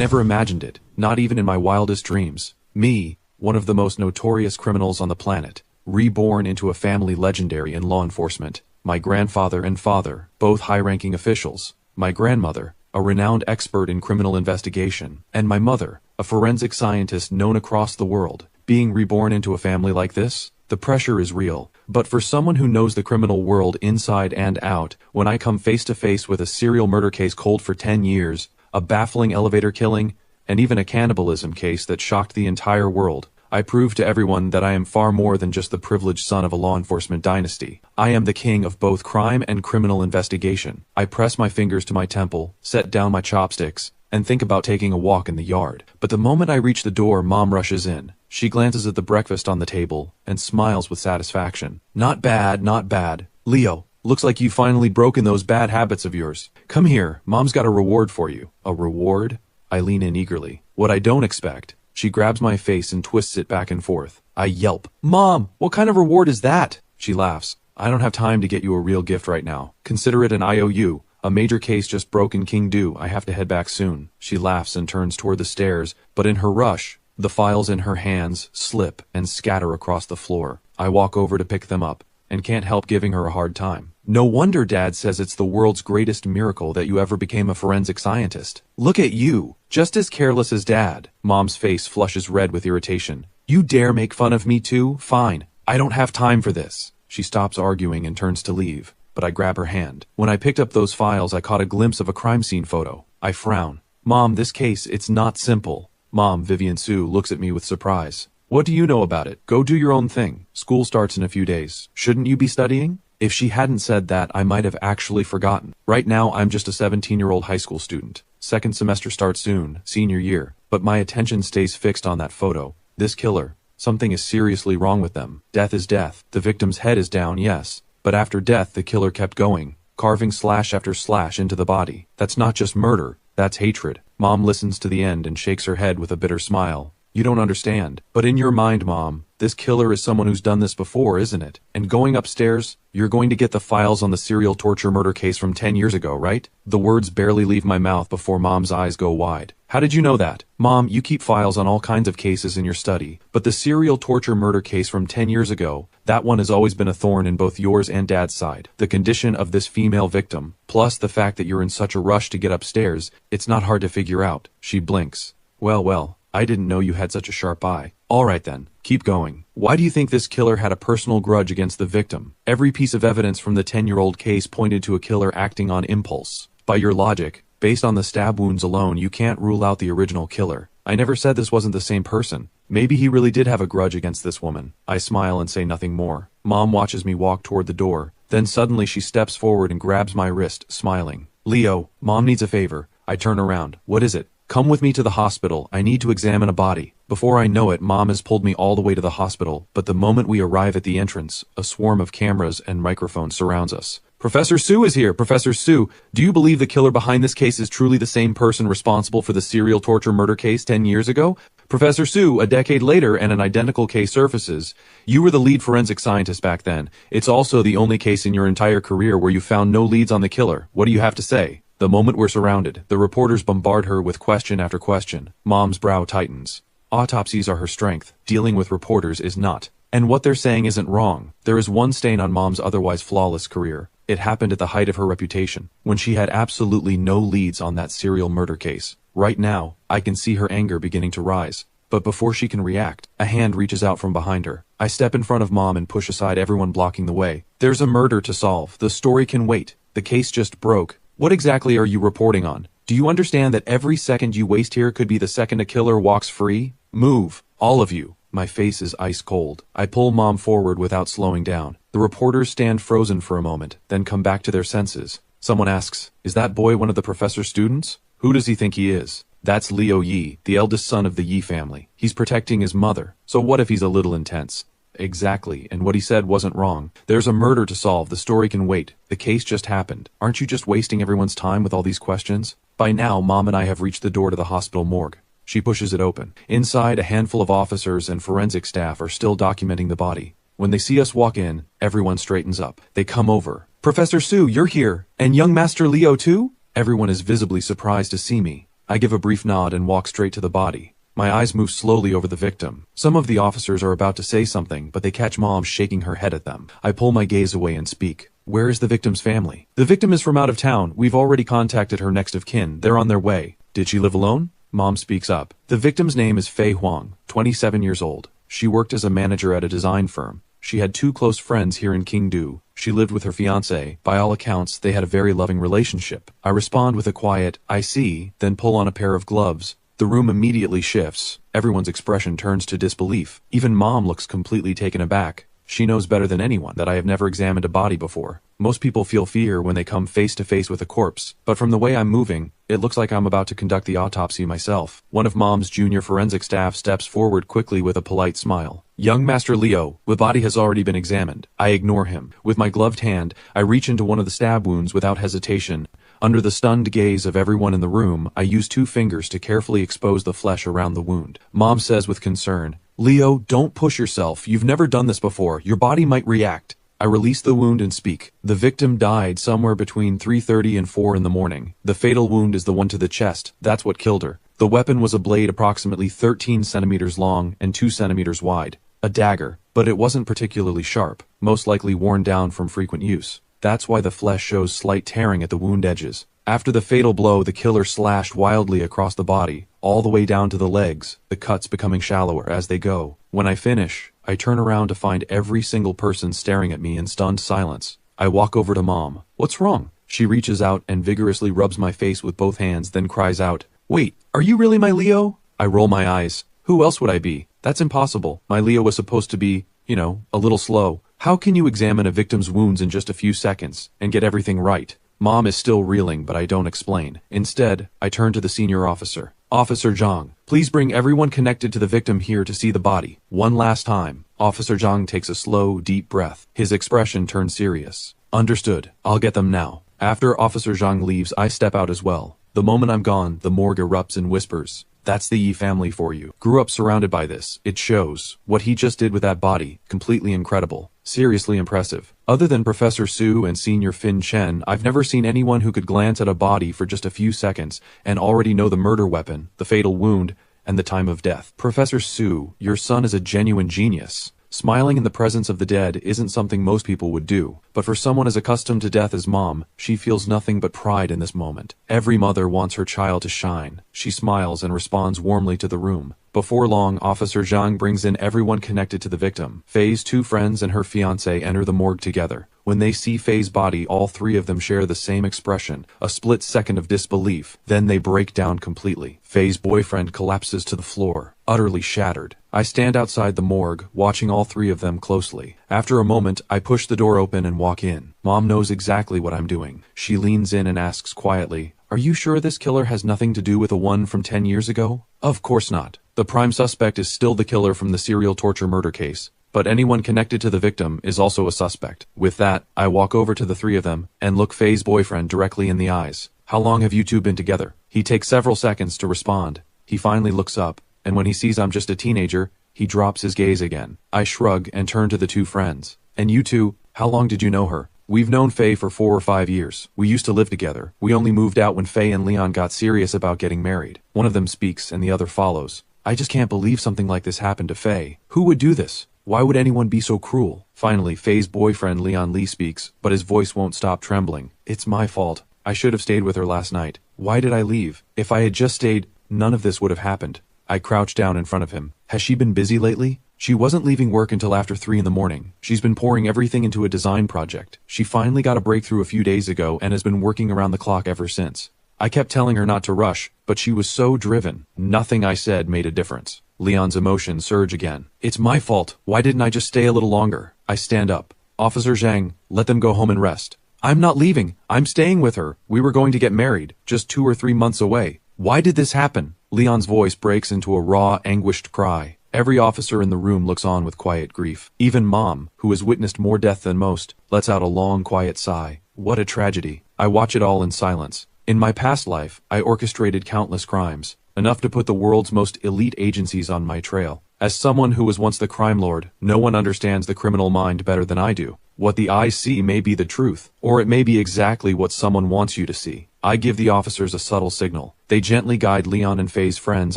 never imagined it, not even in my wildest dreams. Me, one of the most notorious criminals on the planet, reborn into a family legendary in law enforcement. My grandfather and father, both high-ranking officials. My grandmother, a renowned expert in criminal investigation. And my mother, a forensic scientist known across the world. Being reborn into a family like this, the pressure is real. But for someone who knows the criminal world inside and out, when I come face to face with a serial murder case cold for 10 years, a baffling elevator killing, and even a cannibalism case that shocked the entire world, I prove to everyone that I am far more than just the privileged son of a law enforcement dynasty. I am the king of both crime and criminal investigation. I press my fingers to my temple, set down my chopsticks, and think about taking a walk in the yard. But the moment I reach the door, Mom rushes in. She glances at the breakfast on the table, and smiles with satisfaction. Not bad, not bad. Leo, looks like you've finally broken those bad habits of yours. Come here, Mom's got a reward for you. A reward? I lean in eagerly. What I don't expect. She grabs my face and twists it back and forth. I yelp. Mom, what kind of reward is that? She laughs. I don't have time to get you a real gift right now. Consider it an IOU. A major case just broke in King Do. I have to head back soon. She laughs and turns toward the stairs, but in her rush, the files in her hands slip and scatter across the floor. I walk over to pick them up, and can't help giving her a hard time. No wonder Dad says it's the world's greatest miracle that you ever became a forensic scientist. Look at you, just as careless as Dad. Mom's face flushes red with irritation. You dare make fun of me too? Fine. I don't have time for this. She stops arguing and turns to leave, but I grab her hand. When I picked up those files, I caught a glimpse of a crime scene photo. I frown. Mom, this case, it's not simple. Mom, Vivian Sue, looks at me with surprise. What do you know about it? Go do your own thing. School starts in a few days. Shouldn't you be studying? If she hadn't said that, I might have actually forgotten. Right now, I'm just a 17-year-old high school student. Second semester starts soon, senior year. But my attention stays fixed on that photo. This killer. Something is seriously wrong with them. Death is death. The victim's head is down, yes. But after death, the killer kept going, carving slash after slash into the body. That's not just murder. That's hatred. Mom listens to the end and shakes her head with a bitter smile. You don't understand. But in your mind, Mom, this killer is someone who's done this before, isn't it? And going upstairs, you're going to get the files on the serial torture murder case from 10 years ago, right? The words barely leave my mouth before Mom's eyes go wide. How did you know that? Mom, you keep files on all kinds of cases in your study, but the serial torture murder case from 10 years ago, that one has always been a thorn in both yours and Dad's side. The condition of this female victim, plus the fact that you're in such a rush to get upstairs, it's not hard to figure out. She blinks. Well, I didn't know you had such a sharp eye. All right then, keep going. Why do you think this killer had a personal grudge against the victim? Every piece of evidence from the 10-year-old case pointed to a killer acting on impulse. By your logic, based on the stab wounds alone, you can't rule out the original killer. I never said this wasn't the same person. Maybe he really did have a grudge against this woman. I smile and say nothing more. Mom watches me walk toward the door. Then suddenly she steps forward and grabs my wrist, smiling. Leo, Mom needs a favor. I turn around. What is it? Come with me to the hospital. I need to examine a body. Before I know it, Mom has pulled me all the way to the hospital, but the moment we arrive at the entrance, a swarm of cameras and microphones surrounds us. Professor Sue is here. Professor Sue, do you believe the killer behind this case is truly the same person responsible for the serial torture murder case 10 years ago? Professor Sue, a decade later and an identical case surfaces. You were the lead forensic scientist back then. It's also the only case in your entire career where you found no leads on the killer. What do you have to say? The moment we're surrounded, the reporters bombard her with question after question. Mom's brow tightens. Autopsies are her strength. Dealing with reporters is not. And what they're saying isn't wrong. There is one stain on Mom's otherwise flawless career. It happened at the height of her reputation, when she had absolutely no leads on that serial murder case. Right now, I can see her anger beginning to rise. But before she can react, a hand reaches out from behind her. I step in front of Mom and push aside everyone blocking the way. There's a murder to solve. The story can wait. The case just broke. What exactly are you reporting on? Do you understand that every second you waste here could be the second a killer walks free? Move. All of you. My face is ice cold. I pull Mom forward without slowing down. The reporters stand frozen for a moment, then come back to their senses. Someone asks, is that boy one of the professor's students? Who does he think he is? That's Leo Yi, the eldest son of the Yi family. He's protecting his mother. So what if he's a little intense? Exactly, and what he said wasn't wrong. There's a murder to solve. The story can wait. The case just happened. Aren't you just wasting everyone's time with all these questions? By now, Mom and I have reached the door to the hospital morgue. She pushes it open. Inside, a handful of officers and forensic staff are still documenting the body. When they see us walk in, everyone straightens up. They come over. Professor Sue, you're here. And young Master Leo too? Everyone is visibly surprised to see me. I give a brief nod and walk straight to the body. My eyes move slowly over the victim. Some of the officers are about to say something, but they catch Mom shaking her head at them. I pull my gaze away and speak. Where is the victim's family? The victim is from out of town. We've already contacted her next of kin. They're on their way. Did she live alone? Mom speaks up. The victim's name is Fei Huang, 27 years old. She worked as a manager at a design firm. She had 2 close friends here in Qingdu. She lived with her fiancé. By all accounts, they had a very loving relationship. I respond with a quiet, I see, then pull on a pair of gloves. The room immediately shifts. Everyone's expression turns to disbelief. Even Mom looks completely taken aback. She knows better than anyone that I have never examined a body before. Most people feel fear when they come face to face with a corpse, but from the way I'm moving, it looks like I'm about to conduct the autopsy myself. One of Mom's junior forensic staff steps forward quickly with a polite smile. Young Master Leo, the body has already been examined. I ignore him. With my gloved hand, I reach into one of the stab wounds without hesitation. Under the stunned gaze of everyone in the room, I use 2 fingers to carefully expose the flesh around the wound. Mom says with concern, Leo, don't push yourself. You've never done this before. Your body might react. I release the wound and speak. The victim died somewhere between 3:30 and 4 in the morning. The fatal wound is the one to the chest. That's what killed her. The weapon was a blade approximately 13 centimeters long and 2 centimeters wide. A dagger, but it wasn't particularly sharp, most likely worn down from frequent use. That's why the flesh shows slight tearing at the wound edges. After the fatal blow, the killer slashed wildly across the body, all the way down to the legs, the cuts becoming shallower as they go. When I finish, I turn around to find every single person staring at me in stunned silence. I walk over to Mom. What's wrong? She reaches out and vigorously rubs my face with both hands, then cries out, Wait, are you really my Leo? I roll my eyes. Who else would I be? That's impossible. My Leo was supposed to be, a little slow. How can you examine a victim's wounds in just a few seconds and get everything right? Mom is still reeling, but I don't explain. Instead, I turn to the senior officer. Officer Zhang, please bring everyone connected to the victim here to see the body. One last time. Officer Zhang takes a slow, deep breath. His expression turns serious. Understood. I'll get them now. After Officer Zhang leaves, I step out as well. The moment I'm gone, the morgue erupts in whispers. That's the Yi family for you. Grew up surrounded by this. It shows. What he just did with that body, completely incredible. Seriously impressive. Other than Professor Su and Senior Fin Chen, I've never seen anyone who could glance at a body for just a few seconds and already know the murder weapon, the fatal wound, and the time of death. Professor Su, your son is a genuine genius. Smiling in the presence of the dead isn't something most people would do, but for someone as accustomed to death as Mom, she feels nothing but pride in this moment. Every mother wants her child to shine. She smiles and responds warmly to the room. Before long, Officer Zhang brings in everyone connected to the victim. Fei's 2 friends and her fiancé enter the morgue together. When they see Fei's body, all 3 of them share the same expression, a split second of disbelief. Then they break down completely. Fei's boyfriend collapses to the floor, utterly shattered. I stand outside the morgue, watching all 3 of them closely. After a moment, I push the door open and walk in. Mom knows exactly what I'm doing. She leans in and asks quietly, Are you sure this killer has nothing to do with the one from 10 years ago? Of course not. The prime suspect is still the killer from the serial torture murder case. But anyone connected to the victim is also a suspect. With that, I walk over to the 3 of them and look Fei's boyfriend directly in the eyes. How long have you 2 been together? He takes several seconds to respond. He finally looks up, and when he sees I'm just a teenager, he drops his gaze again. I shrug and turn to the 2 friends. And you 2, how long did you know her? We've known Fei for 4 or 5 years. We used to live together. We only moved out when Fei and Leon got serious about getting married. One of them speaks and the other follows. I just can't believe something like this happened to Fei. Who would do this? Why would anyone be so cruel? Finally, Fei's boyfriend Leon Lee speaks, but his voice won't stop trembling. It's my fault. I should have stayed with her last night. Why did I leave? If I had just stayed, none of this would have happened. I crouch down in front of him. Has she been busy lately? She wasn't leaving work until after 3 in the morning. She's been pouring everything into a design project. She finally got a breakthrough a few days ago and has been working around the clock ever since. I kept telling her not to rush, but she was so driven. Nothing I said made a difference. Leon's emotions surge again. It's my fault. Why didn't I just stay a little longer? I stand up. Officer Zhang, let them go home and rest. I'm not leaving. I'm staying with her. We were going to get married, just 2 or 3 months away. Why did this happen? Leon's voice breaks into a raw, anguished cry. Every officer in the room looks on with quiet grief. Even Mom, who has witnessed more death than most, lets out a long, quiet sigh. What a tragedy. I watch it all in silence. In my past life, I orchestrated countless crimes, enough to put the world's most elite agencies on my trail. As someone who was once the crime lord, no one understands the criminal mind better than I do. What the eyes see may be the truth, or it may be exactly what someone wants you to see. I give the officers a subtle signal. They gently guide Leon and Faye's friends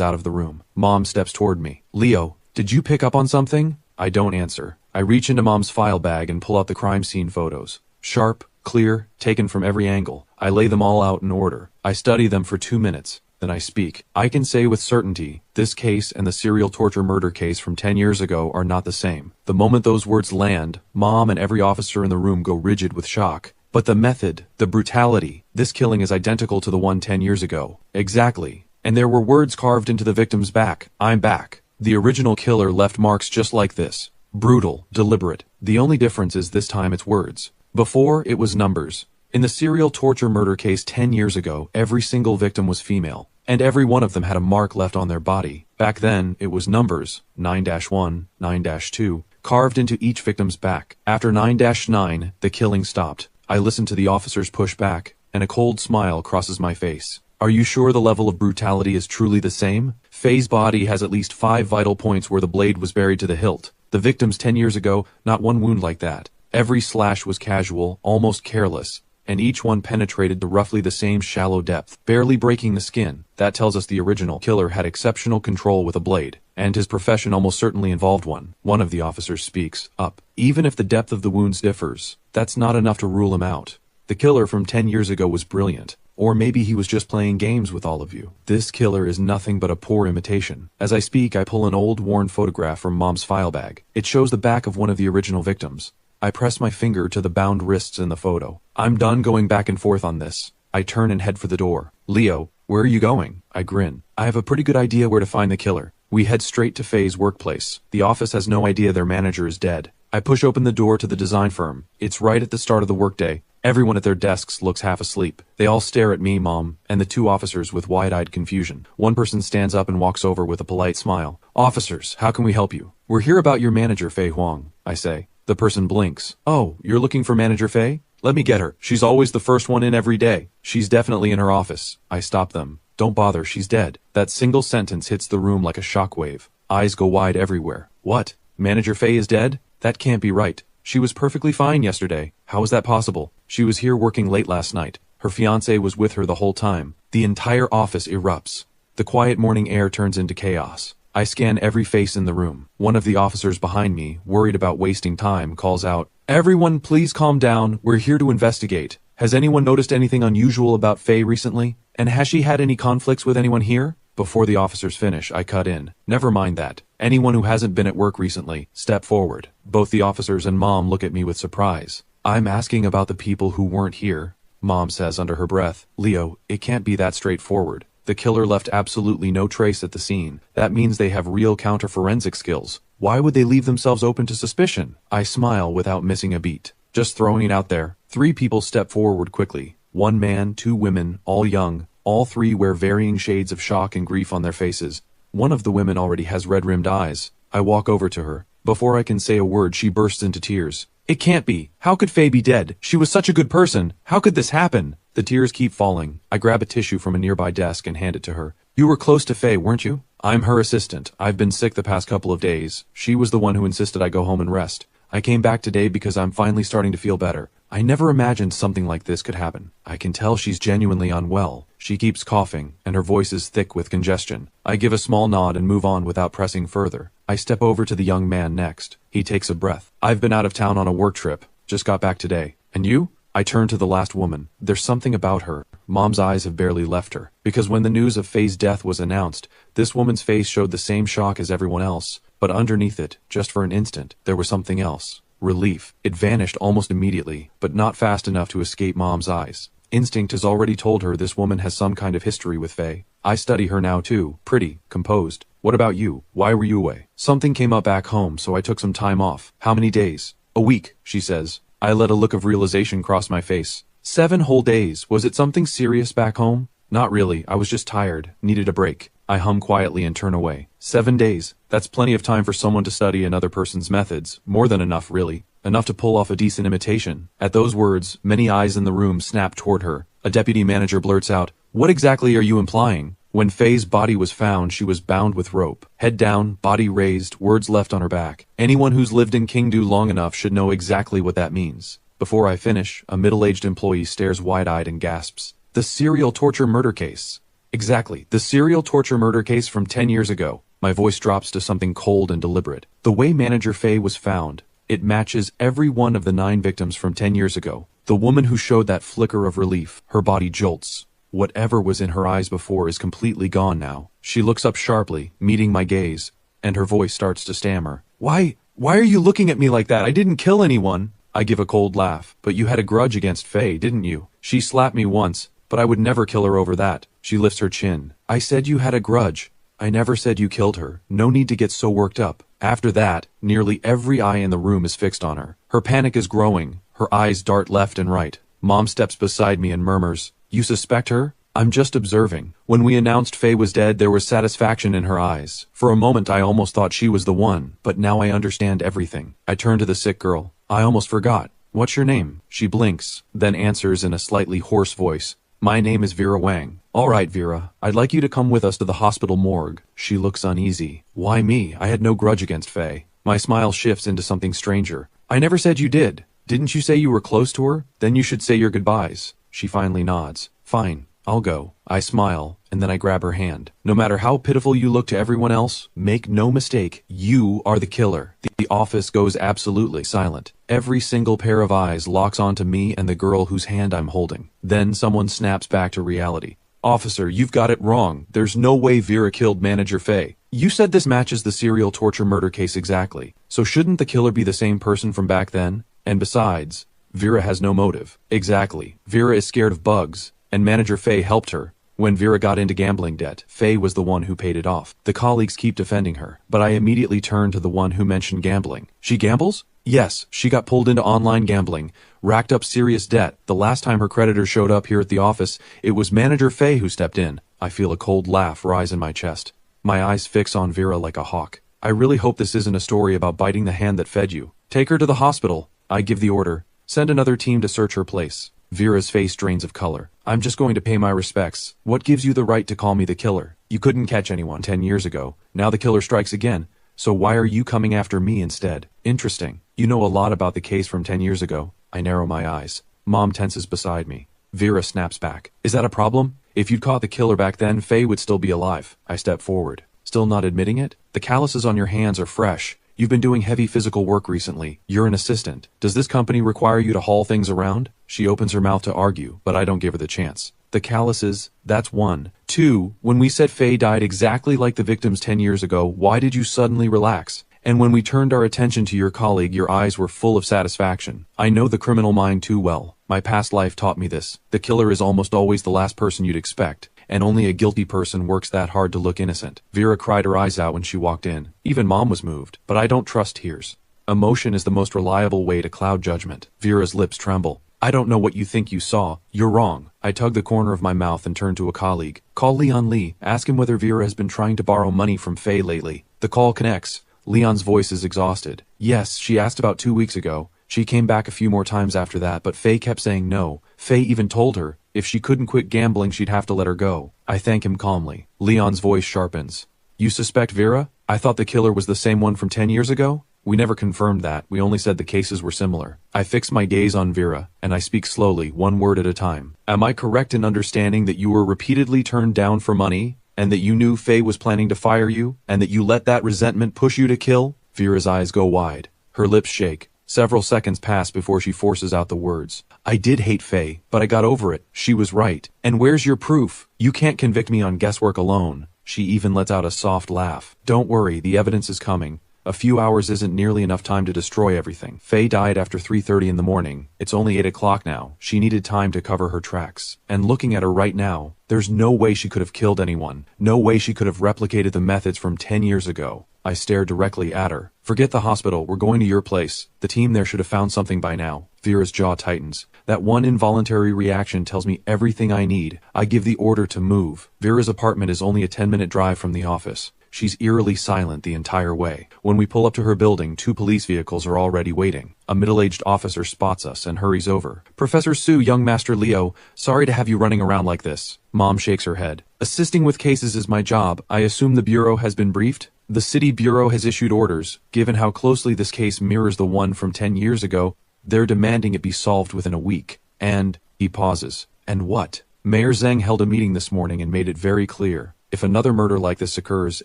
out of the room. Mom steps toward me. Leo, did you pick up on something? I don't answer. I reach into Mom's file bag and pull out the crime scene photos. Sharp, clear, taken from every angle. I lay them all out in order. I study them for 2 minutes. Then I speak. I can say with certainty, this case and the serial torture murder case from 10 years ago are not the same. The moment those words land, Mom and every officer in the room go rigid with shock. But the method, the brutality, this killing is identical to the one 10 years ago. Exactly. And there were words carved into the victim's back. I'm back. The original killer left marks just like this. Brutal, deliberate. The only difference is this time it's words. Before, it was numbers. In the serial torture murder case 10 years ago, every single victim was female, and every one of them had a mark left on their body. Back then, it was numbers, 9-1, 9-2, carved into each victim's back. After 9-9, the killing stopped. I listen to the officers push back, and a cold smile crosses my face. Are you sure the level of brutality is truly the same? Faye's body has at least 5 vital points where the blade was buried to the hilt. The victims 10 years ago, not one wound like that. Every slash was casual, almost careless, and each one penetrated to roughly the same shallow depth, barely breaking the skin. That tells us the original killer had exceptional control with a blade, and his profession almost certainly involved one. One of the officers speaks up. Even if the depth of the wounds differs, that's not enough to rule him out. The killer from 10 years ago was brilliant. Or maybe he was just playing games with all of you. This killer is nothing but a poor imitation. As I speak, I pull an old, worn photograph from Mom's file bag. It shows the back of one of the original victims. I press my finger to the bound wrists in the photo. I'm done going back and forth on this. I turn and head for the door. Leo, where are you going? I grin. I have a pretty good idea where to find the killer. We head straight to Faye's workplace. The office has no idea their manager is dead. I push open the door to the design firm. It's right at the start of the workday. Everyone at their desks looks half asleep. They all stare at me, Mom, and the 2 officers with wide-eyed confusion. One person stands up and walks over with a polite smile. Officers, how can we help you? We're here about your manager, Faye Huang, I say. The person blinks. Oh, you're looking for Manager Faye? Let me get her. She's always the first one in every day. She's definitely in her office. I stop them. Don't bother, she's dead. That single sentence hits the room like a shockwave. Eyes go wide everywhere. What? Manager Faye is dead? That can't be right. She was perfectly fine yesterday. How is that possible? She was here working late last night. Her fiancé was with her the whole time. The entire office erupts. The quiet morning air turns into chaos. I scan every face in the room. One of the officers behind me, worried about wasting time, calls out, "Everyone, please calm down. We're here to investigate. Has anyone noticed anything unusual about Faye recently? And has she had any conflicts with anyone here?" Before the officers finish, I cut in. Never mind that. Anyone who hasn't been at work recently, step forward. Both the officers and Mom look at me with surprise. I'm asking about the people who weren't here. Mom says under her breath, "Leo, it can't be that straightforward. The killer left absolutely no trace at the scene. That means they have real counter-forensic skills. Why would they leave themselves open to suspicion?" I smile without missing a beat. Just throwing it out there. 3 people step forward quickly. 1 man, 2 women, all young. All 3 wear varying shades of shock and grief on their faces. One of the women already has red-rimmed eyes. I walk over to her. Before I can say a word, she bursts into tears. "It can't be. How could Faye be dead? She was such a good person. How could this happen?" The tears keep falling. I grab a tissue from a nearby desk and hand it to her. "You were close to Faye, weren't you?" "I'm her assistant. I've been sick the past couple of days. She was the one who insisted I go home and rest. I came back today because I'm finally starting to feel better. I never imagined something like this could happen. I can tell she's genuinely unwell." She keeps coughing, and her voice is thick with congestion. I give a small nod and move on without pressing further. I step over to the young man next. He takes a breath. "I've been out of town on a work trip. Just got back today. And you?" I turn to the last woman. There's something about her. Mom's eyes have barely left her. Because when the news of Faye's death was announced, this woman's face showed the same shock as everyone else. But underneath it, just for an instant, there was something else. Relief. It vanished almost immediately, but not fast enough to escape Mom's eyes. Instinct has already told her this woman has some kind of history with Faye. I study her now too. Pretty, composed. "What about you? Why were you away?" "Something came up back home, so I took some time off." "How many days?" "A week," she says. I let a look of realization cross my face. 7 whole days. Was it something serious back home? "Not really. I was just tired. Needed a break." I hum quietly and turn away. 7 days. That's plenty of time for someone to study another person's methods. More than enough, really. Enough to pull off a decent imitation. At those words, many eyes in the room snap toward her. A deputy manager blurts out, "What exactly are you implying?" When Faye's body was found, she was bound with rope. Head down, body raised, words left on her back. Anyone who's lived in Kingdu long enough should know exactly what that means. Before I finish, a middle-aged employee stares wide-eyed and gasps. The serial torture murder case. Exactly, the serial torture murder case from 10 years ago. My voice drops to something cold and deliberate. The way Manager Faye was found, it matches every one of the 9 victims from 10 years ago. The woman who showed that flicker of relief, her body jolts. Whatever was in her eyes before is completely gone now. She looks up sharply, meeting my gaze, and her voice starts to stammer. Why are you looking at me like that? I didn't kill anyone. I give a cold laugh. But you had a grudge against Faye, didn't you? She slapped me once, but I would never kill her over that. She lifts her chin. I said you had a grudge. I never said you killed her. No need to get so worked up. After that, nearly every eye in the room is fixed on her. Her panic is growing. Her eyes dart left and right. Mom steps beside me and murmurs, "You suspect her?" I'm just observing. When we announced Faye was dead, there was satisfaction in her eyes. For a moment I almost thought she was the one, but now I understand everything. I turn to the sick girl. I almost forgot. What's your name? She blinks, then answers in a slightly hoarse voice. My name is Vera Wang. All right, Vera. I'd like you to come with us to the hospital morgue. She looks uneasy. Why me? I had no grudge against Faye. My smile shifts into something stranger. I never said you did. Didn't you say you were close to her? Then you should say your goodbyes. She finally nods. Fine. I'll go. I smile, and then I grab her hand. No matter how pitiful you look to everyone else, make no mistake, you are the killer. The office goes absolutely silent. Every single pair of eyes locks onto me and the girl whose hand I'm holding. Then someone snaps back to reality. Officer, you've got it wrong. There's no way Vera killed Manager Faye. You said this matches the serial torture murder case exactly. So shouldn't the killer be the same person from back then? And besides, Vera has no motive. Exactly. Vera is scared of bugs. And Manager Faye helped her. When Vera got into gambling debt, Faye was the one who paid it off. The colleagues keep defending her, but I immediately turn to the one who mentioned gambling. She gambles? Yes, she got pulled into online gambling, racked up serious debt. The last time her creditors showed up here at the office, it was Manager Faye who stepped in. I feel a cold laugh rise in my chest. My eyes fix on Vera like a hawk. I really hope this isn't a story about biting the hand that fed you. Take her to the hospital. I give the order. Send another team to search her place. Vera's face drains of color. I'm just going to pay my respects. What gives you the right to call me the killer? You couldn't catch anyone 10 years ago. Now the killer strikes again. So why are you coming after me instead? Interesting. You know a lot about the case from 10 years ago. I narrow my eyes. Mom tenses beside me. Vera snaps back. Is that a problem? If you'd caught the killer back then, Faye would still be alive. I step forward. Still not admitting it? The calluses on your hands are fresh. You've been doing heavy physical work recently. You're an assistant. Does this company require you to haul things around? She opens her mouth to argue, but I don't give her the chance. The calluses, that's one. 2, when we said Faye died exactly like the victims 10 years ago, why did you suddenly relax? And when we turned our attention to your colleague, your eyes were full of satisfaction. I know the criminal mind too well. My past life taught me this. The killer is almost always the last person you'd expect. And only a guilty person works that hard to look innocent. Vera cried her eyes out when she walked in. Even Mom was moved, but I don't trust tears. Emotion is the most reliable way to cloud judgment. Vera's lips tremble. I don't know what you think you saw. You're wrong. I tug the corner of my mouth and turn to a colleague. Call Leon Lee. Ask him whether Vera has been trying to borrow money from Faye lately. The call connects. Leon's voice is exhausted. Yes, she asked about 2 weeks ago. She came back a few more times after that, but Faye kept saying no. Faye even told her, if she couldn't quit gambling, she'd have to let her go. I thank him calmly. Leon's voice sharpens. You suspect Vera? I thought the killer was the same one from 10 years ago? We never confirmed that. We only said the cases were similar. I fix my gaze on Vera, and I speak slowly, one word at a time. Am I correct in understanding that you were repeatedly turned down for money, and that you knew Faye was planning to fire you, and that you let that resentment push you to kill? Vera's eyes go wide. Her lips shake. Several seconds pass before she forces out the words. I did hate Faye, but I got over it. She was right. And where's your proof? You can't convict me on guesswork alone. She even lets out a soft laugh. Don't worry, the evidence is coming. A few hours isn't nearly enough time to destroy everything. Faye died after 3:30 in the morning. It's only 8 o'clock now. She needed time to cover her tracks. And looking at her right now, there's no way she could have killed anyone. No way she could have replicated the methods from 10 years ago. I stare directly at her. Forget the hospital, we're going to your place. The team there should have found something by now. Vera's jaw tightens. That one involuntary reaction tells me everything I need. I give the order to move. Vera's apartment is only a 10-minute drive from the office. She's eerily silent the entire way. When we pull up to her building, 2 police vehicles are already waiting. A middle-aged officer spots us and hurries over. Professor Sue, young Master Leo, sorry to have you running around like this. Mom shakes her head. Assisting with cases is my job. I assume the Bureau has been briefed? The City Bureau has issued orders. Given how closely this case mirrors the one from 10 years ago, they're demanding it be solved within a week. And, he pauses. And what? Mayor Zheng held a meeting this morning and made it very clear. If another murder like this occurs,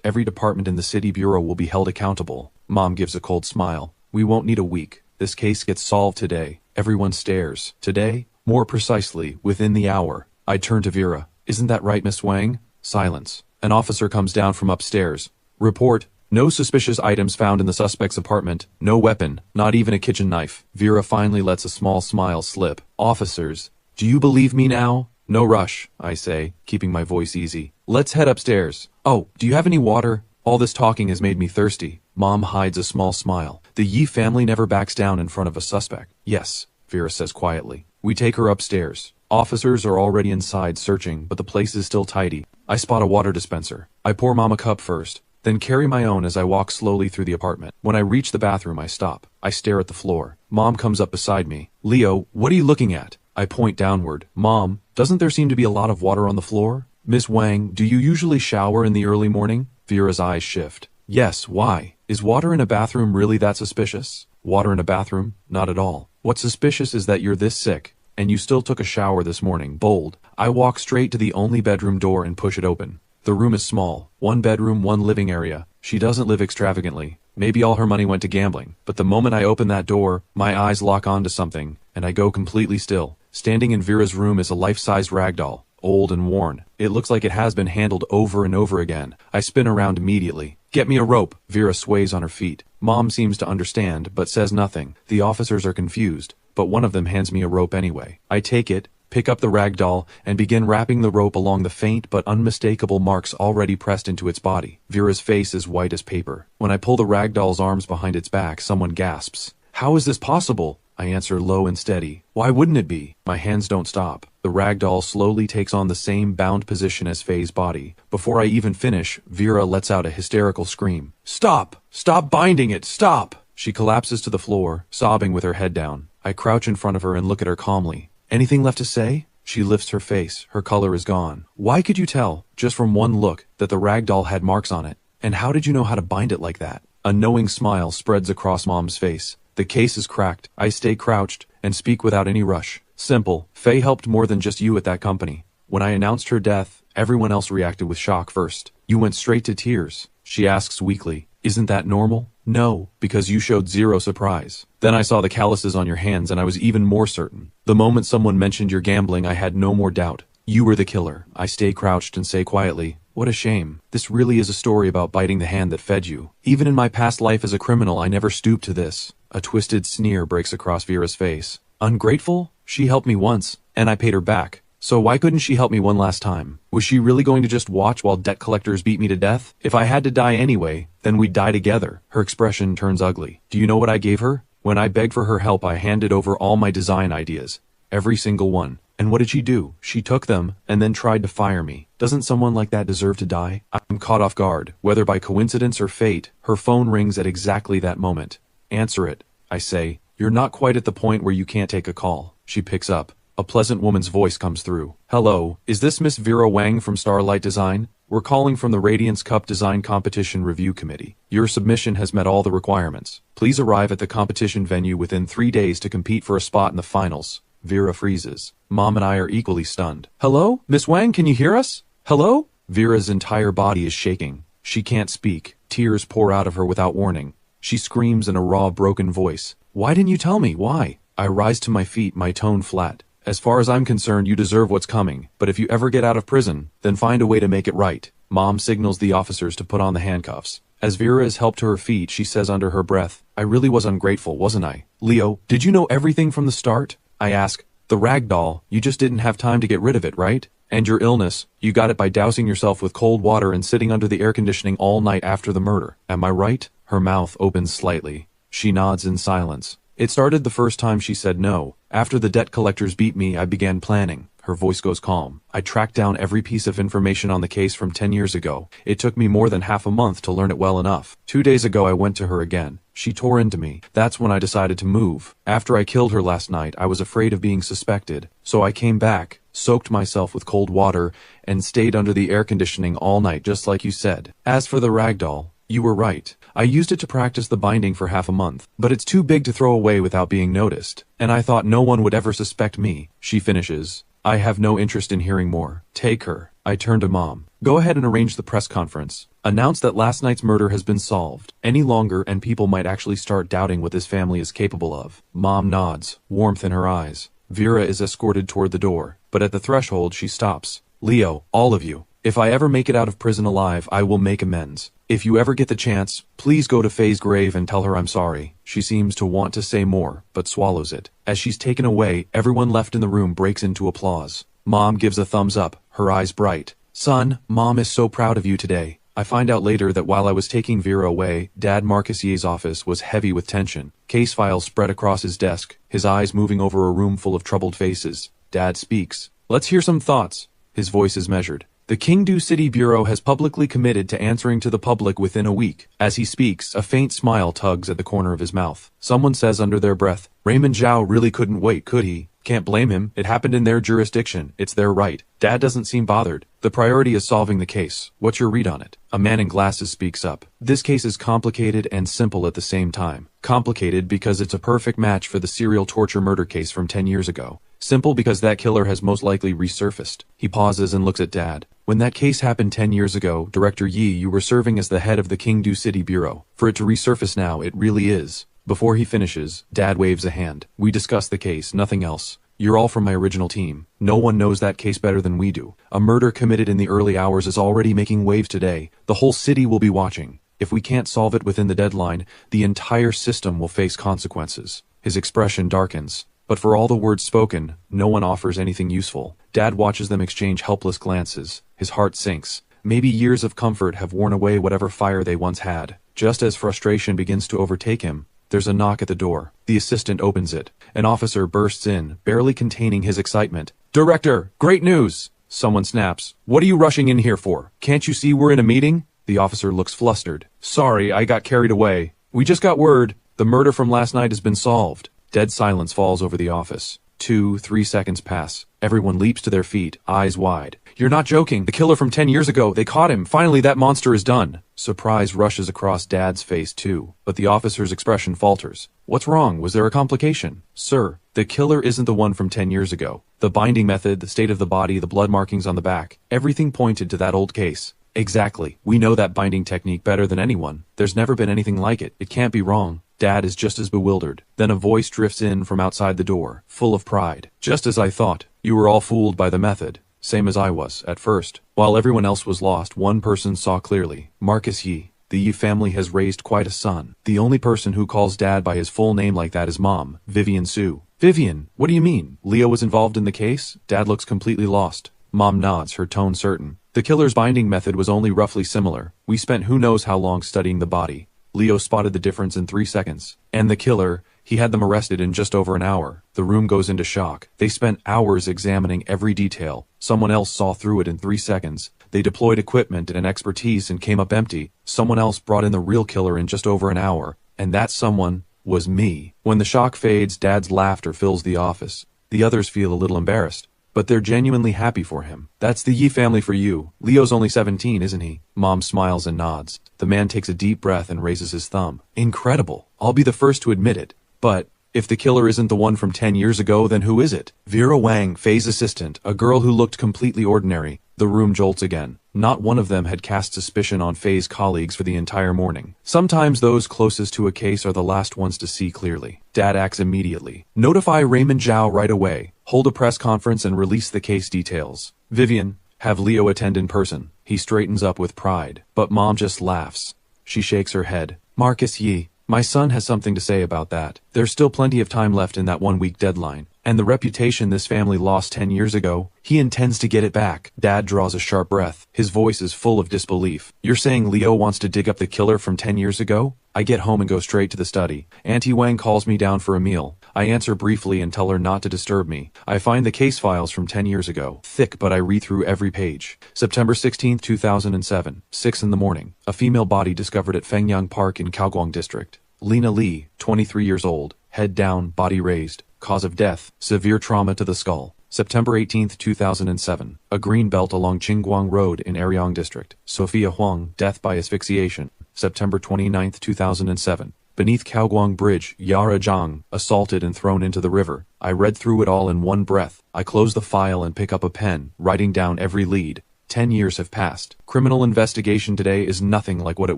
every department in the city bureau will be held accountable. Mom gives a cold smile. We won't need a week. This case gets solved today. Everyone stares. Today? More precisely, within the hour. I turn to Vera. Isn't that right, Miss Wang? Silence. An officer comes down from upstairs. Report. No suspicious items found in the suspect's apartment. No weapon. Not even a kitchen knife. Vera finally lets a small smile slip. Officers. Do you believe me now? No rush, I say, keeping my voice easy. Let's head upstairs. Oh, do you have any water? All this talking has made me thirsty. Mom hides a small smile. The Yi family never backs down in front of a suspect. Yes, Vera says quietly. We take her upstairs. Officers are already inside searching, but the place is still tidy. I spot a water dispenser. I pour Mom a cup first, then carry my own as I walk slowly through the apartment. When I reach the bathroom, I stop. I stare at the floor. Mom comes up beside me. Leo, what are you looking at? I point downward. Mom, doesn't there seem to be a lot of water on the floor? Miss Wang, do you usually shower in the early morning? Vera's eyes shift. Yes, why? Is water in a bathroom really that suspicious? Water in a bathroom? Not at all. What's suspicious is that you're this sick, and you still took a shower this morning. Bold. I walk straight to the only bedroom door and push it open. The room is small. One bedroom, one living area. She doesn't live extravagantly. Maybe all her money went to gambling. But the moment I open that door, my eyes lock onto something, and I go completely still. Standing in Vera's room is a life-size ragdoll, old and worn. It looks like it has been handled over and over again. I spin around immediately. Get me a rope. Vera sways on her feet. Mom seems to understand, but says nothing. The officers are confused, but one of them hands me a rope anyway. I take it, pick up the ragdoll, and begin wrapping the rope along the faint but unmistakable marks already pressed into its body. Vera's face is white as paper. When I pull the ragdoll's arms behind its back, someone gasps. How is this possible? I answer low and steady. Why wouldn't it be? My hands don't stop. The ragdoll slowly takes on the same bound position as Faye's body. Before I even finish, Vera lets out a hysterical scream. Stop! Stop binding it! Stop! She collapses to the floor, sobbing with her head down. I crouch in front of her and look at her calmly. Anything left to say? She lifts her face. Her color is gone. Why could you tell, just from one look, that the ragdoll had marks on it? And how did you know how to bind it like that? A knowing smile spreads across Mom's face. The case is cracked. I stay crouched and speak without any rush. Simple. Faye helped more than just you at that company. When I announced her death, everyone else reacted with shock first. You went straight to tears. She asks weakly, isn't that normal? No, because you showed zero surprise. Then I saw the calluses on your hands and I was even more certain. The moment someone mentioned your gambling, I had no more doubt. You were the killer. I stay crouched and say quietly, what a shame. This really is a story about biting the hand that fed you. Even in my past life as a criminal, I never stooped to this. A twisted sneer breaks across Vera's face. Ungrateful? She helped me once, and I paid her back. So why couldn't she help me one last time? Was she really going to just watch while debt collectors beat me to death? If I had to die anyway, then we'd die together. Her expression turns ugly. Do you know what I gave her? When I begged for her help, I handed over all my design ideas. Every single one. And what did she do? She took them, and then tried to fire me. Doesn't someone like that deserve to die? I'm caught off guard. Whether by coincidence or fate, her phone rings at exactly that moment. Answer it, I say. You're not quite at the point where you can't take a call. She picks up. A pleasant woman's voice comes through. Hello, is this Miss Vera Wang from Starlight Design? We're calling from the Radiance Cup Design Competition Review Committee. Your submission has met all the requirements. Please arrive at the competition venue within 3 days to compete for a spot in the finals. Vera freezes. Mom and I are equally stunned. Hello? Miss Wang, can you hear us? Hello? Vera's entire body is shaking. She can't speak. Tears pour out of her without warning. She screams in a raw, broken voice. Why didn't you tell me? Why? I rise to my feet, my tone flat. As far as I'm concerned, you deserve what's coming, but if you ever get out of prison, then find a way to make it right. Mom signals the officers to put on the handcuffs. As Vera is helped to her feet, she says under her breath, I really was ungrateful, wasn't I? Leo, did you know everything from the start? I ask. The rag doll, you just didn't have time to get rid of it, right? And your illness, you got it by dousing yourself with cold water and sitting under the air conditioning all night after the murder. Am I right? Her mouth opens slightly. She nods in silence. It started the first time she said no. After the debt collectors beat me, I began planning. Her voice goes calm. I tracked down every piece of information on the case from 10 years ago. It took me more than half a month to learn it well enough. 2 days ago, I went to her again. She tore into me. That's when I decided to move. After I killed her last night, I was afraid of being suspected. So I came back, soaked myself with cold water, and stayed under the air conditioning all night, just like you said. As for the ragdoll, you were right. I used it to practice the binding for half a month, but it's too big to throw away without being noticed. And I thought no one would ever suspect me. She finishes. I have no interest in hearing more. Take her. I turn to Mom. Go ahead and arrange the press conference. Announce that last night's murder has been solved. Any longer and people might actually start doubting what this family is capable of. Mom nods, warmth in her eyes. Vera is escorted toward the door, but at the threshold she stops. Leo, all of you. If I ever make it out of prison alive, I will make amends. If you ever get the chance, please go to Faye's grave and tell her I'm sorry. She seems to want to say more, but swallows it. As she's taken away, everyone left in the room breaks into applause. Mom gives a thumbs up, her eyes bright. Son, Mom is so proud of you today. I find out later that while I was taking Vera away, Dad Marcusier's office was heavy with tension. Case files spread across his desk, his eyes moving over a room full of troubled faces. Dad speaks. Let's hear some thoughts. His voice is measured. The Kingdu City Bureau has publicly committed to answering to the public within a week. As he speaks, a faint smile tugs at the corner of his mouth. Someone says under their breath, Raymond Zhao really couldn't wait, could he? Can't blame him. It happened in their jurisdiction. It's their right. Dad doesn't seem bothered. The priority is solving the case. What's your read on it? A man in glasses speaks up. This case is complicated and simple at the same time. Complicated because it's a perfect match for the serial torture murder case from 10 years ago. Simple because that killer has most likely resurfaced. He pauses and looks at Dad. When that case happened 10 years ago, Director Yi, you were serving as the head of the Kingdu City Bureau. For it to resurface now, it really is. Before he finishes, Dad waves a hand. We discuss the case, nothing else. You're all from my original team. No one knows that case better than we do. A murder committed in the early hours is already making waves today. The whole city will be watching. If we can't solve it within the deadline, the entire system will face consequences. His expression darkens. But for all the words spoken, no one offers anything useful. Dad watches them exchange helpless glances. His heart sinks. Maybe years of comfort have worn away whatever fire they once had. Just as frustration begins to overtake him, there's a knock at the door. The assistant opens it. An officer bursts in, barely containing his excitement. Director, great news! Someone snaps. What are you rushing in here for? Can't you see we're in a meeting? The officer looks flustered. Sorry, I got carried away. We just got word. The murder from last night has been solved. Dead silence falls over the office. 2-3 seconds pass. Everyone leaps to their feet, eyes wide. You're not joking. The killer from 10 years ago. They caught him. Finally, that monster is done. Surprise rushes across Dad's face, too. But the officer's expression falters. What's wrong? Was there a complication? Sir, the killer isn't the one from 10 years ago. The binding method, the state of the body, the blood markings on the back. Everything pointed to that old case. Exactly. We know that binding technique better than anyone. There's never been anything like it. It can't be wrong. Dad is just as bewildered. Then a voice drifts in from outside the door, full of pride. Just as I thought. You were all fooled by the method. Same as I was, at first. While everyone else was lost, one person saw clearly. Marcus Yi. The Yi family has raised quite a son. The only person who calls Dad by his full name like that is Mom, Vivian Su. Vivian, what do you mean? Leo was involved in the case? Dad looks completely lost. Mom nods, her tone certain. The killer's binding method was only roughly similar. We spent who knows how long studying the body. Leo spotted the difference in 3 seconds. And the killer, he had them arrested in just over an hour. The room goes into shock. They spent hours examining every detail. Someone else saw through it in 3 seconds. They deployed equipment and expertise and came up empty. Someone else brought in the real killer in just over an hour. And that someone was me. When the shock fades, Dad's laughter fills the office. The others feel a little embarrassed. But they're genuinely happy for him. That's the Yi family for you. Leo's only 17, isn't he? Mom smiles and nods. The man takes a deep breath and raises his thumb. Incredible. I'll be the first to admit it. But if the killer isn't the one from 10 years ago, then who is it? Vera Wang, Faye's assistant, a girl who looked completely ordinary. The room jolts again. Not one of them had cast suspicion on Faye's colleagues for the entire morning. Sometimes those closest to a case are the last ones to see clearly. Dad acts immediately. Notify Raymond Zhao right away. Hold a press conference and release the case details. Vivian, have Leo attend in person. He straightens up with pride. But Mom just laughs. She shakes her head. Marcus Yi, my son has something to say about that. There's still plenty of time left in that 1-week deadline. And the reputation this family lost 10 years ago, he intends to get it back. Dad draws a sharp breath. His voice is full of disbelief. You're saying Leo wants to dig up the killer from 10 years ago? I get home and go straight to the study. Auntie Wang calls me down for a meal. I answer briefly and tell her not to disturb me. I find the case files from 10 years ago. Thick, but I read through every page. September 16, 2007. 6 in the morning. A female body discovered at Fengyang Park in Kaoguang District. Lena Li, 23 years old. Head down, body raised. Cause of death, severe trauma to the skull. September 18, 2007. A green belt along Qingguang Road in Aryang District. Sophia Huang, death by asphyxiation. September 29, 2007. Beneath Kaoguang Bridge, Yara Zhang, assaulted and thrown into the river. I read through it all in one breath. I close the file and pick up a pen, writing down every lead. 10 years have passed. Criminal investigation today is nothing like what it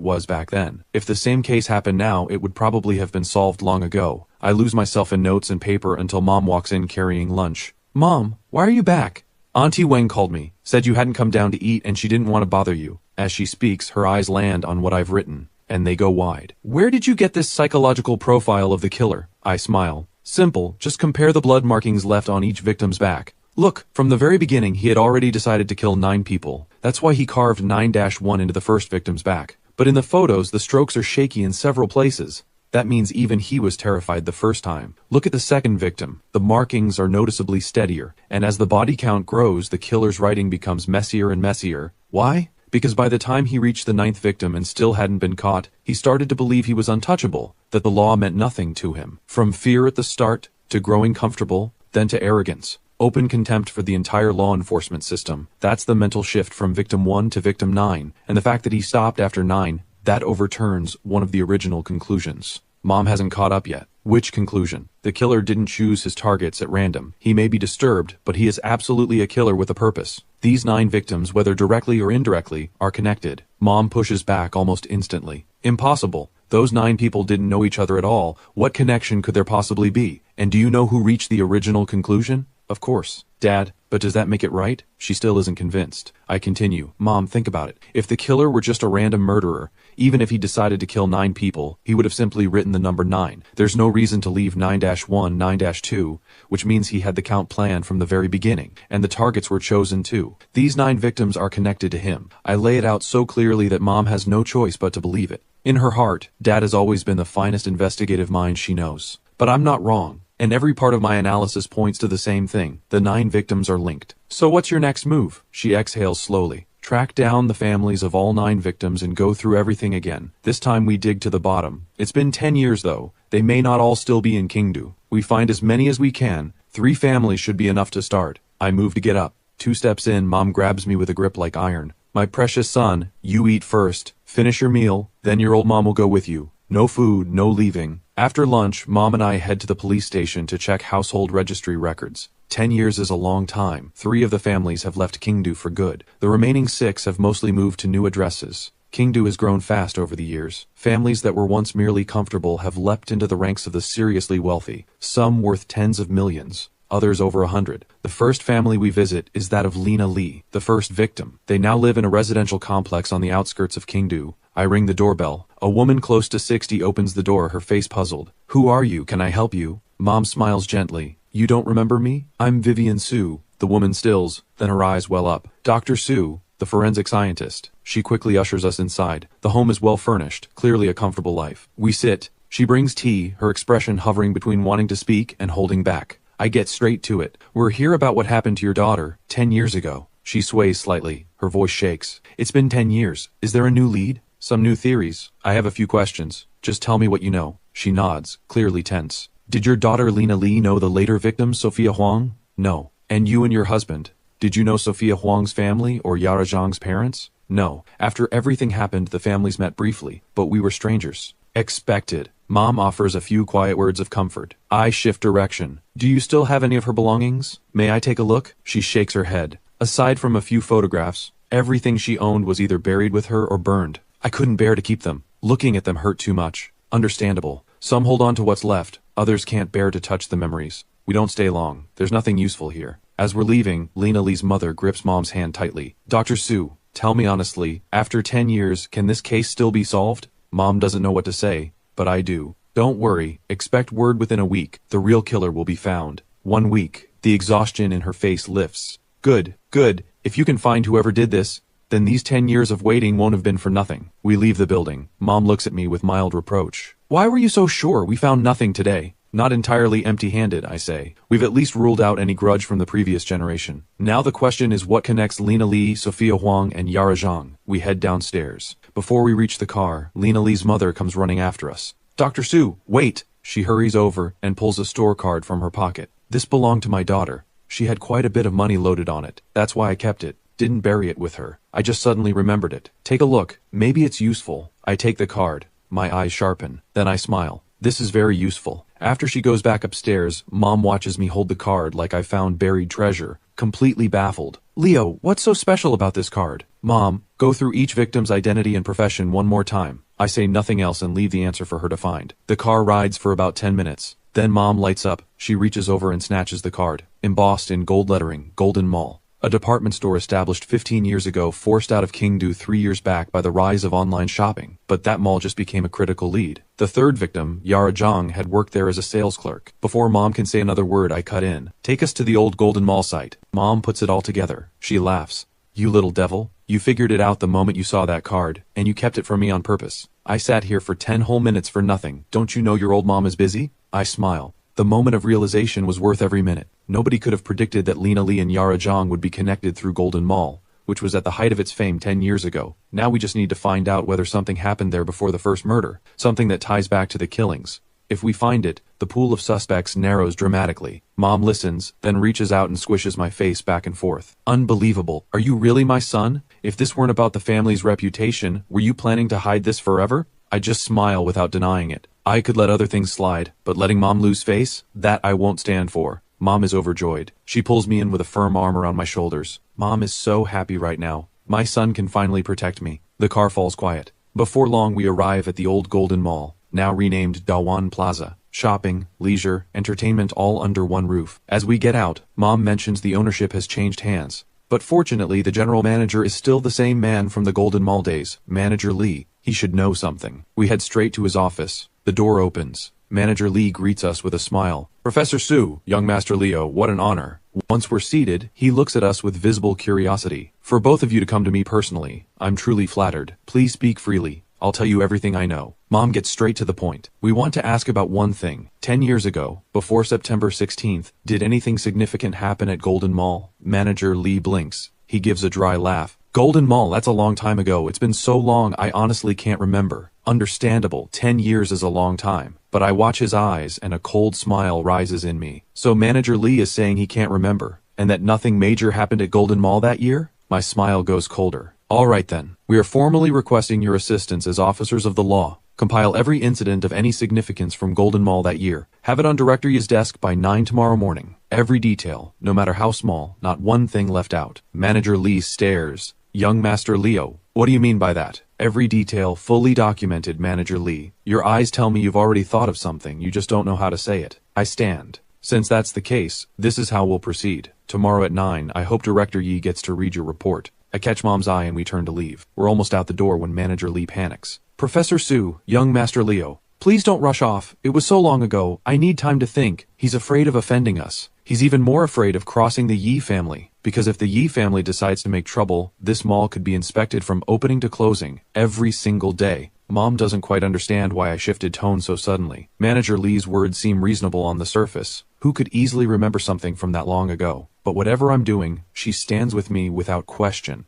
was back then. If the same case happened now, it would probably have been solved long ago. I lose myself in notes and paper until Mom walks in carrying lunch. Mom, why are you back? Auntie Wang called me, said you hadn't come down to eat and she didn't want to bother you. As she speaks, her eyes land on what I've written, and they go wide. Where did you get this psychological profile of the killer? I smile. Simple, just compare the blood markings left on each victim's back. Look, from the very beginning he had already decided to kill 9 people. That's why he carved 9-1 into the first victim's back. But in the photos, the strokes are shaky in several places. That means even he was terrified the first time. Look at the second victim. The markings are noticeably steadier, and as the body count grows, the killer's writing becomes messier and messier. Why? Because by the time he reached the 9th victim and still hadn't been caught, he started to believe he was untouchable, that the law meant nothing to him. From fear at the start, to growing comfortable, then to arrogance. Open contempt for the entire law enforcement system. That's the mental shift from victim 1 to victim 9, and the fact that he stopped after 9, that overturns one of the original conclusions. Mom hasn't caught up yet. Which conclusion? The killer didn't choose his targets at random. He may be disturbed, but he is absolutely a killer with a purpose. These 9 victims, whether directly or indirectly, are connected. Mom pushes back almost instantly. Impossible. Those 9 people didn't know each other at all. What connection could there possibly be? And do you know who reached the original conclusion? Of course. Dad, but does that make it right? She still isn't convinced. I continue. Mom, think about it. If the killer were just a random murderer, even if he decided to kill 9 people, he would have simply written the number 9. There's no reason to leave 9-1, 9-2, which means he had the count planned from the very beginning, and the targets were chosen too. These 9 victims are connected to him. I lay it out so clearly that Mom has no choice but to believe it. In her heart, Dad has always been the finest investigative mind she knows. But I'm not wrong. And every part of my analysis points to the same thing. The 9 victims are linked. So what's your next move? She exhales slowly. Track down the families of all 9 victims and go through everything again. This time we dig to the bottom. It's been 10 years though. They may not all still be in Kingdu. We find as many as we can. 3 families should be enough to start. I move to get up. 2 steps in, Mom grabs me with a grip like iron. My precious son, you eat first. Finish your meal, then your old mom will go with you. No food, no leaving. After lunch, Mom and I head to the police station to check household registry records. 10 years is a long time. 3 of the families have left Kingdu for good. The remaining 6 have mostly moved to new addresses. Kingdu has grown fast over the years. Families that were once merely comfortable have leapt into the ranks of the seriously wealthy, some worth tens of millions, others over 100. The first family we visit is that of Lena Lee, the first victim. They now live in a residential complex on the outskirts of Kingdu. I ring the doorbell. A woman close to 60 opens the door, her face puzzled. Who are you? Can I help you? Mom smiles gently. You don't remember me? I'm Vivian Su. The woman stills, then her eyes well up. Dr. Su, the forensic scientist. She quickly ushers us inside. The home is well furnished, clearly a comfortable life. We sit. She brings tea, her expression hovering between wanting to speak and holding back. I get straight to it. We're here about what happened to your daughter 10 years ago. She sways slightly. Her voice shakes. It's been 10 years. Is there a new lead? Some new theories. I have a few questions. Just tell me what you know. She nods, clearly tense. Did your daughter Lena Lee know the later victim, Sophia Huang? No. And you and your husband? Did you know Sophia Huang's family or Yara Zhang's parents? No. After everything happened, the families met briefly, but we were strangers. Expected. Mom offers a few quiet words of comfort. I shift direction. Do you still have any of her belongings? May I take a look? She shakes her head. Aside from a few photographs, everything she owned was either buried with her or burned. I couldn't bear to keep them. Looking at them hurt too much. Understandable. Some hold on to what's left. Others can't bear to touch the memories. We don't stay long. There's nothing useful here. As we're leaving, Lena Lee's mother grips Mom's hand tightly. Dr. Su, tell me honestly, after 10 years, can this case still be solved? Mom doesn't know what to say, but I do. Don't worry. Expect word within a week. The real killer will be found. 1 week. The exhaustion in her face lifts. Good, good. If you can find whoever did this, then these 10 years of waiting won't have been for nothing. We leave the building. Mom looks at me with mild reproach. Why were you so sure? We found nothing today. Not entirely empty-handed, I say. We've at least ruled out any grudge from the previous generation. Now the question is what connects Lena Lee, Sophia Huang, and Yara Zhang. We head downstairs. Before we reach the car, Lena Lee's mother comes running after us. Dr. Su, wait! She hurries over and pulls a store card from her pocket. This belonged to my daughter. She had quite a bit of money loaded on it. That's why I kept it. Didn't bury it with her. I just suddenly remembered it. Take a look. Maybe it's useful. I take the card. My eyes sharpen. Then I smile. This is very useful. After she goes back upstairs, Mom watches me hold the card like I found buried treasure, completely baffled. Leo, what's so special about this card? Mom, go through each victim's identity and profession one more time. I say nothing else and leave the answer for her to find. The car rides for about 10 minutes. Then Mom lights up. She reaches over and snatches the card. Embossed in gold lettering, Golden Mall. A department store established 15 years ago, forced out of Kingdo 3 years back by the rise of online shopping. But that mall just became a critical lead. The third victim, Yara Zhang, had worked there as a sales clerk. Before Mom can say another word, I cut in. Take us to the old Golden Mall site. Mom puts it all together. She laughs. You little devil. You figured it out the moment you saw that card, and you kept it from me on purpose. I sat here for 10 whole minutes for nothing. Don't you know your old mom is busy? I smile. The moment of realization was worth every minute. Nobody could have predicted that Lena Lee and Yara Zhang would be connected through Golden Mall, which was at the height of its fame 10 years ago. Now we just need to find out whether something happened there before the first murder, something that ties back to the killings. If we find it, the pool of suspects narrows dramatically. Mom listens, then reaches out and squishes my face back and forth. Unbelievable. Are you really my son? If this weren't about the family's reputation, were you planning to hide this forever? I just smile without denying it. I could let other things slide, but letting Mom lose face? That I won't stand for. Mom is overjoyed. She pulls me in with a firm arm around my shoulders. Mom is so happy right now. My son can finally protect me. The car falls quiet. Before long we arrive at the old Golden Mall, now renamed Dawan Plaza. Shopping, leisure, entertainment all under one roof. As we get out, Mom mentions the ownership has changed hands. But fortunately the general manager is still the same man from the Golden Mall days, Manager Lee. He should know something. We head straight to his office. The door opens. Manager Lee greets us with a smile. Professor Su, young Master Leo, what an honor. Once we're seated, he looks at us with visible curiosity. For both of you to come to me personally, I'm truly flattered. Please speak freely. I'll tell you everything I know. Mom gets straight to the point. We want to ask about one thing. 10 years ago, before September 16th, did anything significant happen at Golden Mall? Manager Lee blinks. He gives a dry laugh. Golden Mall, that's a long time ago. It's been so long I honestly can't remember. Understandable, 10 years is a long time. But I watch his eyes and a cold smile rises in me. So Manager Lee is saying he can't remember, and that nothing major happened at Golden Mall that year? My smile goes colder. All right then. We are formally requesting your assistance as officers of the law. Compile every incident of any significance from Golden Mall that year. Have it on Director Yi's desk by 9 tomorrow morning. Every detail, no matter how small, not one thing left out. Manager Lee stares. Young Master Leo, what do you mean by that? Every detail fully documented, Manager Lee. Your eyes tell me you've already thought of something, you just don't know how to say it. I stand. Since that's the case, this is how we'll proceed. Tomorrow at 9, I hope Director Yi gets to read your report. I catch Mom's eye and we turn to leave. We're almost out the door when Manager Lee panics. Professor Su, young Master Leo, please don't rush off. It was so long ago, I need time to think. He's afraid of offending us. He's even more afraid of crossing the Yi family. Because if the Yi family decides to make trouble, this mall could be inspected from opening to closing, every single day. Mom doesn't quite understand why I shifted tone so suddenly. Manager Lee's words seem reasonable on the surface. Who could easily remember something from that long ago? But whatever I'm doing, she stands with me without question.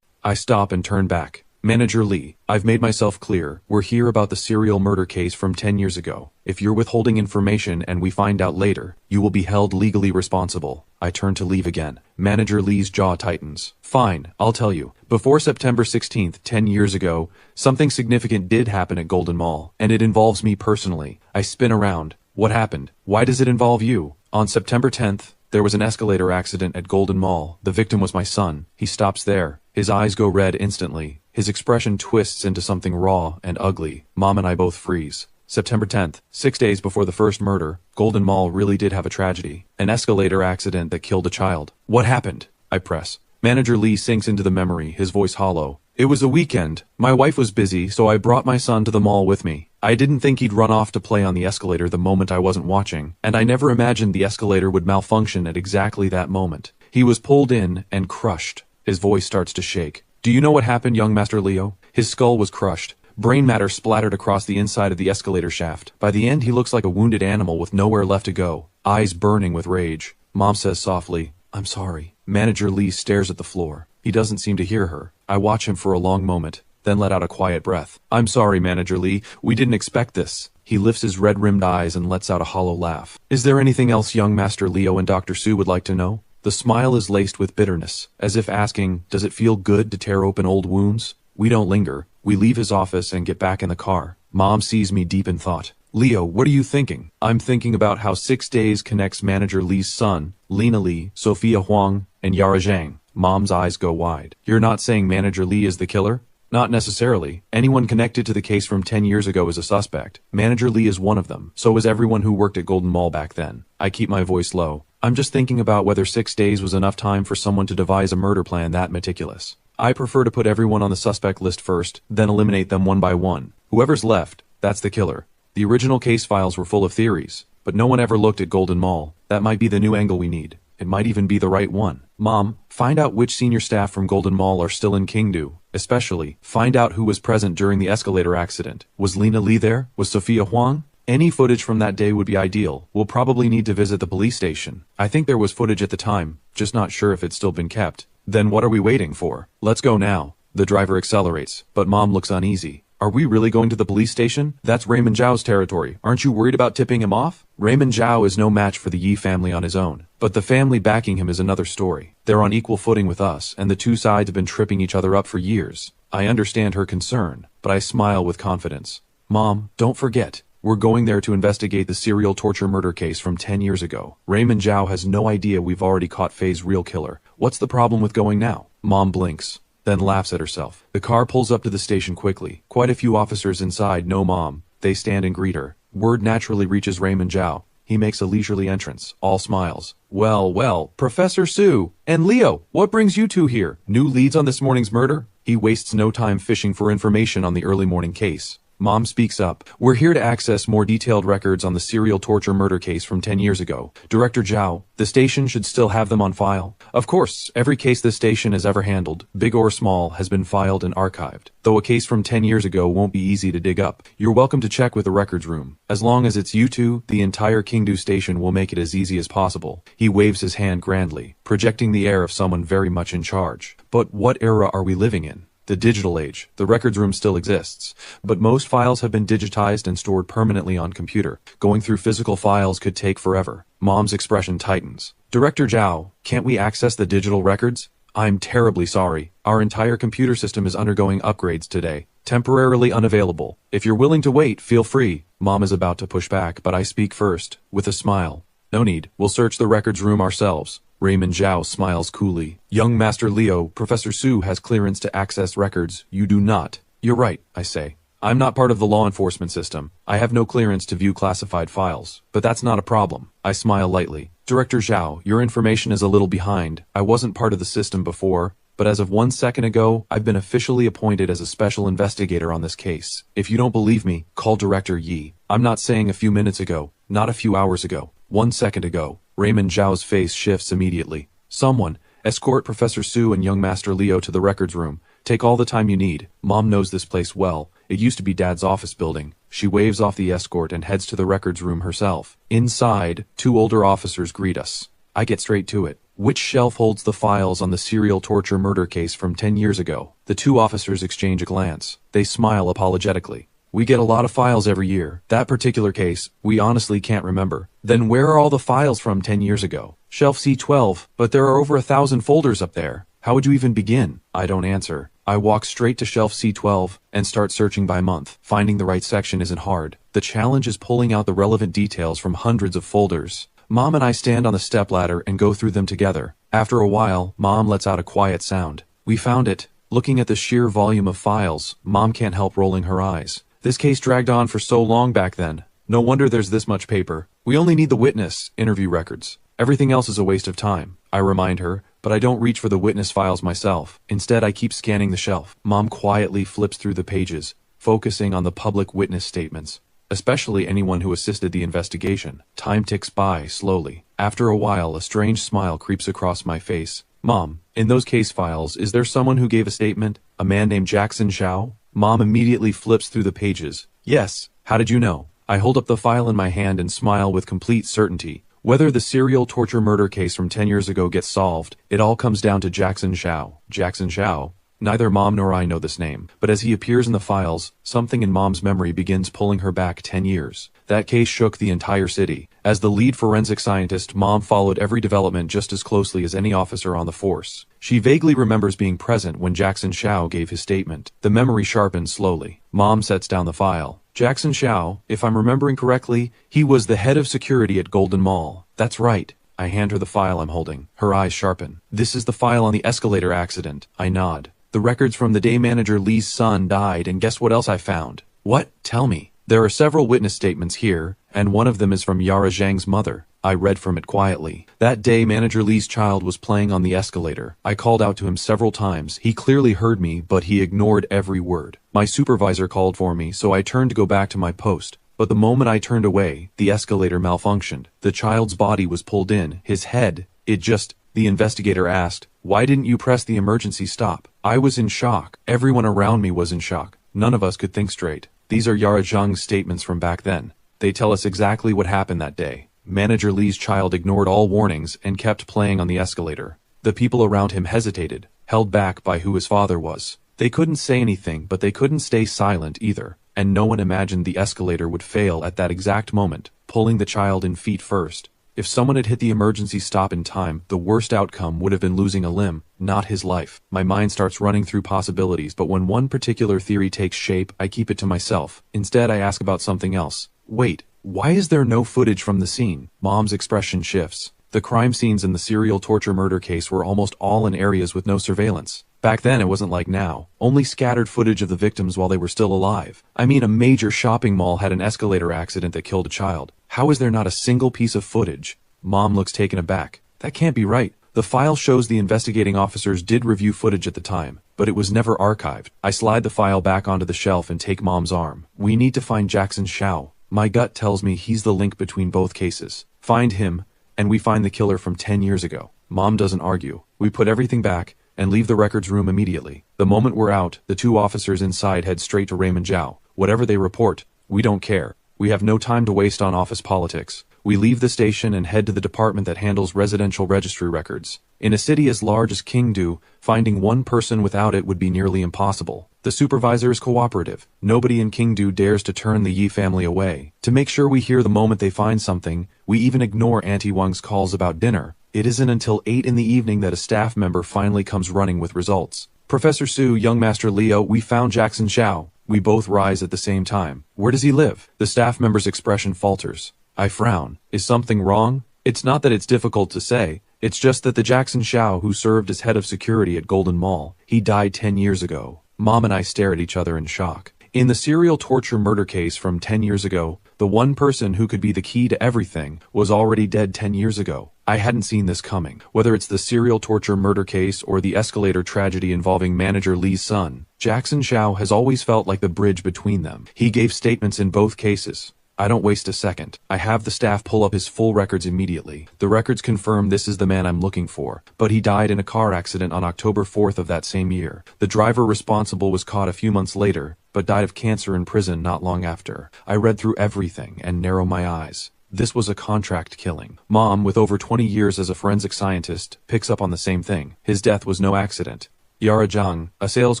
I stop and turn back. Manager Lee, I've made myself clear. We're here about the serial murder case from 10 years ago. If you're withholding information and we find out later, you will be held legally responsible. I turn to leave again. Manager Lee's jaw tightens. Fine, I'll tell you. Before September 16th, 10 years ago, something significant did happen at Golden Mall, and it involves me personally. I spin around. What happened? Why does it involve you? On September 10th, there was an escalator accident at Golden Mall. The victim was my son. He stops there. His eyes go red instantly. His expression twists into something raw and ugly. Mom and I both freeze. September 10th, 6 days before the first murder, Golden Mall really did have a tragedy. An escalator accident that killed a child. What happened? I press. Manager Lee sinks into the memory, his voice hollow. It was a weekend. My wife was busy, so I brought my son to the mall with me. I didn't think he'd run off to play on the escalator the moment I wasn't watching, and I never imagined the escalator would malfunction at exactly that moment. He was pulled in and crushed. His voice starts to shake. Do you know what happened, young Master Leo? His skull was crushed. Brain matter splattered across the inside of the escalator shaft. By the end, he looks like a wounded animal with nowhere left to go, eyes burning with rage. Mom says softly, I'm sorry. Manager Lee stares at the floor. He doesn't seem to hear her. I watch him for a long moment, then let out a quiet breath. I'm sorry, Manager Lee. We didn't expect this. He lifts his red-rimmed eyes and lets out a hollow laugh. Is there anything else young Master Leo and Dr. Su would like to know? The smile is laced with bitterness, as if asking, does it feel good to tear open old wounds? We don't linger. We leave his office and get back in the car. Mom sees me deep in thought. Leo, what are you thinking? I'm thinking about how 6 days connects manager Li's son, Lina Li, Sophia Huang, and Yara Zhang. Mom's eyes go wide. You're not saying manager Li is the killer? Not necessarily. Anyone connected to the case from 10 years ago is a suspect. Manager Li is one of them. So is everyone who worked at Golden Mall back then. I keep my voice low. I'm just thinking about whether 6 days was enough time for someone to devise a murder plan that meticulous. I prefer to put everyone on the suspect list first, then eliminate them one by one. Whoever's left, that's the killer. The original case files were full of theories, but no one ever looked at Golden Mall. That might be the new angle we need. It might even be the right one. Mom, find out which senior staff from Golden Mall are still in Kingdu. Especially, find out who was present during the escalator accident. Was Lina Li there? Was Sophia Huang? Any footage from that day would be ideal. We'll probably need to visit the police station. I think there was footage at the time, just not sure if it's still been kept. Then what are we waiting for? Let's go now. The driver accelerates, but Mom looks uneasy. Are we really going to the police station? That's Raymond Zhao's territory. Aren't you worried about tipping him off? Raymond Zhao is no match for the Yi family on his own. But the family backing him is another story. They're on equal footing with us, and the two sides have been tripping each other up for years. I understand her concern, but I smile with confidence. Mom, don't forget. We're going there to investigate the serial torture murder case from 10 years ago. Raymond Zhao has no idea we've already caught Faye's real killer. What's the problem with going now? Mom blinks, then laughs at herself. The car pulls up to the station quickly. Quite a few officers inside know Mom. They stand and greet her. Word naturally reaches Raymond Zhao. He makes a leisurely entrance, all smiles. Well, Professor Su. And Leo, what brings you two here? New leads on this morning's murder? He wastes no time fishing for information on the early morning case. Mom speaks up. We're here to access more detailed records on the serial torture murder case from 10 years ago. Director Zhao, the station should still have them on file. Of course, every case this station has ever handled, big or small, has been filed and archived. Though a case from 10 years ago won't be easy to dig up. You're welcome to check with the records room. As long as it's you two, the entire Kingdu station will make it as easy as possible. He waves his hand grandly, projecting the air of someone very much in charge. But what era are we living in? The digital age. The records room still exists, but most files have been digitized and stored permanently on computer. Going through physical files could take forever. Mom's expression tightens. Director Zhao, can't we access the digital records? I'm terribly sorry. Our entire computer system is undergoing upgrades today. Temporarily unavailable. If you're willing to wait, feel free. Mom is about to push back, but I speak first, with a smile. No need. We'll search the records room ourselves. Raymond Zhao smiles coolly. Young Master Leo, Professor Su has clearance to access records. You do not. You're right, I say. I'm not part of the law enforcement system. I have no clearance to view classified files. But that's not a problem. I smile lightly. Director Zhao, your information is a little behind. I wasn't part of the system before, but as of 1 second ago, I've been officially appointed as a special investigator on this case. If you don't believe me, call Director Yi. I'm not saying a few minutes ago, not a few hours ago, 1 second ago. Raymond Zhao's face shifts immediately. Someone, escort Professor Su and young Master Leo to the records room. Take all the time you need. Mom knows this place well. It used to be Dad's office building. She waves off the escort and heads to the records room herself. Inside, 2 older officers greet us. I get straight to it. Which shelf holds the files on the serial torture murder case from 10 years ago? The 2 officers exchange a glance. They smile apologetically. We get a lot of files every year. That particular case, we honestly can't remember. Then where are all the files from 10 years ago? Shelf C12, but there are over 1,000 folders up there. How would you even begin? I don't answer. I walk straight to shelf C12 and start searching by month. Finding the right section isn't hard. The challenge is pulling out the relevant details from hundreds of folders. Mom and I stand on the stepladder and go through them together. After a while, Mom lets out a quiet sound. We found it. Looking at the sheer volume of files, Mom can't help rolling her eyes. This case dragged on for so long back then. No wonder there's this much paper. We only need the witness, interview records. Everything else is a waste of time. I remind her, but I don't reach for the witness files myself. Instead, I keep scanning the shelf. Mom quietly flips through the pages, focusing on the public witness statements, especially anyone who assisted the investigation. Time ticks by slowly. After a while, a strange smile creeps across my face. Mom, in those case files, is there someone who gave a statement? A man named Jackson Xiao? Mom immediately flips through the pages. Yes. How did you know? I hold up the file in my hand and smile with complete certainty. Whether the serial torture murder case from 10 years ago gets solved, it all comes down to Jackson Xiao. Jackson Xiao? Neither Mom nor I know this name, but as he appears in the files, something in Mom's memory begins pulling her back 10 years. That case shook the entire city. As the lead forensic scientist, Mom followed every development just as closely as any officer on the force. She vaguely remembers being present when Jackson Xiao gave his statement. The memory sharpens slowly. Mom sets down the file. Jackson Xiao, if I'm remembering correctly, he was the head of security at Golden Mall. That's right. I hand her the file I'm holding. Her eyes sharpen. This is the file on the escalator accident. I nod. The records from the day manager Lee's son died, and guess what else I found? What? Tell me. There are several witness statements here, and one of them is from Yara Zhang's mother. I read from it quietly. That day manager Lee's child was playing on the escalator. I called out to him several times. He clearly heard me, but he ignored every word. My supervisor called for me, so I turned to go back to my post. But the moment I turned away, the escalator malfunctioned. The child's body was pulled in. His head, the investigator asked, "Why didn't you press the emergency stop?" I was in shock. Everyone around me was in shock. None of us could think straight. These are Yara Zhang's statements from back then. They tell us exactly what happened that day. Manager Lee's child ignored all warnings and kept playing on the escalator. The people around him hesitated, held back by who his father was. They couldn't say anything, but they couldn't stay silent either. And no one imagined the escalator would fail at that exact moment, pulling the child in feet first. If someone had hit the emergency stop in time, the worst outcome would have been losing a limb, not his life. My mind starts running through possibilities, but when one particular theory takes shape, I keep it to myself. Instead, I ask about something else. Wait, why is there no footage from the scene? Mom's expression shifts. The crime scenes in the serial torture murder case were almost all in areas with no surveillance. Back then it wasn't like now. Only scattered footage of the victims while they were still alive. I mean, a major shopping mall had an escalator accident that killed a child. How is there not a single piece of footage? Mom looks taken aback. That can't be right. The file shows the investigating officers did review footage at the time, but it was never archived. I slide the file back onto the shelf and take Mom's arm. We need to find Jackson Xiao. My gut tells me he's the link between both cases. Find him, and we find the killer from 10 years ago. Mom doesn't argue. We put everything back and leave the records room immediately. The moment we're out, the two officers inside head straight to Raymond Zhao. Whatever they report, we don't care. We have no time to waste on office politics. We leave the station and head to the department that handles residential registry records. In a city as large as Qingdu, finding one person without it would be nearly impossible. The supervisor is cooperative. Nobody in Qingdu dares to turn the Yi family away. To make sure we hear the moment they find something, we even ignore Auntie Wang's calls about dinner. It isn't until 8 in the evening that a staff member finally comes running with results. "Professor Su, young Master Leo, we found Jackson Xiao." We both rise at the same time. "Where does he live?" The staff member's expression falters. I frown. Is something wrong? It's not that it's difficult to say. It's just that the Jackson Xiao who served as head of security at Golden Mall, he died 10 years ago. Mom and I stare at each other in shock. In the serial torture murder case from 10 years ago, the one person who could be the key to everything was already dead 10 years ago. I hadn't seen this coming. Whether it's the serial torture murder case or the escalator tragedy involving manager Lee's son, Jackson Xiao has always felt like the bridge between them. He gave statements in both cases. I don't waste a second. I have the staff pull up his full records immediately. The records confirm this is the man I'm looking for, but he died in a car accident on October 4th of that same year. The driver responsible was caught a few months later, but died of cancer in prison not long after. I read through everything and narrow my eyes. This was a contract killing. Mom, with over 20 years as a forensic scientist, picks up on the same thing. His death was no accident. Yara Zhang, a sales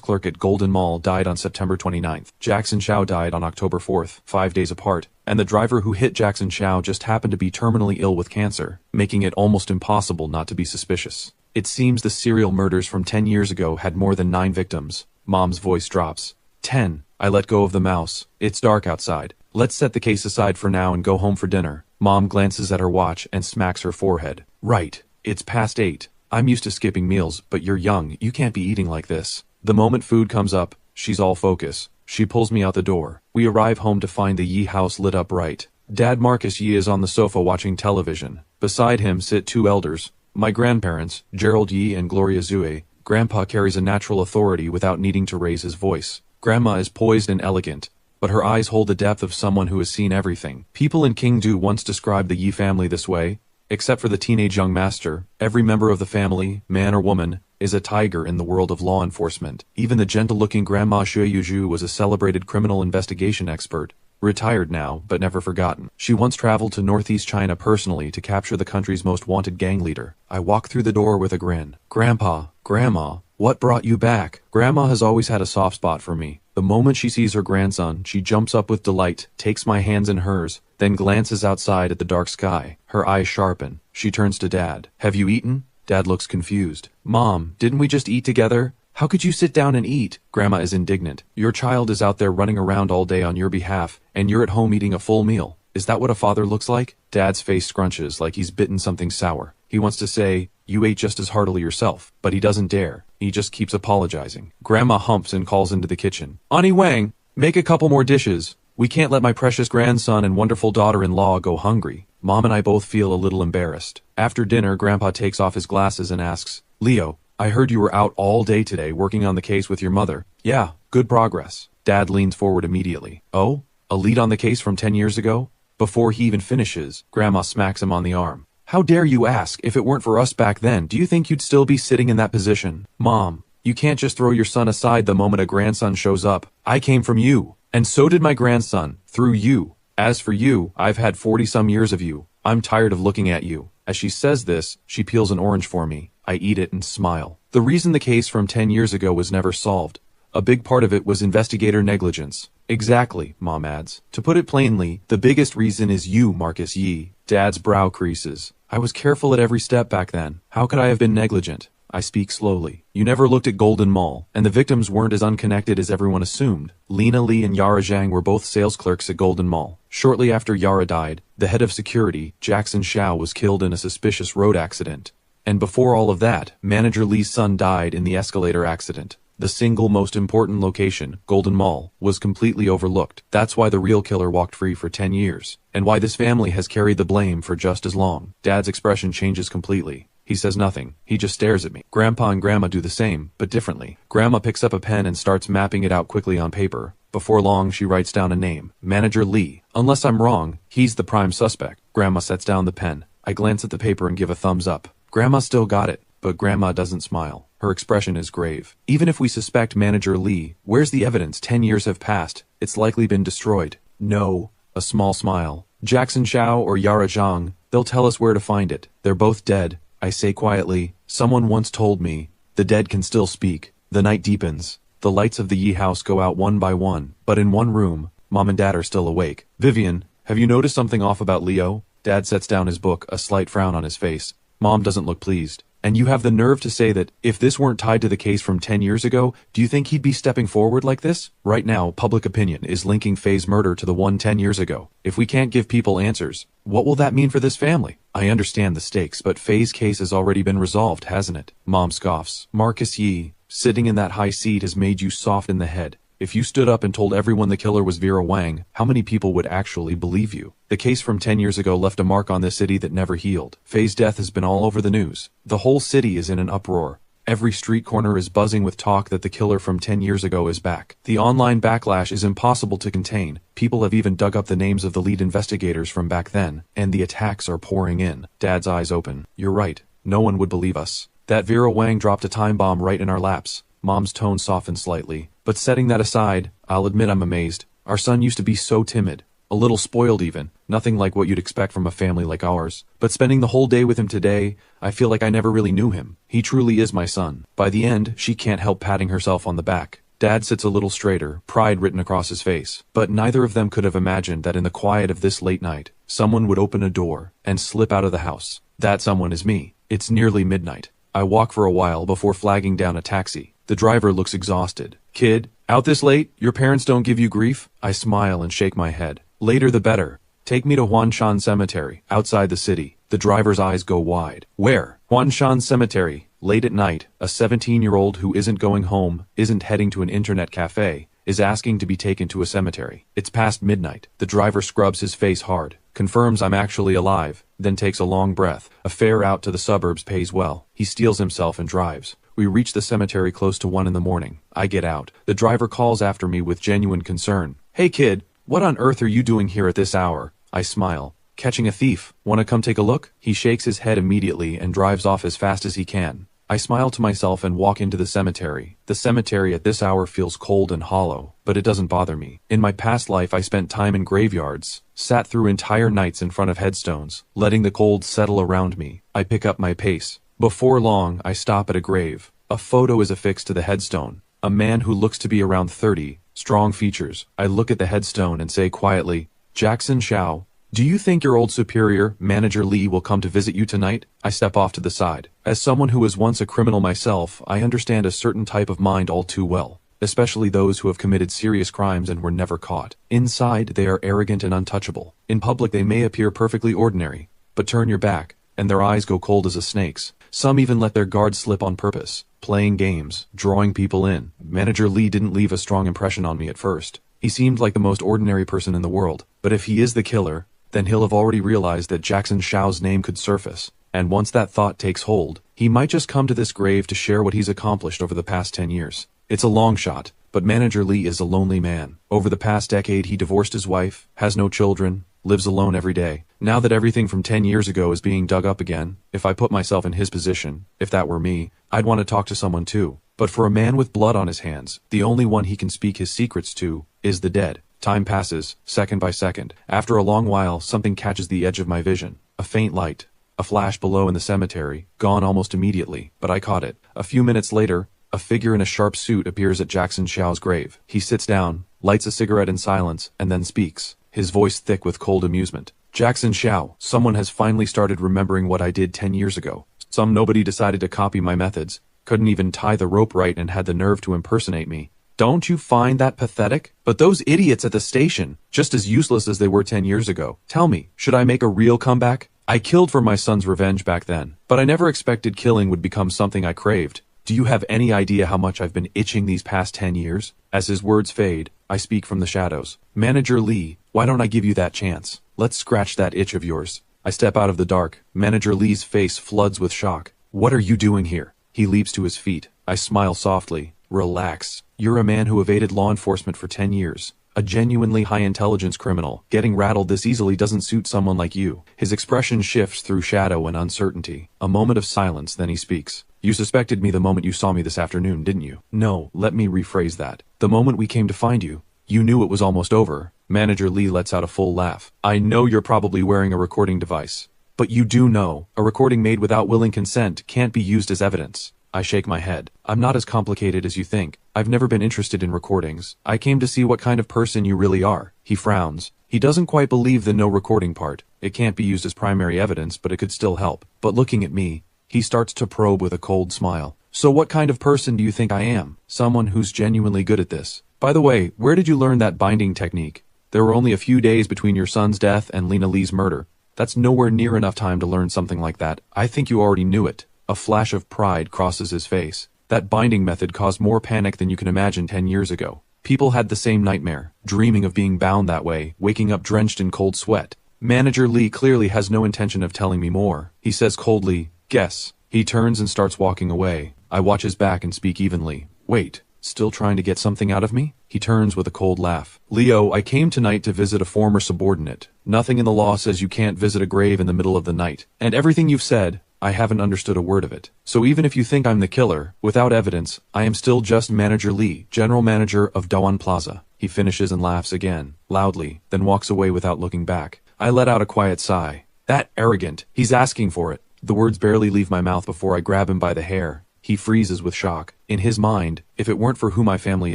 clerk at Golden Mall, died on September 29th. Jackson Xiao died on October 4th, 5 days apart. And the driver who hit Jackson Xiao just happened to be terminally ill with cancer, making it almost impossible not to be suspicious. It seems the serial murders from 10 years ago had more than 9 victims. Mom's voice drops. 10. I let go of the mouse. It's dark outside. Let's set the case aside for now and go home for dinner. Mom glances at her watch and smacks her forehead. Right. It's past 8. I'm used to skipping meals, but you're young. You can't be eating like this. The moment food comes up, she's all focus. She pulls me out the door. We arrive home to find the Yi house lit up bright. Dad Marcus Yi is on the sofa watching television. Beside him sit 2 elders. My grandparents, Gerald Yi and Gloria Zue. Grandpa carries a natural authority without needing to raise his voice. Grandma is poised and elegant, but her eyes hold the depth of someone who has seen everything. People in Qingdu once described the Yi family this way. Except for the teenage young master, every member of the family, man or woman, is a tiger in the world of law enforcement. Even the gentle-looking Grandma Xue Yuzhu was a celebrated criminal investigation expert, retired now, but never forgotten. She once traveled to northeast China personally to capture the country's most wanted gang leader. I walk through the door with a grin. Grandpa, Grandma, what brought you back? Grandma has always had a soft spot for me. The moment she sees her grandson, she jumps up with delight, takes my hands in hers, then glances outside at the dark sky. Her eyes sharpen. She turns to Dad. Have you eaten? Dad looks confused. Mom, didn't we just eat together? How could you sit down and eat? Grandma is indignant. Your child is out there running around all day on your behalf, and you're at home eating a full meal. Is that what a father looks like? Dad's face scrunches like he's bitten something sour. He wants to say, you ate just as heartily yourself, but he doesn't dare. He just keeps apologizing. Grandma humps and calls into the kitchen. Auntie Wang, make a couple more dishes. We can't let my precious grandson and wonderful daughter-in-law go hungry. Mom and I both feel a little embarrassed. After dinner, Grandpa takes off his glasses and asks, Leo, I heard you were out all day today working on the case with your mother. Yeah, good progress. Dad leans forward immediately. Oh, a lead on the case from 10 years ago? Before he even finishes, Grandma smacks him on the arm. How dare you ask? If it weren't for us back then, do you think you'd still be sitting in that position? Mom, you can't just throw your son aside the moment a grandson shows up. I came from you. And so did my grandson, through you. As for you, I've had 40-some years of you. I'm tired of looking at you. As she says this, she peels an orange for me. I eat it and smile. The reason the case from 10 years ago was never solved. A big part of it was investigator negligence. Exactly, Mom adds. To put it plainly, the biggest reason is you, Marcus Yee. Dad's brow creases. I was careful at every step back then. How could I have been negligent? I speak slowly. You never looked at Golden Mall, and the victims weren't as unconnected as everyone assumed. Lena Lee and Yara Zhang were both sales clerks at Golden Mall. Shortly after Yara died, the head of security, Jackson Xiao, was killed in a suspicious road accident. And before all of that, Manager Lee's son died in the escalator accident. The single most important location, Golden Mall, was completely overlooked. That's why the real killer walked free for 10 years, and why this family has carried the blame for just as long. Dad's expression changes completely. He says nothing. He just stares at me. Grandpa and Grandma do the same, but differently. Grandma picks up a pen and starts mapping it out quickly on paper. Before long, she writes down a name. Manager Lee. Unless I'm wrong, he's the prime suspect. Grandma sets down the pen. I glance at the paper and give a thumbs up. Grandma still got it, but Grandma doesn't smile. Her expression is grave. Even if we suspect Manager Lee, where's the evidence? 10 years have passed. It's likely been destroyed. No. A small smile. Jackson Xiao or Yara Zhang, they'll tell us where to find it. They're both dead. I say quietly, someone once told me, the dead can still speak. The night deepens. The lights of the Yi house go out one by one, but in one room, Mom and Dad are still awake. Vivian, have you noticed something off about Leo? Dad sets down his book, a slight frown on his face. Mom doesn't look pleased. And you have the nerve to say that, if this weren't tied to the case from 10 years ago, do you think he'd be stepping forward like this? Right now, public opinion is linking Faye's murder to the one 10 years ago. If we can't give people answers, what will that mean for this family? I understand the stakes, but Faye's case has already been resolved, hasn't it? Mom scoffs. Marcus Yee, sitting in that high seat has made you soft in the head. If you stood up and told everyone the killer was Vera Wang, how many people would actually believe you? The case from 10 years ago left a mark on this city that never healed. Faye's death has been all over the news. The whole city is in an uproar. Every street corner is buzzing with talk that the killer from 10 years ago is back. The online backlash is impossible to contain. People have even dug up the names of the lead investigators from back then, and the attacks are pouring in. Dad's eyes open. You're right. No one would believe us. That Vera Wang dropped a time bomb right in our laps. Mom's tone softened slightly. But setting that aside, I'll admit I'm amazed. Our son used to be so timid. A little spoiled even. Nothing like what you'd expect from a family like ours. But spending the whole day with him today, I feel like I never really knew him. He truly is my son. By the end, she can't help patting herself on the back. Dad sits a little straighter, pride written across his face. But neither of them could have imagined that in the quiet of this late night, someone would open a door and slip out of the house. That someone is me. It's nearly midnight. I walk for a while before flagging down a taxi. The driver looks exhausted. Kid, out this late? Your parents don't give you grief? I smile and shake my head. Later the better. Take me to Huanshan Cemetery, outside the city. The driver's eyes go wide. Where? Huanshan Cemetery. Late at night, a 17-year-old who isn't going home, isn't heading to an internet cafe, is asking to be taken to a cemetery. It's past midnight. The driver scrubs his face hard, confirms I'm actually alive, then takes a long breath. A fare out to the suburbs pays well. He steels himself and drives. We reach the cemetery close to 1 in the morning. I get out. The driver calls after me with genuine concern. Hey kid, what on earth are you doing here at this hour? I smile. Catching a thief. Wanna come take a look? He shakes his head immediately and drives off as fast as he can. I smile to myself and walk into the cemetery. The cemetery at this hour feels cold and hollow, but it doesn't bother me. In my past life I spent time in graveyards, sat through entire nights in front of headstones, letting the cold settle around me. I pick up my pace. Before long, I stop at a grave. A photo is affixed to the headstone. A man who looks to be around 30, strong features. I look at the headstone and say quietly, Jackson Xiao, Do you think your old superior, Manager Lee, will come to visit you tonight? I step off to the side. As someone who was once a criminal myself, I understand a certain type of mind all too well, especially those who have committed serious crimes and were never caught. Inside, they are arrogant and untouchable. In public, they may appear perfectly ordinary, but turn your back, and their eyes go cold as a snake's. Some even let their guard slip on purpose, playing games, drawing people in. Manager Lee didn't leave a strong impression on me at first. He seemed like the most ordinary person in the world, but if he is the killer, then he'll have already realized that Jackson Xiao's name could surface, and once that thought takes hold, he might just come to this grave to share what he's accomplished over the past 10 years. It's a long shot, but Manager Lee is a lonely man. Over the past decade, he divorced his wife, has no children, lives alone every day. Now that everything from 10 years ago is being dug up again, if I put myself in his position, if that were me, I'd want to talk to someone too. But for a man with blood on his hands, the only one he can speak his secrets to is the dead. Time passes, second by second. After a long while, something catches the edge of my vision. A faint light. A flash below in the cemetery, gone almost immediately, but I caught it. A few minutes later, a figure in a sharp suit appears at Jackson Xiao's grave. He sits down, lights a cigarette in silence, and then speaks, his voice thick with cold amusement. Jackson Xiao, someone has finally started remembering what I did 10 years ago. Some nobody decided to copy my methods, couldn't even tie the rope right and had the nerve to impersonate me. Don't you find that pathetic? But those idiots at the station, just as useless as they were 10 years ago. Tell me, should I make a real comeback? I killed for my son's revenge back then, but I never expected killing would become something I craved. Do you have any idea how much I've been itching these past 10 years? As his words fade, I speak from the shadows. Manager Lee, why don't I give you that chance? Let's scratch that itch of yours. I step out of the dark. Manager Lee's face floods with shock. What are you doing here? He leaps to his feet. I smile softly. Relax. You're a man who evaded law enforcement for 10 years. A genuinely high-intelligence criminal. Getting rattled this easily doesn't suit someone like you. His expression shifts through shadow and uncertainty. A moment of silence, then he speaks. You suspected me the moment you saw me this afternoon, didn't you? No, let me rephrase that. The moment we came to find you, you knew it was almost over. Manager Lee lets out a full laugh. I know you're probably wearing a recording device. But you do know, a recording made without willing consent can't be used as evidence. I shake my head. I'm not as complicated as you think. I've never been interested in recordings. I came to see what kind of person you really are. He frowns. He doesn't quite believe the no recording part. It can't be used as primary evidence, but it could still help. But looking at me, he starts to probe with a cold smile. So what kind of person do you think I am? Someone who's genuinely good at this. By the way, where did you learn that binding technique? There were only a few days between your son's death and Lena Lee's murder. That's nowhere near enough time to learn something like that. I think you already knew it. A flash of pride crosses his face. That binding method caused more panic than you can imagine 10 years ago. People had the same nightmare, dreaming of being bound that way, waking up drenched in cold sweat. Manager Lee clearly has no intention of telling me more. He says coldly, guess. He turns and starts walking away. I watch his back and speak evenly. Wait, still trying to get something out of me? He turns with a cold laugh. Leo, I came tonight to visit a former subordinate. Nothing in the law says you can't visit a grave in the middle of the night. And everything you've said, I haven't understood a word of it. So even if you think I'm the killer, without evidence, I am still just Manager Lee, General Manager of Dawan Plaza. He finishes and laughs again, loudly, then walks away without looking back. I let out a quiet sigh. That arrogant. He's asking for it. The words barely leave my mouth before I grab him by the hair. He freezes with shock. In his mind, if it weren't for who my family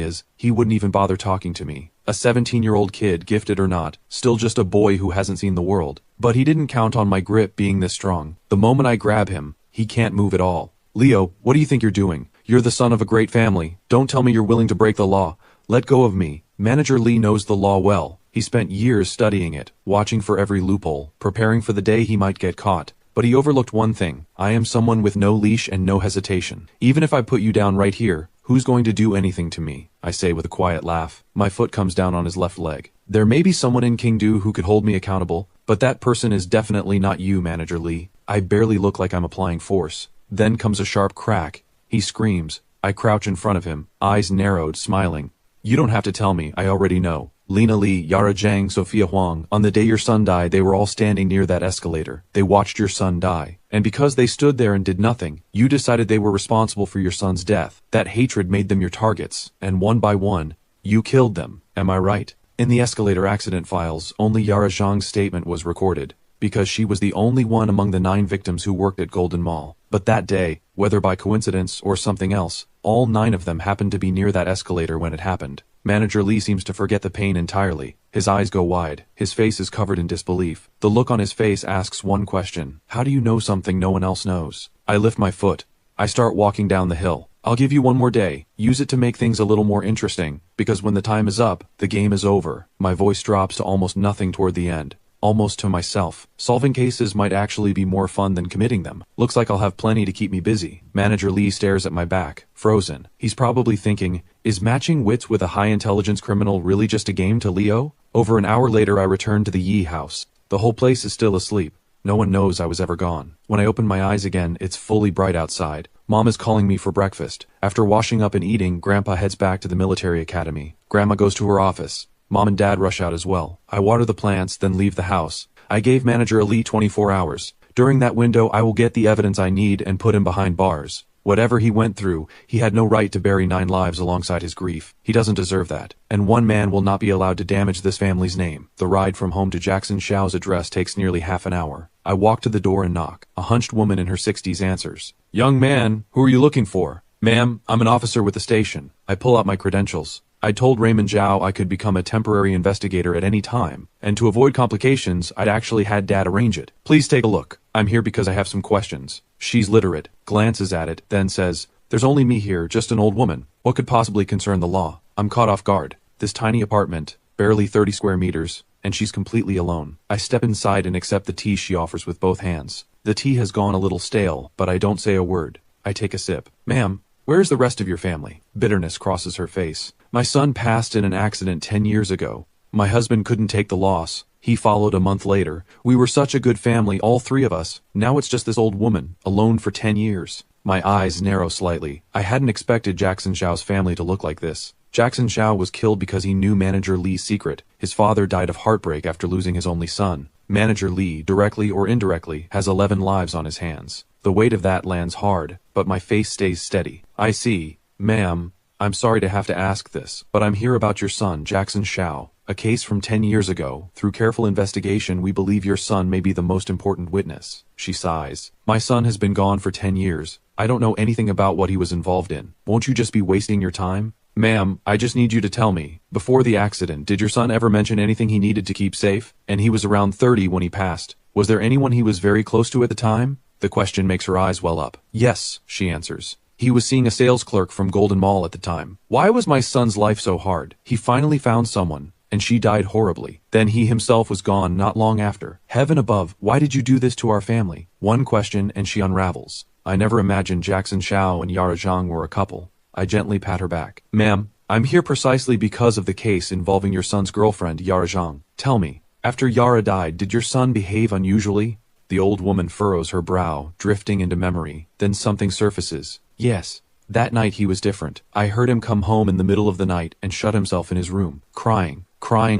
is, he wouldn't even bother talking to me. A 17-year-old kid, gifted or not, still just a boy who hasn't seen the world. But he didn't count on my grip being this strong. The moment I grab him, he can't move at all. Leo, what do you think you're doing? You're the son of a great family. Don't tell me you're willing to break the law. Let go of me. Manager Lee knows the law well. He spent years studying it, watching for every loophole, preparing for the day he might get caught. But he overlooked one thing. I am someone with no leash and no hesitation. Even if I put you down right here, who's going to do anything to me? I say with a quiet laugh. My foot comes down on his left leg. There may be someone in Kingdu who could hold me accountable, but that person is definitely not you, Manager Lee. I barely look like I'm applying force. Then comes a sharp crack. He screams. I crouch in front of him, eyes narrowed, smiling. You don't have to tell me, I already know. Lena Lee, Yara Zhang, Sophia Huang, on the day your son died, they were all standing near that escalator. They watched your son die. And because they stood there and did nothing, you decided they were responsible for your son's death. That hatred made them your targets, and one by one, you killed them. Am I right? In the escalator accident files, only Yara Zhang's statement was recorded. because she was the only one among the 9 victims who worked at Golden Mall. But that day, whether by coincidence or something else, all 9 of them happened to be near that escalator when it happened. Manager Lee seems to forget the pain entirely. His eyes go wide. His face is covered in disbelief. The look on his face asks one question. How do you know something no one else knows? I lift my foot. I start walking down the hill. I'll give you one more day. Use it to make things a little more interesting, because when the time is up, the game is over. My voice drops to almost nothing toward the end. Almost to myself. Solving cases might actually be more fun than committing them. Looks like I'll have plenty to keep me busy. Manager Lee stares at my back, frozen. He's probably thinking, is matching wits with a high-intelligence criminal really just a game to Leo? Over an hour later I return to the Yi house. The whole place is still asleep. No one knows I was ever gone. When I open my eyes again, it's fully bright outside. Mom is calling me for breakfast. After washing up and eating, Grandpa heads back to the military academy. Grandma goes to her office. Mom and Dad rush out as well. I water the plants, then leave the house. I gave Manager Ali 24 hours. During that window, I will get the evidence I need and put him behind bars. Whatever he went through, he had no right to bury 9 lives alongside his grief. He doesn't deserve that. And one man will not be allowed to damage this family's name. The ride from home to Jackson Xiao's address takes nearly half an hour. I walk to the door and knock. A hunched woman in her 60s answers. Young man, who are you looking for? Ma'am, I'm an officer with the station. I pull out my credentials. I told Raymond Zhao I could become a temporary investigator at any time, and to avoid complications, I'd actually had Dad arrange it. Please take a look. I'm here because I have some questions. She's literate, glances at it, then says, there's only me here, just an old woman. What could possibly concern the law? I'm caught off guard. This tiny apartment, barely 30 square meters, and she's completely alone. I step inside and accept the tea she offers with both hands. The tea has gone a little stale, but I don't say a word. I take a sip. Ma'am, where's the rest of your family? Bitterness crosses her face. My son passed in an accident 10 years ago. My husband couldn't take the loss. He followed a month later. We were such a good family, all 3 of us. Now it's just this old woman, alone for 10 years. My eyes narrow slightly. I hadn't expected Jackson Xiao's family to look like this. Jackson Xiao was killed because he knew Manager Lee's secret. His father died of heartbreak after losing his only son. Manager Lee, directly or indirectly, has 11 lives on his hands. The weight of that lands hard, but my face stays steady. I see. Ma'am, I'm sorry to have to ask this, but I'm here about your son, Jackson Xiao. A case from 10 years ago. Through careful investigation, we believe your son may be the most important witness. She sighs. My son has been gone for 10 years. I don't know anything about what he was involved in. Won't you just be wasting your time? Ma'am, I just need you to tell me. Before the accident, did your son ever mention anything he needed to keep safe? And he was around 30 when he passed. Was there anyone he was very close to at the time? The question makes her eyes well up. Yes, she answers. He was seeing a sales clerk from Golden Mall at the time. Why was my son's life so hard? He finally found someone, and she died horribly. Then he himself was gone not long after. Heaven above, why did you do this to our family? One question, and she unravels. I never imagined Jackson Xiao and Yara Zhang were a couple. I gently pat her back. Ma'am, I'm here precisely because of the case involving your son's girlfriend, Yara Zhang. Tell me, after Yara died, did your son behave unusually? The old woman furrows her brow, drifting into memory. Then something surfaces. Yes. That night he was different. I heard him come home in the middle of the night and shut himself in his room, crying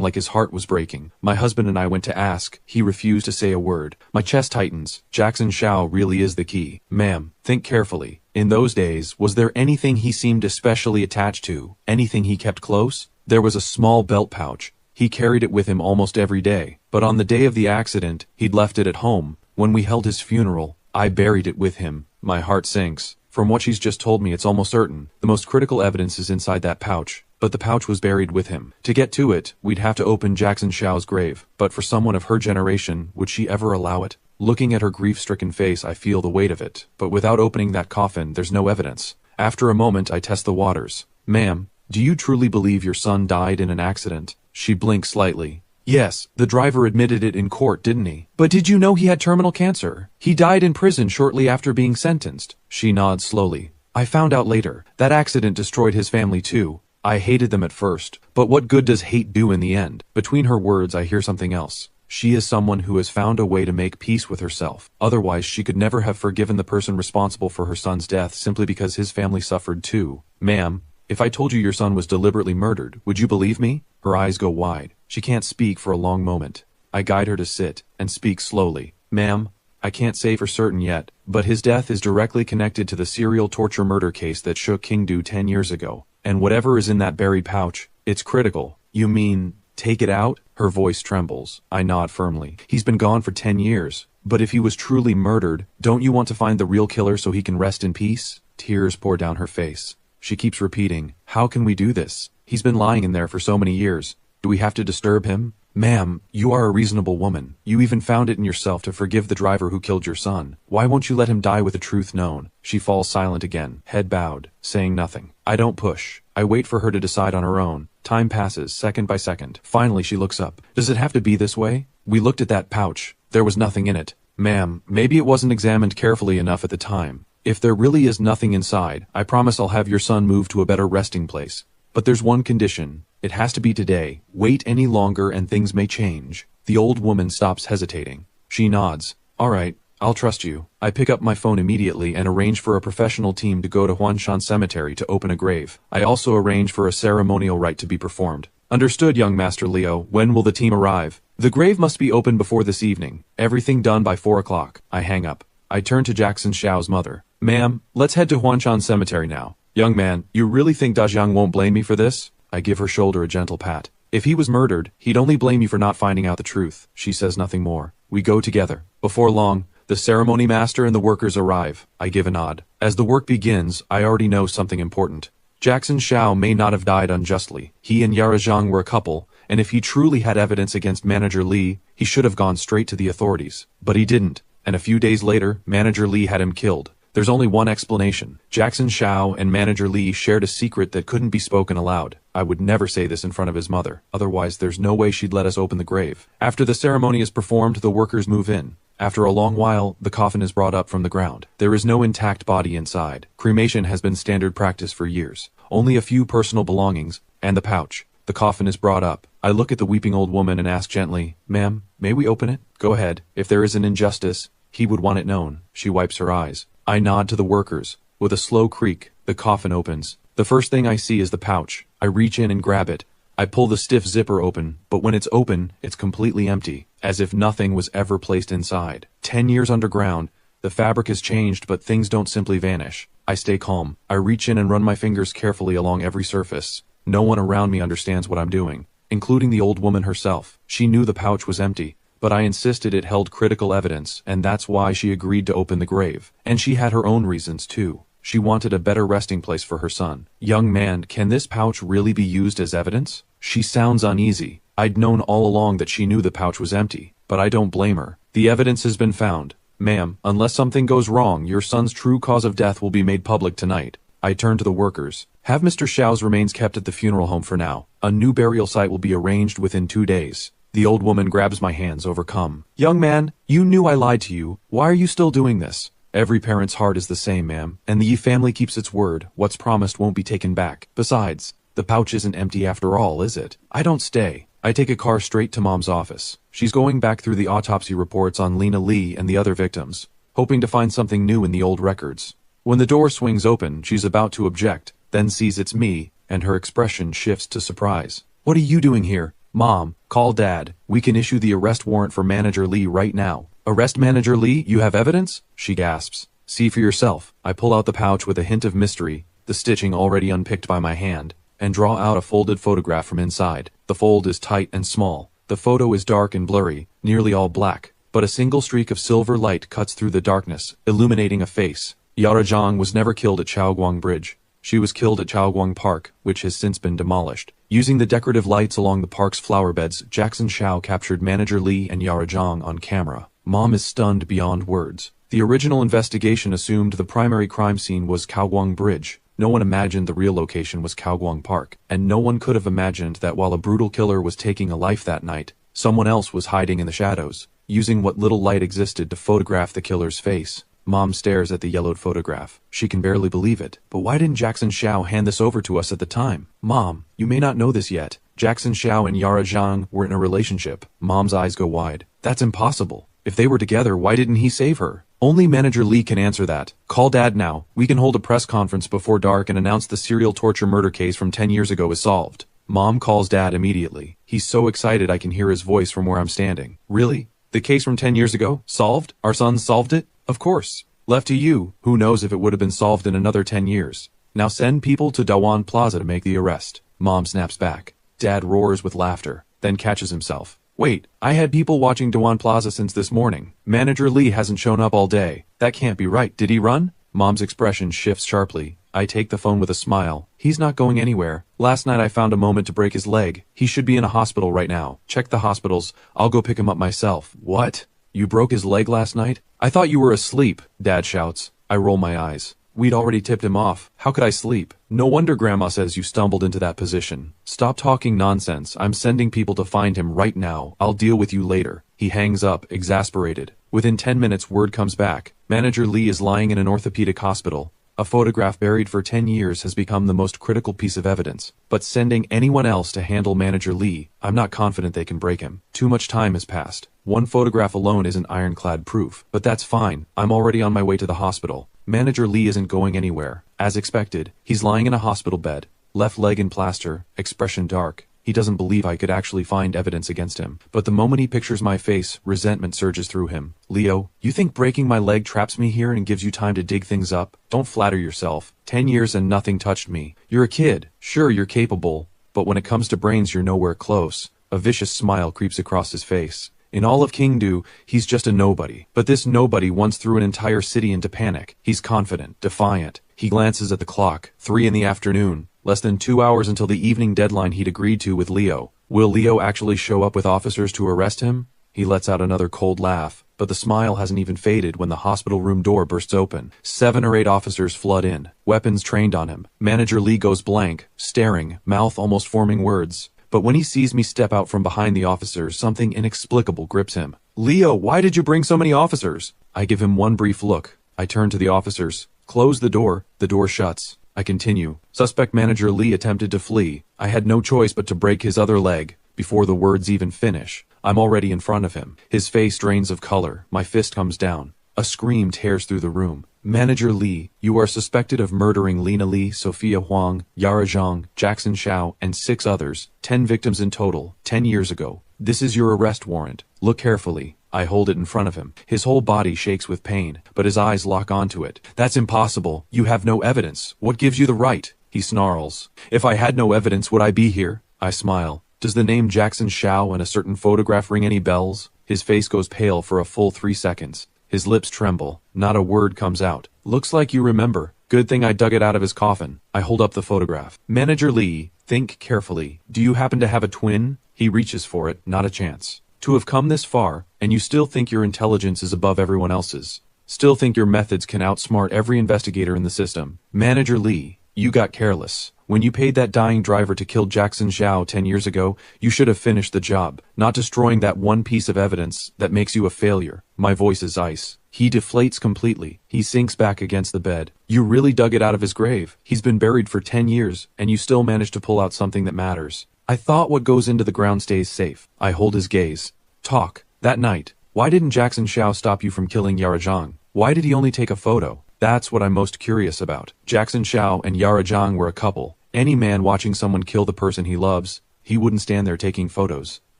like his heart was breaking. My husband and I went to ask. He refused to say a word. My chest tightens. Jackson Xiao really is the key. Ma'am, think carefully. In those days, was there anything he seemed especially attached to? Anything he kept close? There was a small belt pouch. He carried it with him almost every day. But on the day of the accident, he'd left it at home. When we held his funeral, I buried it with him. My heart sinks. From what she's just told me, it's almost certain. The most critical evidence is inside that pouch. But the pouch was buried with him. To get to it, we'd have to open Jackson Xiao's grave. But for someone of her generation, would she ever allow it? Looking at her grief-stricken face, I feel the weight of it. But without opening that coffin, there's no evidence. After a moment, I test the waters. Ma'am, do you truly believe your son died in an accident? She blinks slightly. Yes, the driver admitted it in court, didn't he? But did you know he had terminal cancer? He died in prison shortly after being sentenced. She nods slowly. I found out later. That accident destroyed his family too. I hated them at first, but what good does hate do in the end? Between her words, I hear something else. She is someone who has found a way to make peace with herself. Otherwise, she could never have forgiven the person responsible for her son's death simply because his family suffered too. Ma'am, if I told you your son was deliberately murdered, would you believe me? Her eyes go wide. She can't speak for a long moment. I guide her to sit, and speak slowly. Ma'am, I can't say for certain yet, but his death is directly connected to the serial torture murder case that shook Kingdu 10 years ago. And whatever is in that buried pouch, it's critical. You mean, Take it out? Her voice trembles. I nod firmly. He's been gone for 10 years. But if he was truly murdered, don't you want to find the real killer so he can rest in peace? Tears pour down her face. She keeps repeating, how can we do this? He's been lying in there for so many years. Do we have to disturb him? Ma'am, you are a reasonable woman. You even found it in yourself to forgive the driver who killed your son. Why won't you let him die with the truth known? She falls silent again, head bowed, saying nothing. I don't push. I wait for her to decide on her own. Time passes, second by second. Finally she looks up. Does it have to be this way? We looked at that pouch. There was nothing in it. Ma'am, maybe it wasn't examined carefully enough at the time. If there really is nothing inside, I promise I'll have your son moved to a better resting place. But there's one condition. It has to be today. Wait any longer and things may change. The old woman stops hesitating. She nods. All right, I'll trust you. I pick up my phone immediately and arrange for a professional team to go to Huanshan Cemetery to open a grave. I also arrange for a ceremonial rite to be performed. Understood, young Master Leo. When will the team arrive? The grave must be opened before this evening. Everything done by 4 o'clock. I hang up. I turn to Jackson Xiao's mother. Ma'am, let's head to Huanshan Cemetery now. Young man, you really think Dajiang won't blame me for this? I give her shoulder a gentle pat. If he was murdered, he'd only blame you for not finding out the truth. She says nothing more. We go together. Before long, the ceremony master and the workers arrive. I give a nod. As the work begins, I already know something important. Jackson Xiao may not have died unjustly. He and Yara Zhang were a couple, and if he truly had evidence against Manager Li, he should have gone straight to the authorities. But he didn't, and a few days later, Manager Li had him killed. There's only one explanation. Jackson Xiao and Manager Li shared a secret that couldn't be spoken aloud. I would never say this in front of his mother, otherwise there's no way she'd let us open the grave. After the ceremony is performed, the workers move in. After a long while, the coffin is brought up from the ground. There is no intact body inside. Cremation has been standard practice for years. Only a few personal belongings, and the pouch. The coffin is brought up. I look at the weeping old woman and ask gently, Ma'am, may we open it? Go ahead. If there is an injustice, he would want it known. She wipes her eyes. I nod to the workers. With a slow creak, the coffin opens. The first thing I see is the pouch. I reach in and grab it. I pull the stiff zipper open, but when it's open, it's completely empty, as if nothing was ever placed inside. 10 years underground, the fabric has changed, but things don't simply vanish. I stay calm. I reach in and run my fingers carefully along every surface. No one around me understands what I'm doing, including the old woman herself. She knew the pouch was empty, but I insisted it held critical evidence, and that's why she agreed to open the grave. And she had her own reasons too. She wanted a better resting place for her son. Young man, can this pouch really be used as evidence? She sounds uneasy. I'd known all along that she knew the pouch was empty, but I don't blame her. The evidence has been found. Ma'am, unless something goes wrong, your son's true cause of death will be made public tonight. I turn to the workers. Have Mr. Xiao's remains kept at the funeral home for now. A new burial site will be arranged within 2 days. The old woman grabs my hands, overcome. Young man, you knew I lied to you. Why are you still doing this? Every parent's heart is the same, ma'am, and the Yi family keeps its word. What's promised won't be taken back. Besides, the pouch isn't empty after all, is it? I don't stay. I take a car straight to Mom's office. She's going back through the autopsy reports on Lena Lee and the other victims, hoping to find something new in the old records. When the door swings open, she's about to object, then sees it's me, and her expression shifts to surprise. What are you doing here? Mom, call Dad. We can issue the arrest warrant for Manager Lee right now. Arrest Manager Lee? You have evidence? She gasps. See for yourself. I pull out the pouch with a hint of mystery, the stitching already unpicked by my hand, and draw out a folded photograph from inside. The fold is tight and small. The photo is dark and blurry, nearly all black, but a single streak of silver light cuts through the darkness, illuminating a face. Yara Zhang was never killed at Chaoguang Bridge. She was killed at Chaoguang Park, which has since been demolished. Using the decorative lights along the park's flower beds, Jackson Xiao captured Manager Lee and Yara Zhang on camera. Mom is stunned beyond words. The original investigation assumed the primary crime scene was Chaoguang Bridge. No one imagined the real location was Chaoguang Park, and no one could have imagined that while a brutal killer was taking a life that night, someone else was hiding in the shadows, using what little light existed to photograph the killer's face. Mom stares at the yellowed photograph. She can barely believe it. But why didn't Jackson Xiao hand this over to us at the time? Mom, you may not know this yet. Jackson Xiao and Yara Zhang were in a relationship. Mom's eyes go wide. That's impossible. If they were together, why didn't he save her? Only Manager Lee can answer that. Call Dad now. We can hold a press conference before dark and announce the serial torture murder case from 10 years ago is solved. Mom calls Dad immediately. He's so excited I can hear his voice from where I'm standing. Really? The case from 10 years ago? Solved? Our son solved it? Of course. Left to you, who knows if it would have been solved in another 10 years. Now send people to Dawan Plaza to make the arrest. Mom snaps back. Dad roars with laughter. then catches himself. Wait, I had people watching Dewan Plaza since this morning. Manager Lee hasn't shown up all day. That can't be right. Did he run? Mom's expression shifts sharply. I take the phone with a smile. He's not going anywhere. Last night I found a moment to break his leg. He should be in a hospital right now. Check the hospitals. I'll go pick him up myself. What? You broke his leg last night? I thought you were asleep, Dad shouts. I roll my eyes. We'd already tipped him off. How could I sleep? No wonder Grandma says you stumbled into that position. Stop talking nonsense. I'm sending people to find him right now. I'll deal with you later. He hangs up, exasperated. Within 10 minutes, word comes back. Manager Lee is lying in an orthopedic hospital. A photograph buried for 10 years has become the most critical piece of evidence. But sending anyone else to handle Manager Lee, I'm not confident they can break him. Too much time has passed. One photograph alone isn't ironclad proof. But that's fine. I'm already on my way to the hospital. Manager Lee isn't going anywhere. As expected, he's lying in a hospital bed. Left leg in plaster, expression dark. He doesn't believe I could actually find evidence against him. But the moment he pictures my face, resentment surges through him. Leo, you think breaking my leg traps me here and gives you time to dig things up? Don't flatter yourself. 10 years and nothing touched me. You're a kid. Sure, you're capable. But when it comes to brains, you're nowhere close. A vicious smile creeps across his face. In all of Kingdu, he's just a nobody. But this nobody once threw an entire city into panic. He's confident, defiant. He glances at the clock. 3 in the afternoon. Less than 2 hours until the evening deadline he'd agreed to with Leo. Will Leo actually show up with officers to arrest him? He lets out another cold laugh, but the smile hasn't even faded when the hospital room door bursts open. 7 or 8 officers flood in, weapons trained on him. Manager Lee goes blank, staring, mouth almost forming words. But when he sees me step out from behind the officers, something inexplicable grips him. Leo, why did you bring so many officers? I give him one brief look. I turn to the officers. Close the door. The door shuts. I continue. Suspect Manager Lee attempted to flee. I had no choice but to break his other leg. Before the words even finish, I'm already in front of him. His face drains of color. My fist comes down. A scream tears through the room. Manager Lee, you are suspected of murdering Lena Lee, Sophia Huang, Yara Zhang, Jackson Xiao, and 6 others. 10 victims in total, 10 years ago. This is your arrest warrant. Look carefully. I hold it in front of him. His whole body shakes with pain, but his eyes lock onto it. That's impossible. You have no evidence. What gives you the right? He snarls. If I had no evidence, would I be here? I smile. Does the name Jackson Xiao and a certain photograph ring any bells? His face goes pale for a full 3 seconds. His lips tremble. Not a word comes out. Looks like you remember. Good thing I dug it out of his coffin. I hold up the photograph. Manager Lee, think carefully. Do you happen to have a twin? He reaches for it. Not a chance. To have come this far, and you still think your intelligence is above everyone else's. Still think your methods can outsmart every investigator in the system. Manager Lee, you got careless. When you paid that dying driver to kill Jackson Xiao 10 years ago, you should have finished the job, not destroying that one piece of evidence that makes you a failure. My voice is ice. He deflates completely. He sinks back against the bed. You really dug it out of his grave. He's been buried for 10 years, and you still managed to pull out something that matters. I thought what goes into the ground stays safe. I hold his gaze. Talk. That night. Why didn't Jackson Xiao stop you from killing Yara Zhang? Why did he only take a photo? That's what I'm most curious about. Jackson Xiao and Yara Zhang were a couple. Any man watching someone kill the person he loves, he wouldn't stand there taking photos.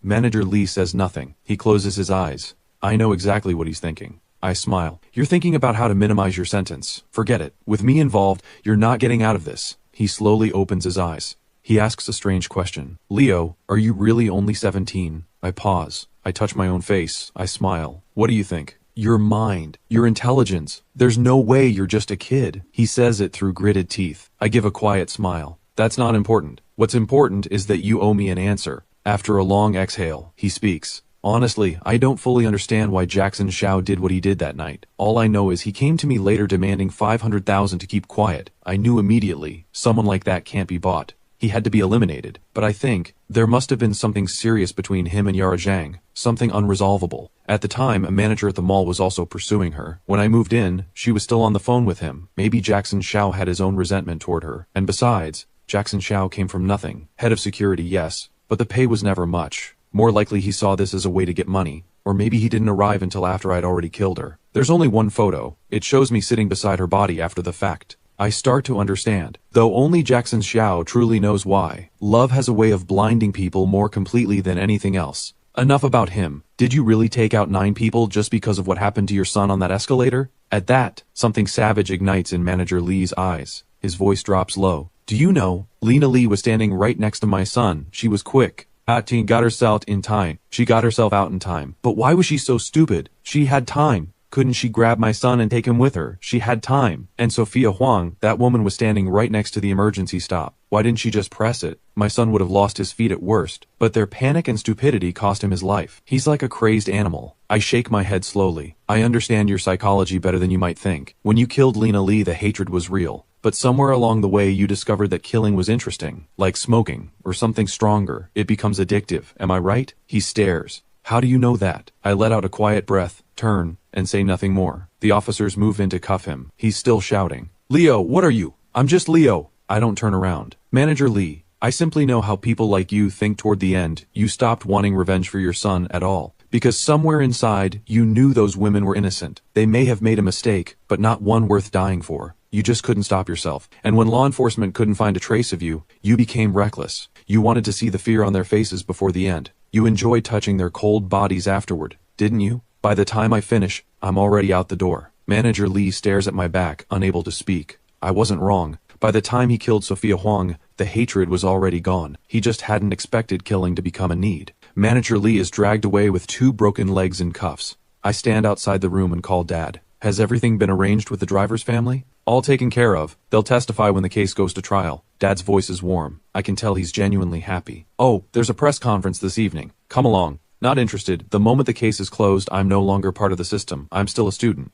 Manager Lee says nothing. He closes his eyes. I know exactly what he's thinking. I smile. You're thinking about how to minimize your sentence. Forget it. With me involved, you're not getting out of this. He slowly opens his eyes. He asks a strange question. Leo, are you really only 17? I pause. I touch my own face. I smile. What do you think? Your mind. Your intelligence. There's no way you're just a kid. He says it through gritted teeth. I give a quiet smile. That's not important. What's important is that you owe me an answer. After a long exhale, he speaks. Honestly, I don't fully understand why Jackson Xiao did what he did that night. All I know is he came to me later demanding 500,000 to keep quiet. I knew immediately, someone like that can't be bought. He had to be eliminated. But I think there must have been something serious between him and Yara Zhang, something unresolvable. At the time, a manager at the mall was also pursuing her. When I moved in, she was still on the phone with him. Maybe Jackson Xiao had his own resentment toward her. And besides, Jackson Xiao came from nothing. Head of security, yes, but the pay was never much. More likely he saw this as a way to get money. Or maybe he didn't arrive until after I'd already killed her. There's only one photo. It shows me sitting beside her body after the fact. I start to understand. Though only Jackson Xiao truly knows why. Love has a way of blinding people more completely than anything else. Enough about him. Did you really take out 9 people just because of what happened to your son on that escalator? At that, something savage ignites in Manager Lee's eyes. His voice drops low. Do you know, Lena Lee was standing right next to my son. She was quick. Teen got herself in time. She got herself out in time. But why was she so stupid? She had time. Couldn't she grab my son and take him with her? She had time. And Sophia Huang, that woman was standing right next to the emergency stop. Why didn't she just press it? My son would have lost his feet at worst. But their panic and stupidity cost him his life. He's like a crazed animal. I shake my head slowly. I understand your psychology better than you might think. When you killed Lena Lee, the hatred was real. But somewhere along the way you discovered that killing was interesting. Like smoking, or something stronger. It becomes addictive. Am I right? He stares. How do you know that? I let out a quiet breath, turn, and say nothing more. The officers move in to cuff him. He's still shouting. Leo, what are you? I'm just Leo. I don't turn around. Manager Lee, I simply know how people like you think toward the end. You stopped wanting revenge for your son at all. Because somewhere inside, you knew those women were innocent. They may have made a mistake, but not one worth dying for. You just couldn't stop yourself. And when law enforcement couldn't find a trace of you, you became reckless. You wanted to see the fear on their faces before the end. You enjoyed touching their cold bodies afterward, didn't you? By the time I finish, I'm already out the door. Manager Lee stares at my back, unable to speak. I wasn't wrong. By the time he killed Sophia Huang, the hatred was already gone. He just hadn't expected killing to become a need. Manager Lee is dragged away with 2 broken legs in cuffs. I stand outside the room and call Dad. Has everything been arranged with the driver's family? All taken care of. They'll testify when the case goes to trial. Dad's voice is warm. I can tell he's genuinely happy. Oh, there's a press conference this evening. Come along. Not interested. The moment the case is closed, I'm no longer part of the system. I'm still a student.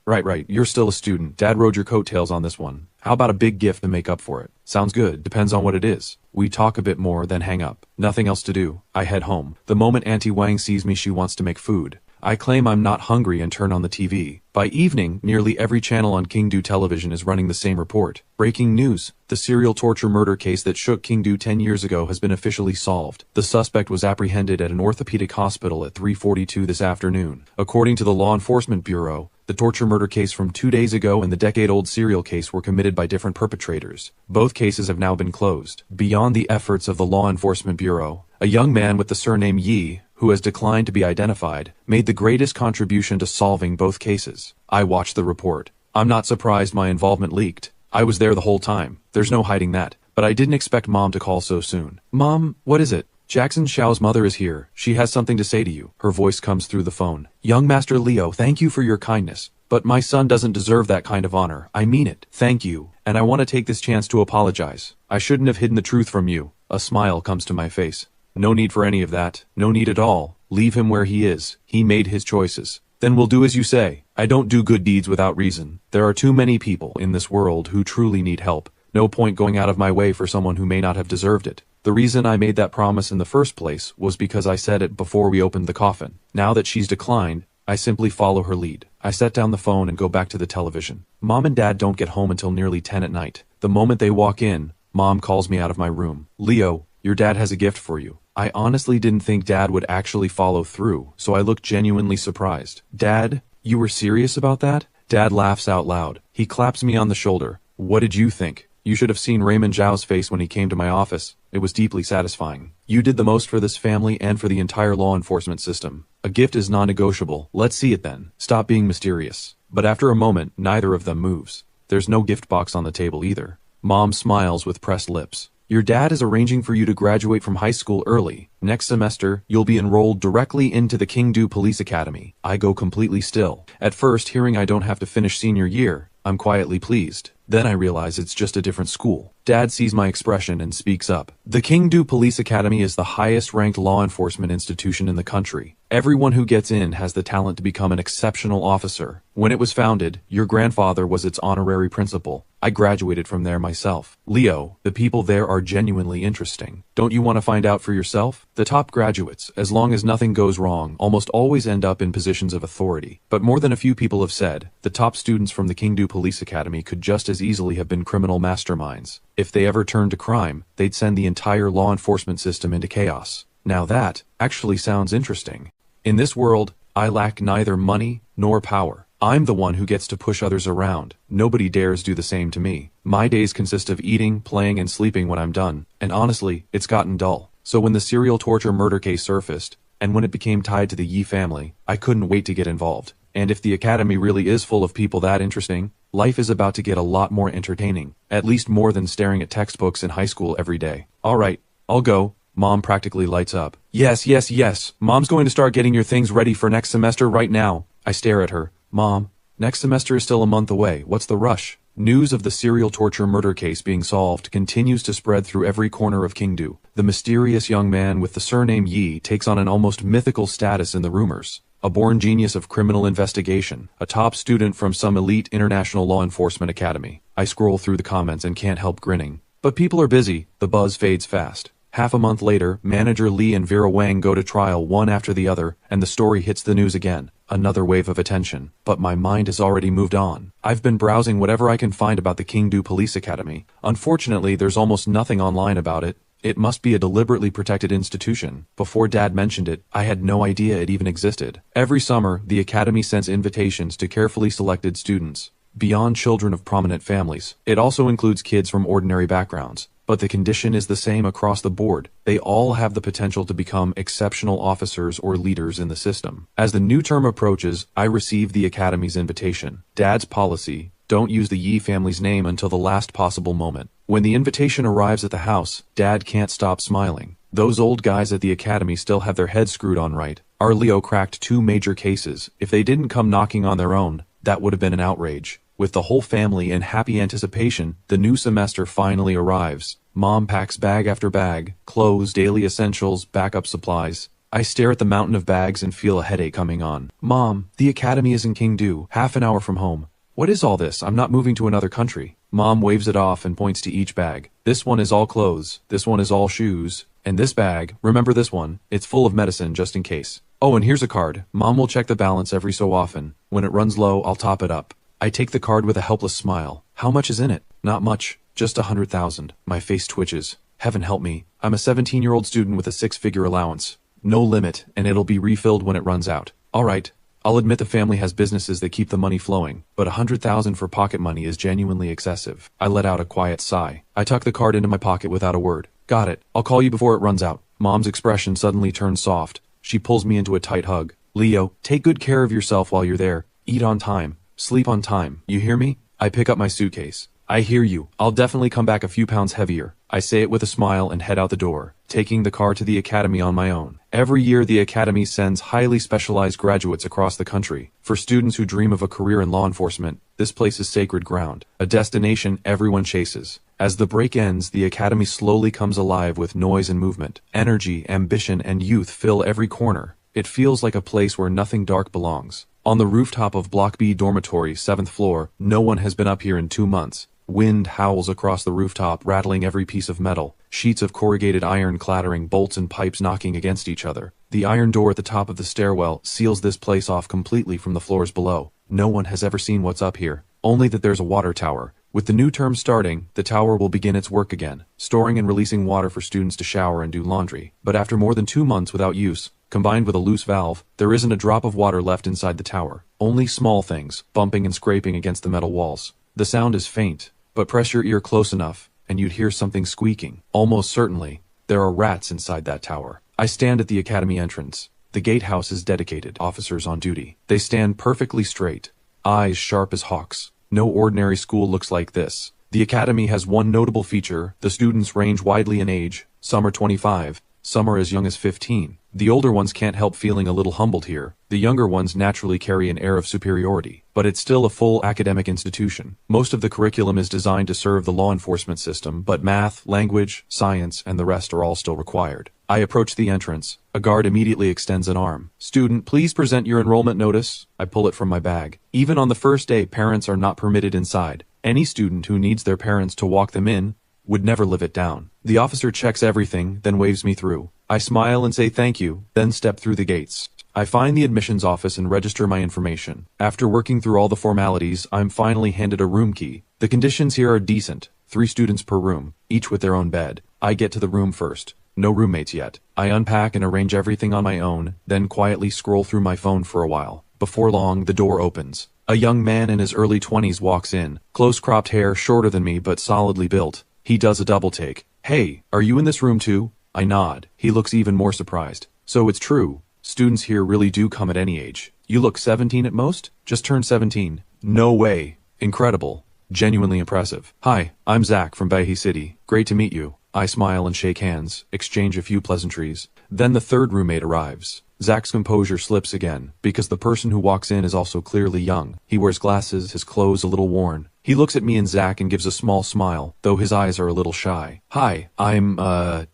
Right. You're still a student. Dad rode your coattails on this one. How about a big gift to make up for it? Sounds good. Depends on what it is. We talk a bit more, then hang up. Nothing else to do. I head home. The moment Auntie Wang sees me, she wants to make food. I claim I'm not hungry and turn on the TV. By evening, nearly every channel on Kingdo television is running the same report. Breaking news. The serial torture murder case that shook Kingdo 10 years ago has been officially solved. The suspect was apprehended at an orthopedic hospital at 3:42 this afternoon. According to the Law Enforcement Bureau, the torture murder case from 2 days ago and the decade-old serial case were committed by different perpetrators. Both cases have now been closed. Beyond the efforts of the Law Enforcement Bureau, a young man with the surname Yi, who has declined to be identified, made the greatest contribution to solving both cases. I watched the report. I'm not surprised my involvement leaked. I was there the whole time. There's no hiding that. But I didn't expect Mom to call so soon. Mom, what is it? Jackson Xiao's mother is here. She has something to say to you. Her voice comes through the phone. Young Master Leo, thank you for your kindness. But my son doesn't deserve that kind of honor. I mean it. Thank you. And I want to take this chance to apologize. I shouldn't have hidden the truth from you. A smile comes to my face. No need for any of that. No need at all. Leave him where he is. He made his choices. Then we'll do as you say. I don't do good deeds without reason. There are too many people in this world who truly need help. No point going out of my way for someone who may not have deserved it. The reason I made that promise in the first place was because I said it before we opened the coffin. Now that she's declined, I simply follow her lead. I set down the phone and go back to the television. Mom and Dad don't get home until nearly 10 at night. The moment they walk in, Mom calls me out of my room. Leo, your dad has a gift for you. I honestly didn't think Dad would actually follow through, so I looked genuinely surprised. Dad, you were serious about that? Dad laughs out loud. He claps me on the shoulder. What did you think? You should have seen Raymond Zhao's face when he came to my office. It was deeply satisfying. You did the most for this family and for the entire law enforcement system. A gift is non-negotiable. Let's see it then. Stop being mysterious. But after a moment, neither of them moves. There's no gift box on the table either. Mom smiles with pressed lips. Your dad is arranging for you to graduate from high school early. Next semester, you'll be enrolled directly into the Kingdo Police Academy. I go completely still. At first, hearing I don't have to finish senior year, I'm quietly pleased. Then I realize it's just a different school. Dad sees my expression and speaks up. The Kingdo Police Academy is the highest-ranked law enforcement institution in the country. Everyone who gets in has the talent to become an exceptional officer. When it was founded, your grandfather was its honorary principal. I graduated from there myself. Leo, the people there are genuinely interesting. Don't you want to find out for yourself? The top graduates, as long as nothing goes wrong, almost always end up in positions of authority. But more than a few people have said, the top students from the Kingdo Police Academy could just as easily have been criminal masterminds. If they ever turned to crime, they'd send the entire law enforcement system into chaos. Now that actually sounds interesting. In this world, I lack neither money nor power. I'm the one who gets to push others around. Nobody dares do the same to me. My days consist of eating, playing, and sleeping when I'm done. And honestly, it's gotten dull. So when the serial torture murder case surfaced, and when it became tied to the Yi family, I couldn't wait to get involved. And if the academy really is full of people that interesting, life is about to get a lot more entertaining. At least more than staring at textbooks in high school every day. Alright, I'll go. Mom practically lights up. Yes, yes, yes. Mom's going to start getting your things ready for next semester right now. I stare at her. Mom, next semester is still a month away. What's the rush? News of the serial torture murder case being solved continues to spread through every corner of Kingdu. The mysterious young man with the surname Yi takes on an almost mythical status in the rumors. A born genius of criminal investigation, a top student from some elite international law enforcement academy. I scroll through the comments and can't help grinning. But people are busy. The buzz fades fast. Half a month later, manager Lee and Vera Wang go to trial one after the other, and the story hits the news again. Another wave of attention. But my mind has already moved on. I've been browsing whatever I can find about the Kingdu Police Academy. Unfortunately, there's almost nothing online about it. It must be a deliberately protected institution. Before Dad mentioned it, I had no idea it even existed. Every summer, the academy sends invitations to carefully selected students. Beyond children of prominent families, it also includes kids from ordinary backgrounds. But the condition is the same across the board. They all have the potential to become exceptional officers or leaders in the system. As the new term approaches, I receive the academy's invitation. Dad's policy: don't use the Yi family's name until the last possible moment. When the invitation arrives at the house, Dad can't stop smiling. Those old guys at the academy still have their heads screwed on right. Our Leo cracked 2 major cases. If they didn't come knocking on their own, that would have been an outrage. With the whole family in happy anticipation, the new semester finally arrives. Mom packs bag after bag, clothes, daily essentials, backup supplies. I stare at the mountain of bags and feel a headache coming on. Mom, the academy is in Kingdu, half an hour from home. What is all this? I'm not moving to another country. Mom waves it off and points to each bag. This one is all clothes, this one is all shoes, and this bag, remember this one, it's full of medicine just in case. Oh, and here's a card. Mom will check the balance every so often. When it runs low, I'll top it up. I take the card with a helpless smile. How much is in it? Not much. Just 100,000. My face twitches. Heaven help me. I'm a 17-year-old student with a 6-figure allowance. No limit, and it'll be refilled when it runs out. All right. I'll admit the family has businesses that keep the money flowing, but 100,000 for pocket money is genuinely excessive. I let out a quiet sigh. I tuck the card into my pocket without a word. Got it. I'll call you before it runs out. Mom's expression suddenly turns soft. She pulls me into a tight hug. Leo, take good care of yourself while you're there. Eat on time. Sleep on time. You hear me? I pick up my suitcase. I hear you. I'll definitely come back a few pounds heavier. I say it with a smile and head out the door, taking the car to the academy on my own. Every year the academy sends highly specialized graduates across the country. For students who dream of a career in law enforcement, this place is sacred ground, a destination everyone chases. As the break ends, the academy slowly comes alive with noise and movement. Energy, ambition, and youth fill every corner. It feels like a place where nothing dark belongs. On the rooftop of Block B dormitory, 7th floor, no one has been up here in 2 months. Wind howls across the rooftop, rattling every piece of metal. Sheets of corrugated iron clattering, bolts and pipes knocking against each other. The iron door at the top of the stairwell seals this place off completely from the floors below. No one has ever seen what's up here. Only that there's a water tower. With the new term starting, the tower will begin its work again, storing and releasing water for students to shower and do laundry. But after more than 2 months without use, combined with a loose valve, there isn't a drop of water left inside the tower. Only small things, bumping and scraping against the metal walls. The sound is faint, but press your ear close enough, and you'd hear something squeaking. Almost certainly, there are rats inside that tower. I stand at the academy entrance. The gatehouse is dedicated, officers on duty. They stand perfectly straight, eyes sharp as hawks. No ordinary school looks like this. The academy has one notable feature: the students range widely in age. Some are 25, some are as young as 15. The older ones can't help feeling a little humbled here. The younger ones naturally carry an air of superiority. But it's still a full academic institution. Most of the curriculum is designed to serve the law enforcement system, but math, language, science, and the rest are all still required. I approach the entrance. A guard immediately extends an arm. Student, please present your enrollment notice. I pull it from my bag. Even on the first day, parents are not permitted inside. Any student who needs their parents to walk them in would never live it down. The officer checks everything, then waves me through. I smile and say thank you, then step through the gates. I find the admissions office and register my information. After working through all the formalities, I'm finally handed a room key. The conditions here are decent. 3 students per room, each with their own bed. I get to the room first. No roommates yet. I unpack and arrange everything on my own, then quietly scroll through my phone for a while. Before long, the door opens. A young man in his early 20s walks in. Close-cropped hair, shorter than me but solidly built. He does a double take. Hey, are you in this room too? I nod. He looks even more surprised. So it's true. Students here really do come at any age. You look 17 at most? Just turned 17. No way. Incredible. Genuinely impressive. Hi, I'm Zach from Bahi City. Great to meet you. I smile and shake hands, exchange a few pleasantries. Then the third roommate arrives. Zach's composure slips again, because the person who walks in is also clearly young. He wears glasses, his clothes a little worn. He looks at me and Zach and gives a small smile, though his eyes are a little shy. Hi, I'm,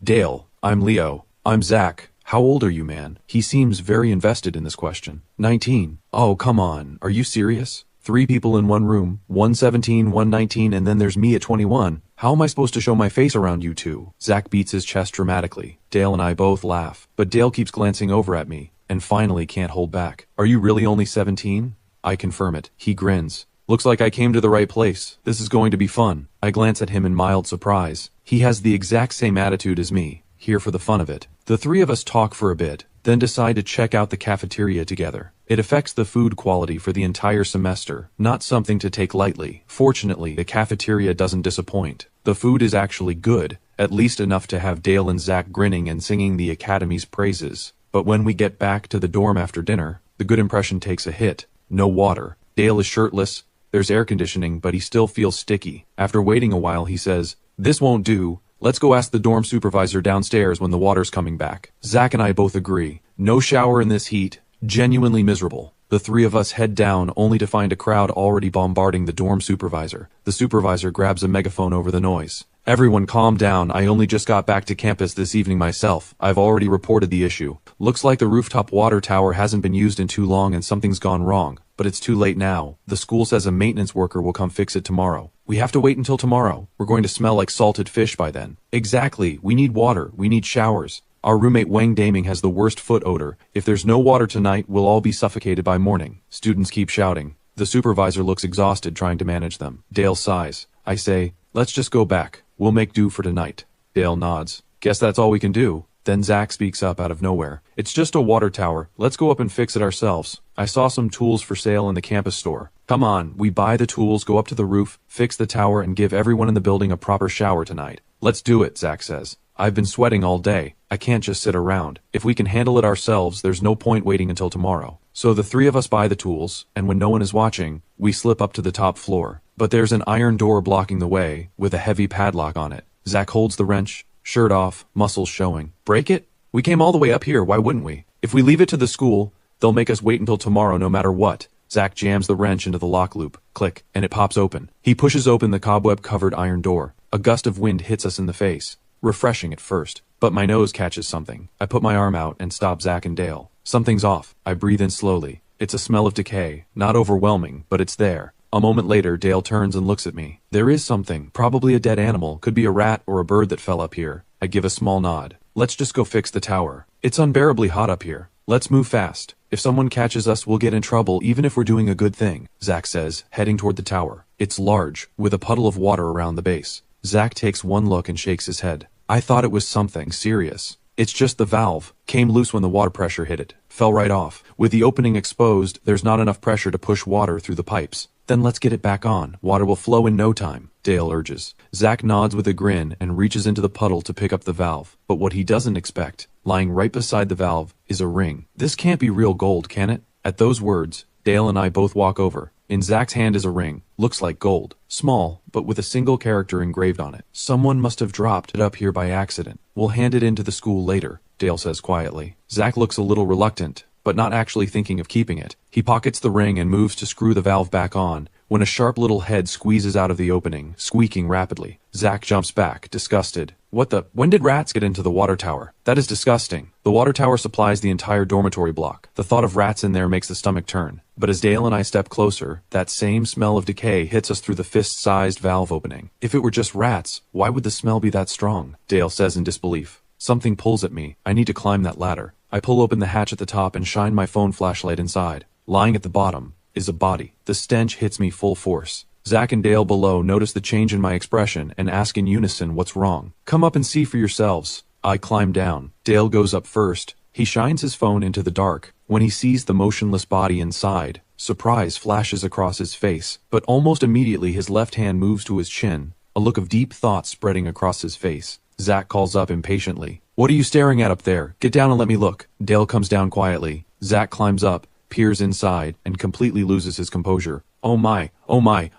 Dale. I'm Leo. I'm Zach. How old are you, man? He seems very invested in this question. 19. Oh, come on. Are you serious? 3 people in one room, 117, 119, and then there's me at 21. How am I supposed to show my face around you two? Zach beats his chest dramatically. Dale and I both laugh, but Dale keeps glancing over at me, and finally can't hold back. Are you really only 17? I confirm it. He grins. Looks like I came to the right place. This is going to be fun. I glance at him in mild surprise. He has the exact same attitude as me, here for the fun of it. The 3 of us talk for a bit, then decide to check out the cafeteria together. It affects the food quality for the entire semester, not something to take lightly. Fortunately, the cafeteria doesn't disappoint. The food is actually good, at least enough to have Dale and Zach grinning and singing the academy's praises. But when we get back to the dorm after dinner, the good impression takes a hit. No water. Dale is shirtless. There's air conditioning, but he still feels sticky. After waiting a while, he says, "This won't do. Let's go ask the dorm supervisor downstairs when the water's coming back." Zach and I both agree. No shower in this heat. Genuinely miserable. The 3 of us head down only to find a crowd already bombarding the dorm supervisor. The supervisor grabs a megaphone over the noise. "Everyone calm down. I only just got back to campus this evening myself. I've already reported the issue. Looks like the rooftop water tower hasn't been used in too long and something's gone wrong. But it's too late now. The school says a maintenance worker will come fix it tomorrow." "We have to wait until tomorrow. We're going to smell like salted fish by then." "Exactly. We need water. We need showers. Our roommate Wang Daming has the worst foot odor. If there's no water tonight, we'll all be suffocated by morning." Students keep shouting. The supervisor looks exhausted trying to manage them. Dale sighs. I say, "Let's just go back. We'll make do for tonight." Dale nods. "Guess that's all we can do." Then Zach speaks up out of nowhere. "It's just a water tower. Let's go up and fix it ourselves. I saw some tools for sale in the campus store. Come on, we buy the tools, go up to the roof, fix the tower, and give everyone in the building a proper shower tonight." "Let's do it," Zach says. "I've been sweating all day. I can't just sit around. If we can handle it ourselves, there's no point waiting until tomorrow." So the 3 of us buy the tools, and when no one is watching, we slip up to the top floor. But there's an iron door blocking the way, with a heavy padlock on it. Zach holds the wrench, shirt off, muscles showing. "Break it? We came all the way up here, why wouldn't we? If we leave it to the school, they'll make us wait until tomorrow no matter what." Zach jams the wrench into the lock loop. Click, and it pops open. He pushes open the cobweb-covered iron door. A gust of wind hits us in the face. Refreshing at first, but my nose catches something. I put my arm out and stop Zach and Dale. Something's off. I breathe in slowly. It's a smell of decay. Not overwhelming, but it's there. A moment later, Dale turns and looks at me. "There is something. Probably a dead animal. Could be a rat or a bird that fell up here." I give a small nod. "Let's just go fix the tower. It's unbearably hot up here. Let's move fast. If someone catches us, we'll get in trouble even if we're doing a good thing," Zach says, heading toward the tower. It's large, with a puddle of water around the base. Zach takes one look and shakes his head. "I thought it was something serious. It's just the valve. Came loose when the water pressure hit it. Fell right off. With the opening exposed, there's not enough pressure to push water through the pipes." "Then let's get it back on. Water will flow in no time," Dale urges. Zach nods with a grin and reaches into the puddle to pick up the valve. But what he doesn't expect, lying right beside the valve, is a ring. "This can't be real gold, can it?" At those words, Dale and I both walk over. In Zach's hand is a ring. Looks like gold. Small, but with a single character engraved on it. "Someone must have dropped it up here by accident. We'll hand it in to the school later," Dale says quietly. Zach looks a little reluctant, but not actually thinking of keeping it. He pockets the ring and moves to screw the valve back on, when a sharp little head squeezes out of the opening, squeaking rapidly. Zach jumps back, disgusted. When did rats get into the water tower? That is disgusting. The water tower supplies the entire dormitory block. The thought of rats in there makes the stomach turn. But as Dale and I step closer, that same smell of decay hits us through the fist-sized valve opening. If it were just rats, why would the smell be that strong? Dale says in disbelief. Something pulls at me. I need to climb that ladder. I pull open the hatch at the top and shine my phone flashlight inside. Lying at the bottom is a body. The stench hits me full force. Zach and Dale below notice the change in my expression and ask in unison what's wrong. "Come up and see for yourselves." I climb down. Dale goes up first. He shines his phone into the dark. When he sees the motionless body inside, surprise flashes across his face, but almost immediately his left hand moves to his chin, a look of deep thought spreading across his face. Zach calls up impatiently. "What are you staring at up there? Get down and let me look." Dale comes down quietly. Zach climbs up, peers inside, and completely loses his composure. Oh my,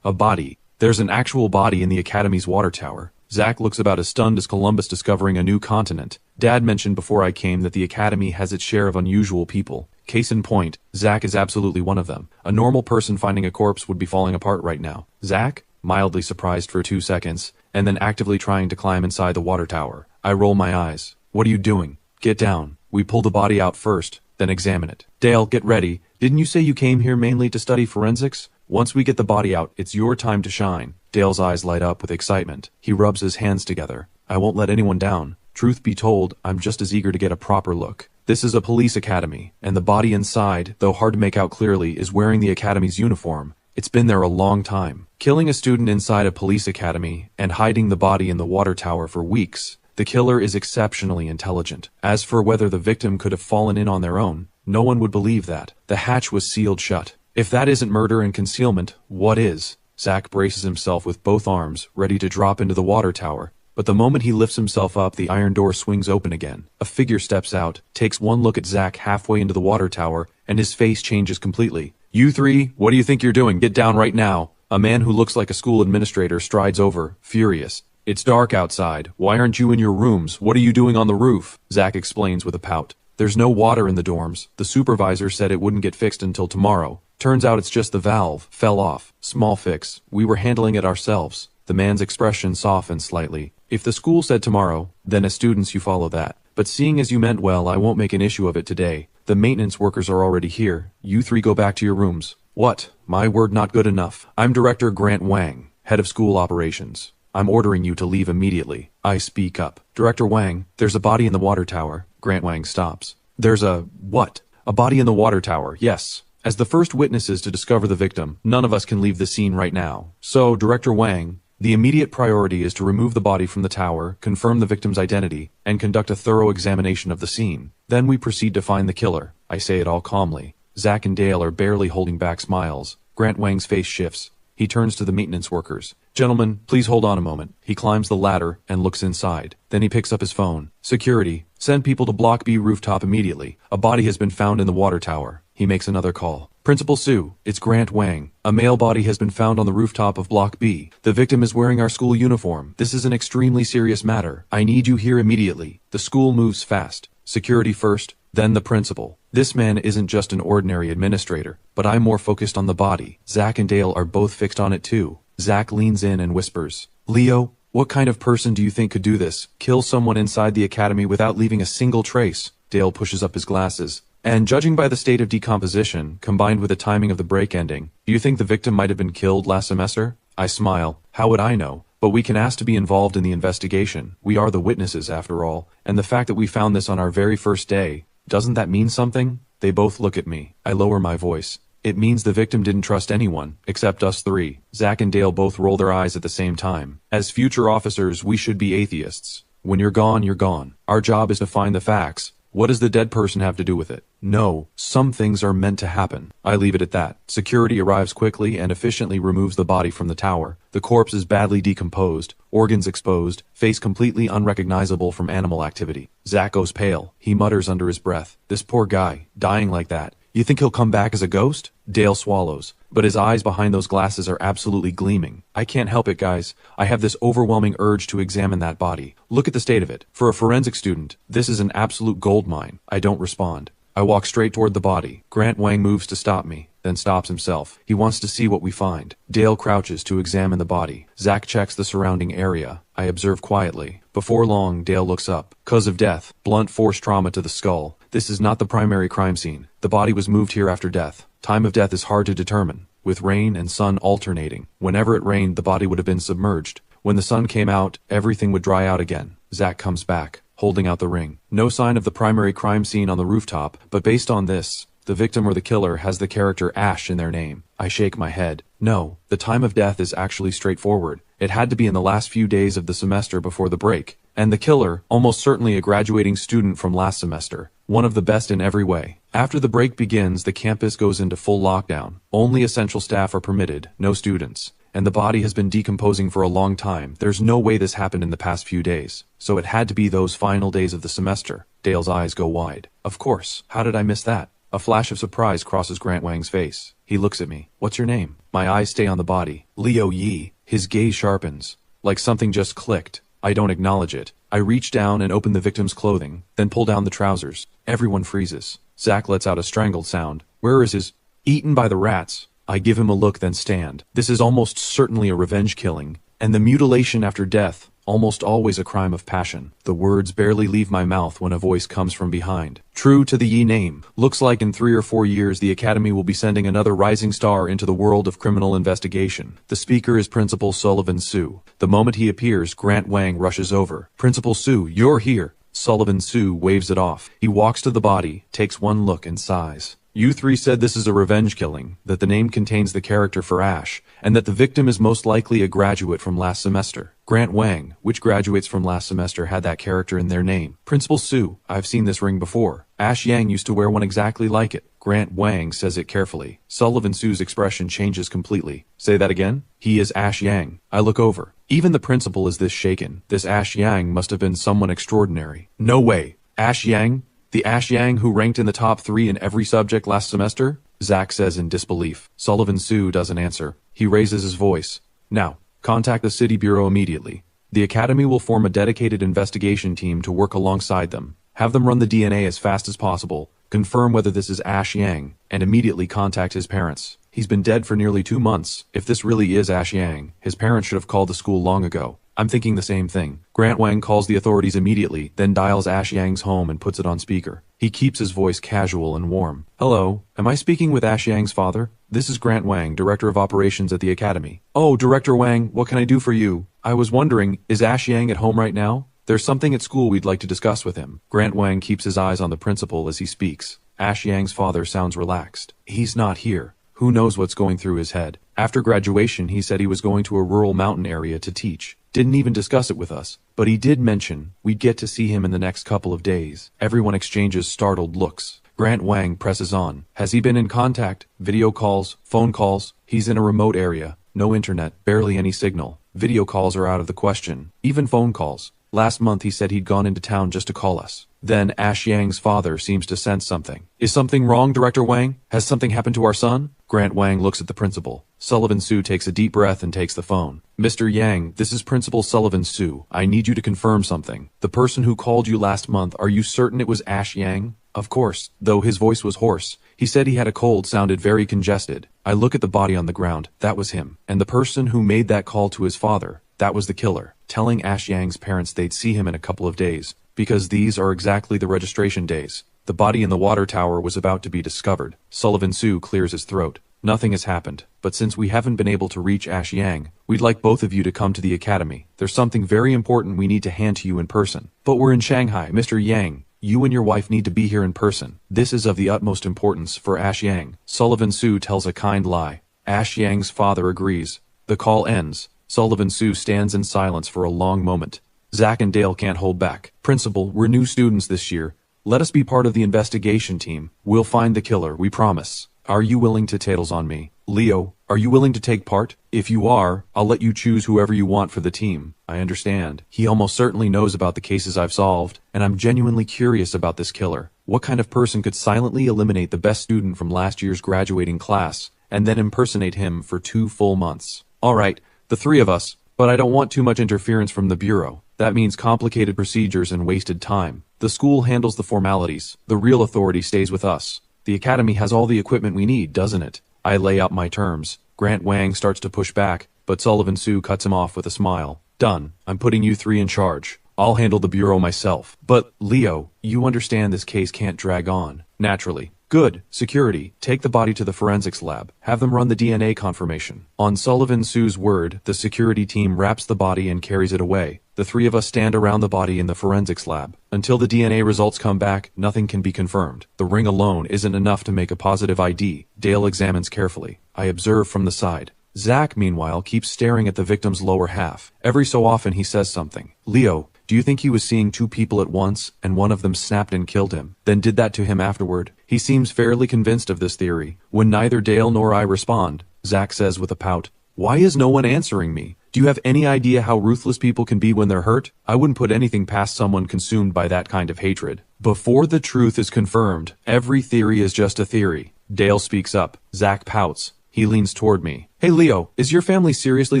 a body. There's an actual body in the Academy's water tower. Zach looks about as stunned as Columbus discovering a new continent. Dad mentioned before I came that the academy has its share of unusual people. Case in point, Zach is absolutely one of them. A normal person finding a corpse would be falling apart right now. Zach? Mildly surprised for 2 seconds, and then actively trying to climb inside the water tower. I roll my eyes. What are you doing? Get down. We pull the body out first, then examine it. Dale, get ready. Didn't you say you came here mainly to study forensics? Once we get the body out, it's your time to shine. Dale's eyes light up with excitement. He rubs his hands together. I won't let anyone down. Truth be told, I'm just as eager to get a proper look. This is a police academy, and the body inside, though hard to make out clearly, is wearing the academy's uniform. It's been there a long time. Killing a student inside a police academy and hiding the body in the water tower for weeks. The killer is exceptionally intelligent. As for whether the victim could have fallen in on their own, no one would believe that. The hatch was sealed shut. If that isn't murder and concealment, what is? Zach braces himself with both arms, ready to drop into the water tower. But the moment he lifts himself up, the iron door swings open again. A figure steps out, takes one look at Zach halfway into the water tower, and his face changes completely. You three, what do you think you're doing? Get down right now. A man who looks like a school administrator strides over, furious. It's dark outside. Why aren't you in your rooms? What are you doing on the roof? Zach explains with a pout. There's no water in the dorms. The supervisor said it wouldn't get fixed until tomorrow. Turns out it's just the valve. Fell off. Small fix. We were handling it ourselves. The man's expression softened slightly. If the school said tomorrow, then as students you follow that. But seeing as you meant well, I won't make an issue of it today. The maintenance workers are already here. You three go back to your rooms. What? My word not good enough. I'm Director Grant Wang, head of school operations. I'm ordering you to leave immediately. I speak up. Director Wang, there's a body in the water tower. Grant Wang stops. There's a what? A body in the water tower, yes. As the first witnesses to discover the victim, none of us can leave the scene right now. So, Director Wang, the immediate priority is to remove the body from the tower, confirm the victim's identity, and conduct a thorough examination of the scene. Then we proceed to find the killer. I say it all calmly. Zach and Dale are barely holding back smiles. Grant Wang's face shifts. He turns to the maintenance workers. Gentlemen, please hold on a moment. He climbs the ladder and looks inside. Then he picks up his phone. Security, send people to Block B rooftop immediately. A body has been found in the water tower. He makes another call. Principal Sue, it's Grant Wang. A male body has been found on the rooftop of Block B. The victim is wearing our school uniform. This is an extremely serious matter. I need you here immediately. The school moves fast. Security first, then the principal. This man isn't just an ordinary administrator, but I'm more focused on the body. Zach and Dale are both fixed on it too. Zach leans in and whispers, Leo, what kind of person do you think could do this? Kill someone inside the academy without leaving a single trace? Dale pushes up his glasses. And judging by the state of decomposition, combined with the timing of the break ending, do you think the victim might have been killed last semester? I smile. How would I know? But we can ask to be involved in the investigation. We are the witnesses, after all. And the fact that we found this on our very first day, doesn't that mean something? They both look at me. I lower my voice. It means the victim didn't trust anyone, except us three. Zach and Dale both roll their eyes at the same time. As future officers, we should be atheists. When you're gone, you're gone. Our job is to find the facts. What does the dead person have to do with it? No, some things are meant to happen. I leave it at that. Security arrives quickly and efficiently removes the body from the tower. The corpse is badly decomposed, organs exposed, face completely unrecognizable from animal activity. Zach goes pale. He mutters under his breath. This poor guy, dying like that. You think he'll come back as a ghost? Dale swallows, but his eyes behind those glasses are absolutely gleaming. I can't help it, guys. I have this overwhelming urge to examine that body. Look at the state of it. For a forensic student, this is an absolute goldmine. I don't respond. I walk straight toward the body. Grant Wang moves to stop me, then stops himself. He wants to see what we find. Dale crouches to examine the body. Zach checks the surrounding area. I observe quietly. Before long, Dale looks up. Cause of death. Blunt force trauma to the skull. This is not the primary crime scene. The body was moved here after death. Time of death is hard to determine, with rain and sun alternating. Whenever it rained, the body would have been submerged. When the sun came out, everything would dry out again. Zach comes back, holding out the ring. No sign of the primary crime scene on the rooftop, but based on this, the victim or the killer has the character Ash in their name. I shake my head. No, the time of death is actually straightforward. It had to be in the last few days of the semester before the break. And the killer, almost certainly a graduating student from last semester. One of the best in every way. After the break begins, the campus goes into full lockdown. Only essential staff are permitted, no students. And the body has been decomposing for a long time. There's no way this happened in the past few days. So it had to be those final days of the semester. Dale's eyes go wide. Of course. How did I miss that? A flash of surprise crosses Grant Wang's face. He looks at me. What's your name? My eyes stay on the body. Leo Yi. His gaze sharpens. like something just clicked. I don't acknowledge it. I reach down and open the victim's clothing, then pull down the trousers. Everyone freezes. Zach lets out a strangled sound. Where is his... Eaten by the rats. I give him a look, then stand. This is almost certainly a revenge killing, and the mutilation after death, almost always a crime of passion. The words barely leave my mouth when a voice comes from behind. True to the Yi name, looks like in 3 or 4 years the Academy will be sending another rising star into the world of criminal investigation. The speaker is Principal Sullivan Sue. The moment he appears, Grant Wang rushes over. Principal Sue, you're here. Sullivan Sue waves it off. He walks to the body, takes one look and sighs. You three said this is a revenge killing, that the name contains the character for Ash, and that the victim is most likely a graduate from last semester. Grant Wang, which graduates from last semester had that character in their name? Principal Sue, I've seen this ring before. Ash Yang used to wear one exactly like it. Grant Wang says it carefully. Sullivan Sue's expression changes completely. Say that again? He is Ash Yang. I look over. Even the principal is this shaken. This Ash Yang must have been someone extraordinary. No way. Ash Yang? The Ash Yang who ranked in the top 3 in every subject last semester? Zach says in disbelief. Sullivan Sue doesn't answer. He raises his voice. Now, contact the City Bureau immediately. The Academy will form a dedicated investigation team to work alongside them. Have them run the DNA as fast as possible, confirm whether this is Ash Yang, and immediately contact his parents. He's been dead for nearly 2 months. If this really is Ash Yang, his parents should have called the school long ago. I'm thinking the same thing. Grant Wang calls the authorities immediately, then dials Ash Yang's home and puts it on speaker. He keeps his voice casual and warm. Hello, am I speaking with Ash Yang's father? This is Grant Wang, Director of Operations at the Academy. Oh, Director Wang, what can I do for you? I was wondering, is Ash Yang at home right now? There's something at school we'd like to discuss with him. Grant Wang keeps his eyes on the principal as he speaks. Ash Yang's father sounds relaxed. He's not here. Who knows what's going through his head? After graduation, he said he was going to a rural mountain area to teach. Didn't even discuss it with us, but he did mention we'd get to see him in the next couple of days. Everyone exchanges startled looks. Grant Wang presses on. Has he been in contact? Video calls, phone calls? He's in a remote area. No internet, barely any signal. Video calls are out of the question. Even phone calls. Last month he said he'd gone into town just to call us. Then Ash Yang's father seems to sense something. Is something wrong, Director Wang? Has something happened to our son? Grant Wang looks at the principal. Sullivan Sue takes a deep breath and takes the phone. Mr. Yang, this is Principal Sullivan Sue. I need you to confirm something. The person who called you last month, are you certain it was Ash Yang? Of course, though his voice was hoarse. He said he had a cold, sounded very congested. I look at the body on the ground. That was him. And the person who made that call to his father, that was the killer, telling Ash Yang's parents they'd see him in a couple of days, because these are exactly the registration days. The body in the water tower was about to be discovered. Sullivan Sue clears his throat. Nothing has happened, but since we haven't been able to reach Ash Yang, we'd like both of you to come to the Academy. There's something very important we need to hand to you in person. But we're in Shanghai, Mr. Yang. You and your wife need to be here in person. This is of the utmost importance for Ash Yang. Sullivan Sue tells a kind lie. Ash Yang's father agrees. The call ends. Sullivan Sue stands in silence for a long moment. Zach and Dale can't hold back. Principal, we're new students this year. Let us be part of the investigation team. We'll find the killer, we promise. Are you willing to tails on me? Leo, are you willing to take part? If you are, I'll let you choose whoever you want for the team. I understand. He almost certainly knows about the cases I've solved, and I'm genuinely curious about this killer. What kind of person could silently eliminate the best student from last year's graduating class, and then impersonate him for 2 full months? Alright, the 3 of us, but I don't want too much interference from the Bureau. That means complicated procedures and wasted time. The school handles the formalities. The real authority stays with us. The Academy has all the equipment we need, doesn't it? I lay out my terms. Grant Wang starts to push back, but Sullivan Sue cuts him off with a smile. Done. I'm putting you 3 in charge. I'll handle the Bureau myself. But, Leo, you understand this case can't drag on. Naturally. Good. Security. Take the body to the forensics lab. Have them run the DNA confirmation. On Sullivan Sue's word, the security team wraps the body and carries it away. The 3 of us stand around the body in the forensics lab. Until the DNA results come back, nothing can be confirmed. The ring alone isn't enough to make a positive ID. Dale examines carefully. I observe from the side. Zach, meanwhile, keeps staring at the victim's lower half. Every so often he says something. Leo, do you think he was seeing 2 people at once, and one of them snapped and killed him, then did that to him afterward? He seems fairly convinced of this theory. When neither Dale nor I respond, Zach says with a pout, Why is no one answering me? Do you have any idea how ruthless people can be when they're hurt? I wouldn't put anything past someone consumed by that kind of hatred. Before the truth is confirmed, every theory is just a theory. Dale speaks up. Zach pouts. He leans toward me. Hey Leo, is your family seriously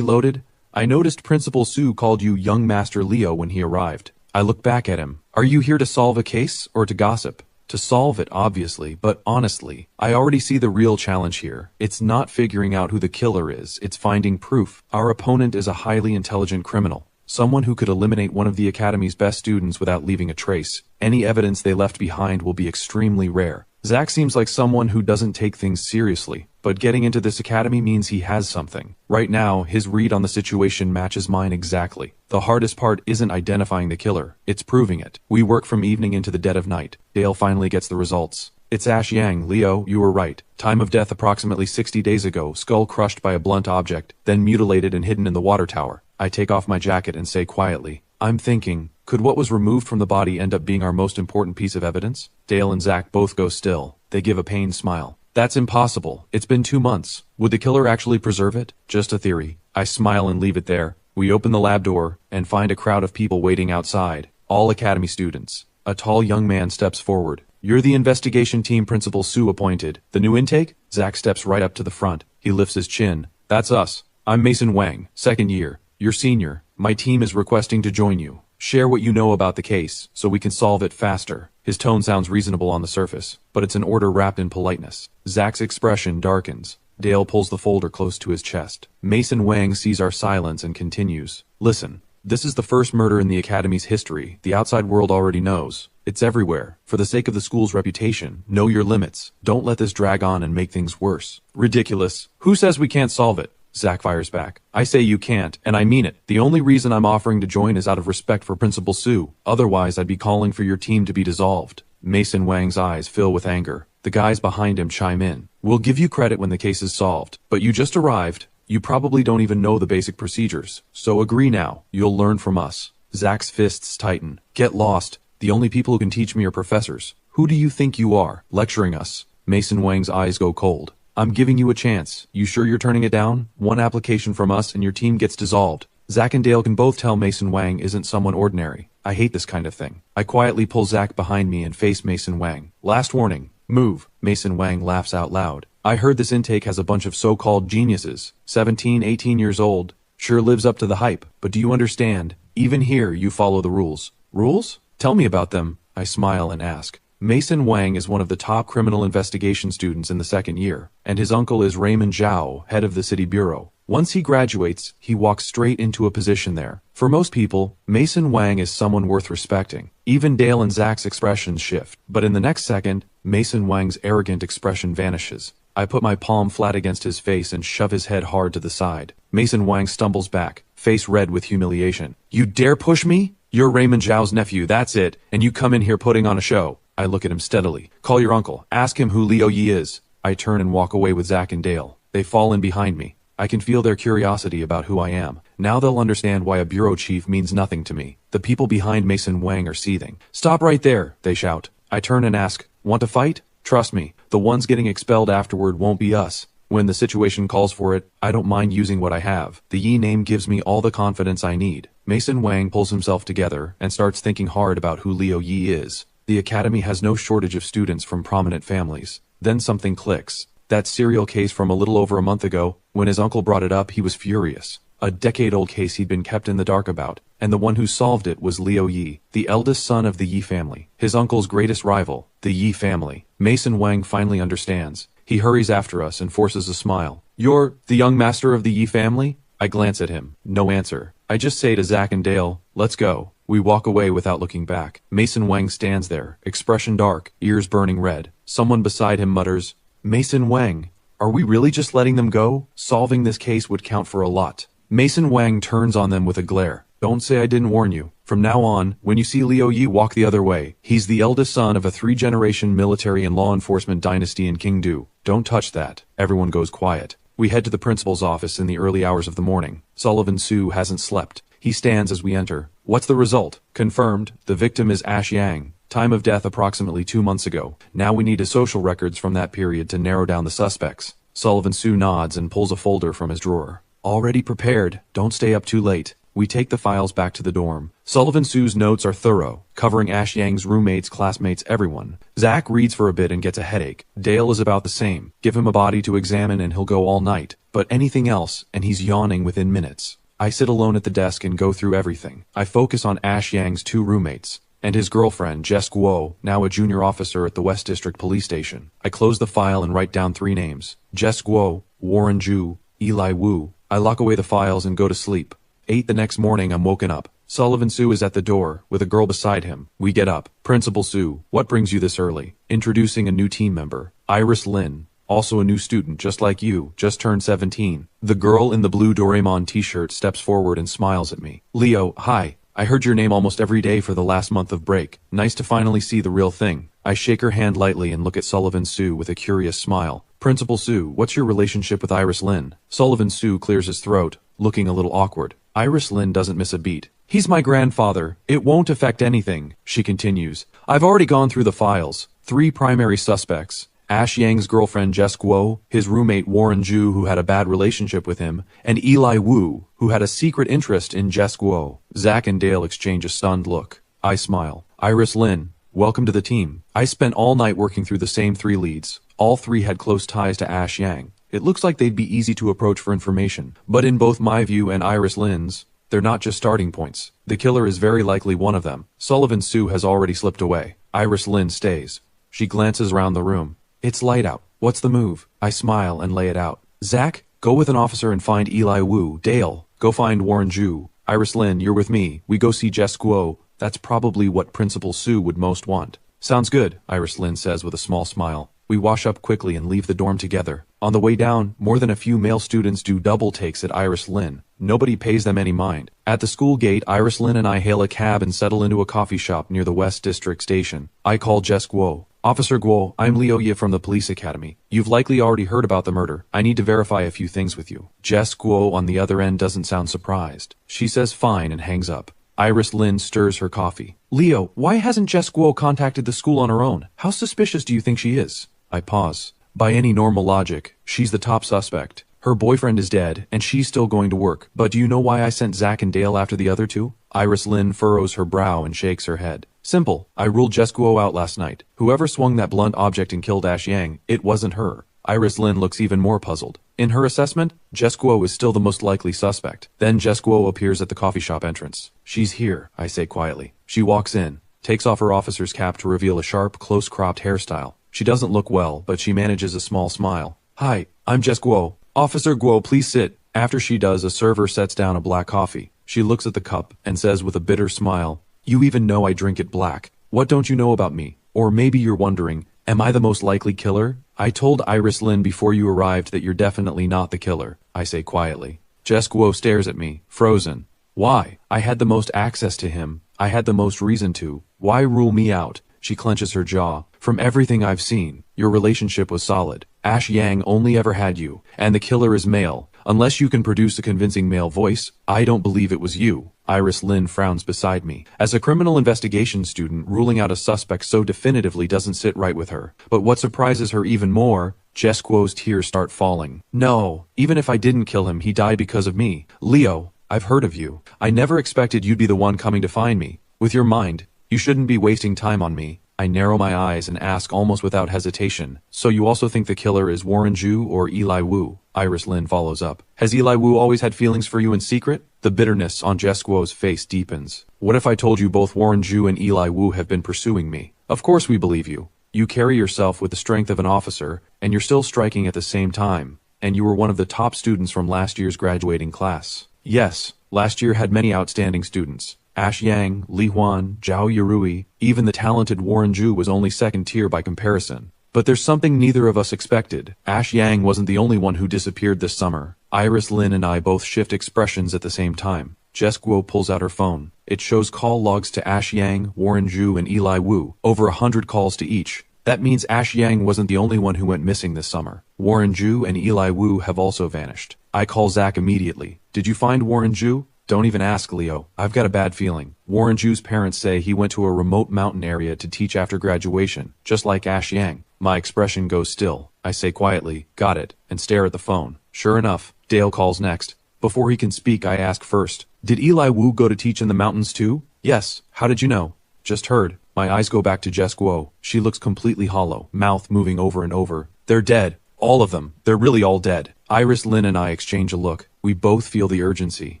loaded? I noticed Principal Sue called you young Master Leo when he arrived. I look back at him. Are you here to solve a case or to gossip? To solve it, obviously, but honestly, I already see the real challenge here. It's not figuring out who the killer is, it's finding proof. Our opponent is a highly intelligent criminal. Someone who could eliminate one of the Academy's best students without leaving a trace. Any evidence they left behind will be extremely rare. Zack seems like someone who doesn't take things seriously, but getting into this academy means he has something. Right now, his read on the situation matches mine exactly. The hardest part isn't identifying the killer, it's proving it. We work from evening into the dead of night. Dale finally gets the results. It's Ash Yang, Leo, you were right. Time of death approximately 60 days ago, skull crushed by a blunt object, then mutilated and hidden in the water tower. I take off my jacket and say quietly, I'm thinking, could what was removed from the body end up being our most important piece of evidence? Dale and Zack both go still. They give a pained smile. That's impossible. It's been 2 months. Would the killer actually preserve it? Just a theory. I smile and leave it there. We open the lab door and find a crowd of people waiting outside. All Academy students. A tall young man steps forward. You're the investigation team Principal Sue appointed. The new intake? Zack steps right up to the front. He lifts his chin. That's us. I'm Mason Wang, 2nd year. You're senior. My team is requesting to join you. Share what you know about the case, so we can solve it faster. His tone sounds reasonable on the surface, but it's an order wrapped in politeness. Zack's expression darkens. Dale pulls the folder close to his chest. Mason Wang sees our silence and continues. Listen, this is the first murder in the Academy's history. The outside world already knows. It's everywhere. For the sake of the school's reputation, know your limits. Don't let this drag on and make things worse. Ridiculous. Who says we can't solve it? Zack fires back. I say you can't, and I mean it. The only reason I'm offering to join is out of respect for Principal Sue. Otherwise, I'd be calling for your team to be dissolved. Mason Wang's eyes fill with anger. The guys behind him chime in. We'll give you credit when the case is solved, but you just arrived. You probably don't even know the basic procedures. So agree now. You'll learn from us. Zack's fists tighten. Get lost. The only people who can teach me are professors. Who do you think you are, lecturing us? Mason Wang's eyes go cold. I'm giving you a chance. You sure you're turning it down? One application from us and your team gets dissolved. Zack and Dale can both tell Mason Wang isn't someone ordinary. I hate this kind of thing. I quietly pull Zack behind me and face Mason Wang. Last warning. Move. Mason Wang laughs out loud. I heard this intake has a bunch of so-called geniuses. 17, 18 years old. Sure lives up to the hype. But do you understand? Even here, you follow the rules. Rules? Tell me about them. I smile and ask. Mason Wang is one of the top criminal investigation students in the 2nd year, and his uncle is Raymond Zhao, head of the city bureau. Once he graduates, he walks straight into a position there. For most people, Mason Wang is someone worth respecting. Even Dale and Zack's expressions shift, but in the next second, Mason Wang's arrogant expression vanishes. I put my palm flat against his face and shove his head hard to the side. Mason Wang stumbles back, face red with humiliation. You dare push me? You're Raymond Zhao's nephew, that's it, and you come in here putting on a show. I look at him steadily. Call your uncle. Ask him who Leo Yi is. I turn and walk away with Zack and Dale. They fall in behind me. I can feel their curiosity about who I am. Now they'll understand why a bureau chief means nothing to me. The people behind Mason Wang are seething. Stop right there, they shout. I turn and ask, want to fight? Trust me, the ones getting expelled afterward won't be us. When the situation calls for it, I don't mind using what I have. The Yi name gives me all the confidence I need. Mason Wang pulls himself together and starts thinking hard about who Leo Yi is. The Academy has no shortage of students from prominent families. Then something clicks. That serial case from a little over a month ago, when his uncle brought it up, he was furious. A decade-old case he'd been kept in the dark about, and the one who solved it was Leo Yi, the eldest son of the Yi family, his uncle's greatest rival, the Yi family. Mason Wang finally understands. He hurries after us and forces a smile. You're the young master of the Yi family? I glance at him. No answer. I just say to Zack and Dale, let's go. We walk away without looking back. Mason Wang stands there, expression dark, ears burning red. Someone beside him mutters, Mason Wang, are we really just letting them go? Solving this case would count for a lot. Mason Wang turns on them with a glare. Don't say I didn't warn you. From now on, when you see Leo Yi walk the other way, he's the eldest son of a 3-generation military and law enforcement dynasty in Qingdu. Don't touch that. Everyone goes quiet. We head to the principal's office in the early hours of the morning. Sullivan Sue hasn't slept. He stands as we enter. What's the result? Confirmed. The victim is Ash Yang. Time of death approximately 2 months ago. Now we need his social records from that period to narrow down the suspects. Sullivan Sue nods and pulls a folder from his drawer. Already prepared. Don't stay up too late. We take the files back to the dorm. Sullivan Sue's notes are thorough, covering Ash Yang's roommates, classmates, everyone. Zack reads for a bit and gets a headache. Dale is about the same. Give him a body to examine and he'll go all night. But anything else, and he's yawning within minutes. I sit alone at the desk and go through everything. I focus on Ash Yang's 2 roommates and his girlfriend, Jess Guo, now a junior officer at the West District Police Station. I close the file and write down 3 names. Jess Guo, Warren Zhu, Eli Wu. I lock away the files and go to sleep. 8 the next morning I'm woken up. Sullivan Sue is at the door, with a girl beside him. We get up. Principal Sue, what brings you this early? Introducing a new team member. Iris Lin, also a new student, just like you, just turned 17. The girl in the blue Doraemon t-shirt steps forward and smiles at me. Leo, hi. I heard your name almost every day for the last month of break. Nice to finally see the real thing. I shake her hand lightly and look at Sullivan Sue with a curious smile. Principal Sue, what's your relationship with Iris Lin? Sullivan Sue clears his throat, looking a little awkward. Iris Lin doesn't miss a beat. He's my grandfather. It won't affect anything, she continues. I've already gone through the files. 3 primary suspects. Ash Yang's girlfriend Jess Guo, his roommate Warren Zhu, who had a bad relationship with him, and Eli Wu, who had a secret interest in Jess Guo. Zach and Dale exchange a stunned look. I smile. Iris Lin, welcome to the team. I spent all night working through the same 3 leads. All 3 had close ties to Ash Yang. It looks like they'd be easy to approach for information. But in both my view and Iris Lin's, they're not just starting points. The killer is very likely one of them. Sullivan Sue has already slipped away. Iris Lin stays. She glances around the room. It's light out. What's the move? I smile and lay it out. Zach, go with an officer and find Eli Wu. Dale, go find Warren Zhu. Iris Lin, you're with me. We go see Jess Guo. That's probably what Principal Sue would most want. Sounds good, Iris Lin says with a small smile. We wash up quickly and leave the dorm together. On the way down, more than a few male students do double takes at Iris Lin. Nobody pays them any mind. At the school gate, Iris Lin and I hail a cab and settle into a coffee shop near the West District Station. I call Jess Guo. Officer Guo, I'm Leo Ye from the police academy. You've likely already heard about the murder. I need to verify a few things with you. Jess Guo on the other end doesn't sound surprised. She says fine and hangs up. Iris Lin stirs her coffee. Leo, why hasn't Jess Guo contacted the school on her own? How suspicious do you think she is? I pause. By any normal logic, she's the top suspect. Her boyfriend is dead, and she's still going to work. But do you know why I sent Zach and Dale after the other 2? Iris Lin furrows her brow and shakes her head. Simple. I ruled Jess Guo out last night. Whoever swung that blunt object and killed Ash Yang, it wasn't her. Iris Lin looks even more puzzled. In her assessment, Jess Guo is still the most likely suspect. Then Jess Guo appears at the coffee shop entrance. She's here, I say quietly. She walks in, takes off her officer's cap to reveal a sharp, close-cropped hairstyle. She doesn't look well, but she manages a small smile. Hi, I'm Jess Guo. Officer Guo, please sit. After she does, a server sets down a black coffee. She looks at the cup and says with a bitter smile, You even know I drink it black. What don't you know about me? Or maybe you're wondering, am I the most likely killer? I told Iris Lin before you arrived that you're definitely not the killer, I say quietly. Jess Guo stares at me, frozen. Why? I had the most access to him. I had the most reason to. Why rule me out? She clenches her jaw. From everything I've seen, your relationship was solid. Ash Yang only ever had you, and the killer is male. Unless you can produce a convincing male voice, I don't believe it was you. Iris Lin frowns beside me. As a criminal investigation student, ruling out a suspect so definitively doesn't sit right with her. But what surprises her even more, Jess Guo's tears start falling. No, even if I didn't kill him, he died because of me. Leo, I've heard of you. I never expected you'd be the one coming to find me. With your mind, you shouldn't be wasting time on me. I narrow my eyes and ask almost without hesitation. So you also think the killer is Warren Zhu or Eli Wu? Iris Lin follows up. Has Eli Wu always had feelings for you in secret? The bitterness on Jess Guo's face deepens. What if I told you both Warren Zhu and Eli Wu have been pursuing me? Of course we believe you. You carry yourself with the strength of an officer, and you're still striking at the same time. And you were one of the top students from last year's graduating class. Yes, last year had many outstanding students. Ash Yang, Li Huan, Zhao Yurui, even the talented Warren Zhu was only second tier by comparison. But there's something neither of us expected. Ash Yang wasn't the only one who disappeared this summer. Iris Lin and I both shift expressions at the same time. Jess Guo pulls out her phone. It shows call logs to Ash Yang, Warren Zhu, and Eli Wu. Over 100 calls to each. That means Ash Yang wasn't the only one who went missing this summer. Warren Zhu and Eli Wu have also vanished. I call Zach immediately. Did you find Warren Zhu? Don't even ask, Leo. I've got a bad feeling. Warren Zhu's parents say he went to a remote mountain area to teach after graduation, just like Ash Yang. My expression goes still. I say quietly, got it, and stare at the phone. Sure enough, Dale calls next. Before he can speak, I ask first, did Eli Wu go to teach in the mountains too? Yes. How did you know? Just heard. My eyes go back to Jess Guo. She looks completely hollow, mouth moving over and over. They're dead. All of them. They're really all dead. Iris Lin and I exchange a look. We both feel the urgency.